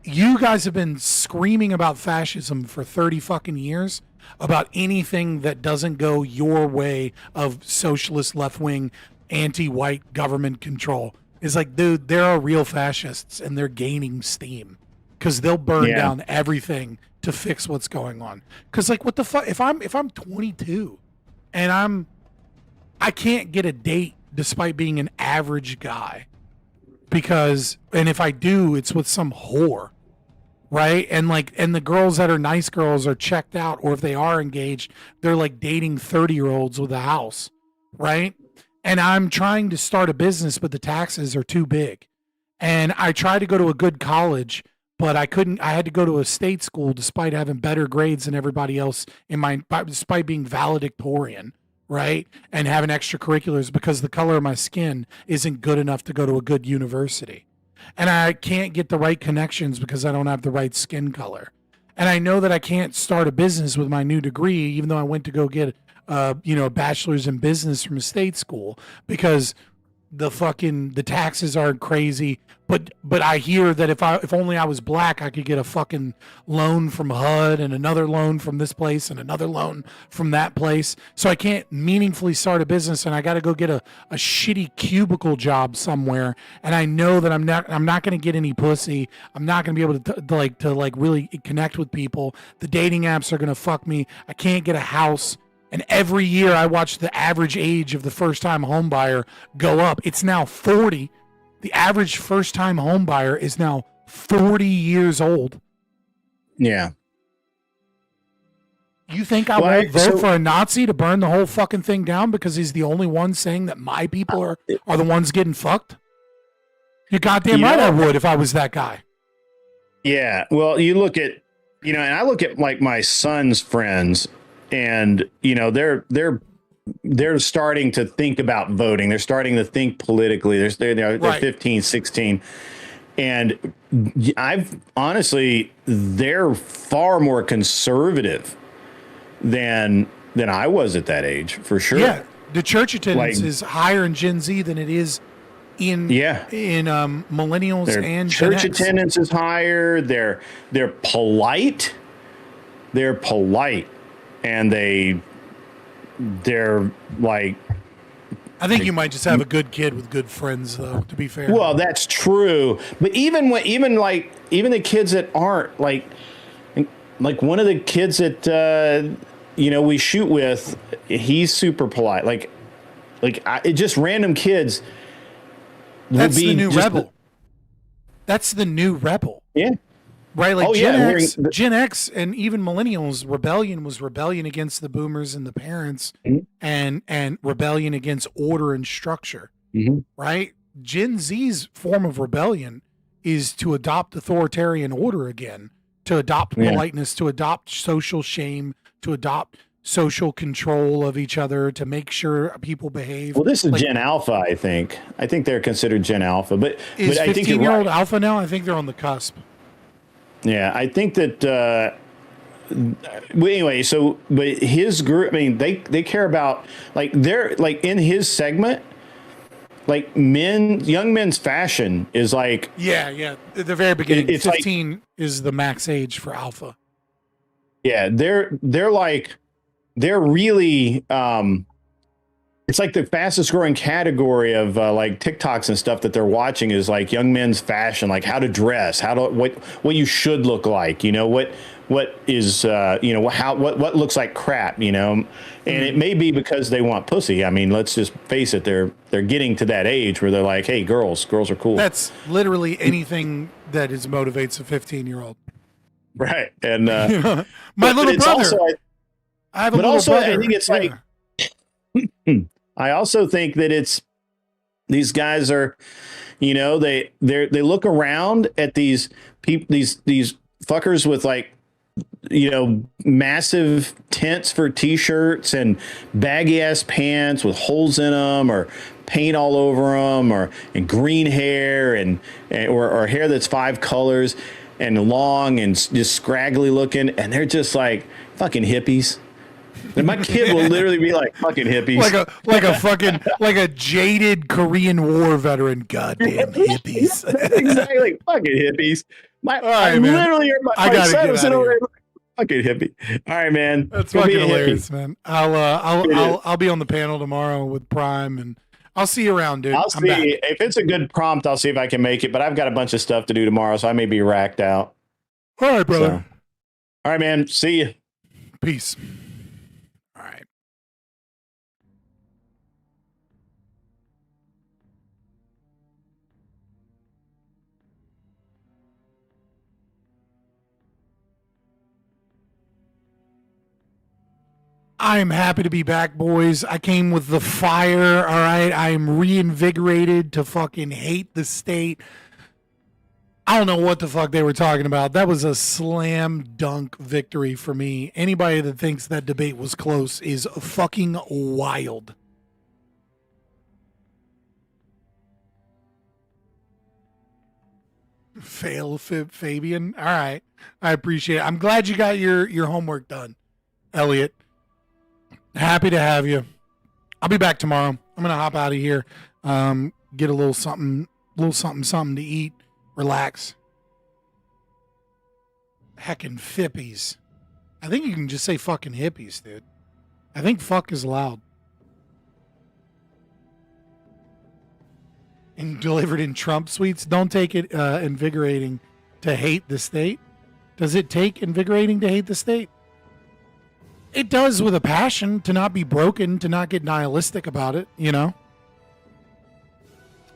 you guys have been screaming about fascism for 30 fucking years, about anything that doesn't go your way of socialist left-wing anti-white government control. It's dude, there are real fascists and they're gaining steam because they'll burn down everything to fix what's going on. Because what the fuck, if I'm 22 and I can't get a date despite being an average guy, and if I do, it's with some whore, right? And the girls that are nice girls are checked out, or if they are engaged, they're dating 30-year-olds with a house, right? And I'm trying to start a business, but the taxes are too big. And I tried to go to a good college, but I couldn't. I had to go to a state school despite having better grades than everybody else despite being valedictorian. Right? And having extracurriculars because the color of my skin isn't good enough to go to a good university. And I can't get the right connections because I don't have the right skin color. And I know that I can't start a business with my new degree, even though I went to go get a bachelor's in business from a state school, because the taxes aren't crazy. But I hear that if only I was black, I could get a fucking loan from HUD and another loan from this place and another loan from that place. So I can't meaningfully start a business, and I got to go get a shitty cubicle job somewhere. And I know that I'm not going to get any pussy. I'm not going to be able to really connect with people. The dating apps are going to fuck me. I can't get a house. And every year I watch the average age of the first-time home buyer go up. It's now 40. The average first-time home buyer is now 40 years old. Yeah. You think I won't vote for a Nazi to burn the whole fucking thing down because he's the only one saying that my people are the ones getting fucked? You're goddamn right I would if I was that guy. Yeah. Well, you look at, and I look at like my son's friends, and they're starting to think about voting. They're starting to think politically. They're Right. 15, 16. And they're far more conservative than I was at that age, for sure. Yeah, the church attendance Like- is higher in Gen Z than it is in millennials Their and Gen church X. attendance is higher. They're polite. They're polite, and they're like. I think you might just have a good kid with good friends, though. To be fair. Well, that's true. But even the kids that aren't like one of the kids that we shoot with, he's super polite. Just random kids. That's the new rebel. That's the new rebel. Yeah. Right, like Oh, yeah, Gen X and even millennials, rebellion was rebellion against the boomers and the parents, and rebellion against order and structure. Right, Gen Z's form of rebellion is to adopt authoritarian order again, to adopt politeness, to adopt social shame, to adopt social control of each other, to make sure people behave. Well, this is like, Gen Alpha, I think. I think they're considered Gen Alpha, but I think you're 15-year-old right. Alpha now? I think they're on the cusp. Yeah, I think that. Well, anyway, but his group. I mean, they care about they're in his segment. Like young men's fashion is like. Yeah. At the very beginning, It's 15 is the max age for Alpha. Yeah, they're really. It's like the fastest growing category of TikToks and stuff that they're watching is like young men's fashion, like how to dress, what you should look like, what is what looks like crap, and it may be because they want pussy. I mean, let's just face it, they're getting to that age where they're like, hey, girls are cool. That's literally anything that motivates a 15-year-old. Right, and my little brother. Also, I have a little brother. I think it's like. I also think that it's these guys are, they look around at these people, these fuckers with massive tents for t-shirts and baggy ass pants with holes in them or paint all over them and green hair or hair that's 5 colors and long and just scraggly looking, and they're just like fucking hippies. And my kid will literally be like fucking hippies, like a jaded Korean War veteran. Goddamn hippies! Exactly, fucking hippies. I man. literally heard my gotta son get was out of here. Fucking hippie. All right, man. That's Go be fucking a hilarious, hippie. man. I'll be on the panel tomorrow with Prime, and I'll see you around, dude. I'll I'm see back. if it's a good prompt. I'll see if I can make it, but I've got a bunch of stuff to do tomorrow, so I may be racked out. All right, brother. All right, man. See you. Peace. All right. I am happy to be back, boys. I came with the fire, all right? I am reinvigorated to fucking hate the state. I don't know what the fuck they were talking about. That was a slam dunk victory for me. Anybody that thinks that debate was close is fucking wild. Fail, Fabian. All right. I appreciate it. I'm glad you got your homework done, Elliot. Happy to have you. I'll be back tomorrow. I'm gonna hop out of here. Get a little something to eat. Relax. Heckin' fippies. I think you can just say fucking hippies, dude. I think fuck is loud. And delivered in Trump sweets. Don't take it invigorating to hate the state. Does it take invigorating to hate the state? It does with a passion, to not be broken, to not get nihilistic about it,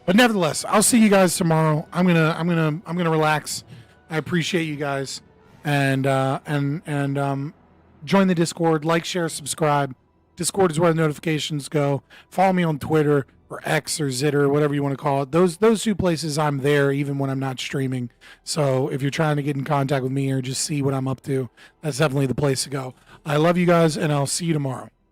But nevertheless, I'll see you guys tomorrow. I'm gonna relax. I appreciate you guys, and join the Discord, like, share, subscribe. Discord is where the notifications go. Follow me on Twitter or X or Zitter, whatever you want to call it. Those two places, I'm there even when I'm not streaming. So if you're trying to get in contact with me or just see what I'm up to, that's definitely the place to go. I love you guys, and I'll see you tomorrow.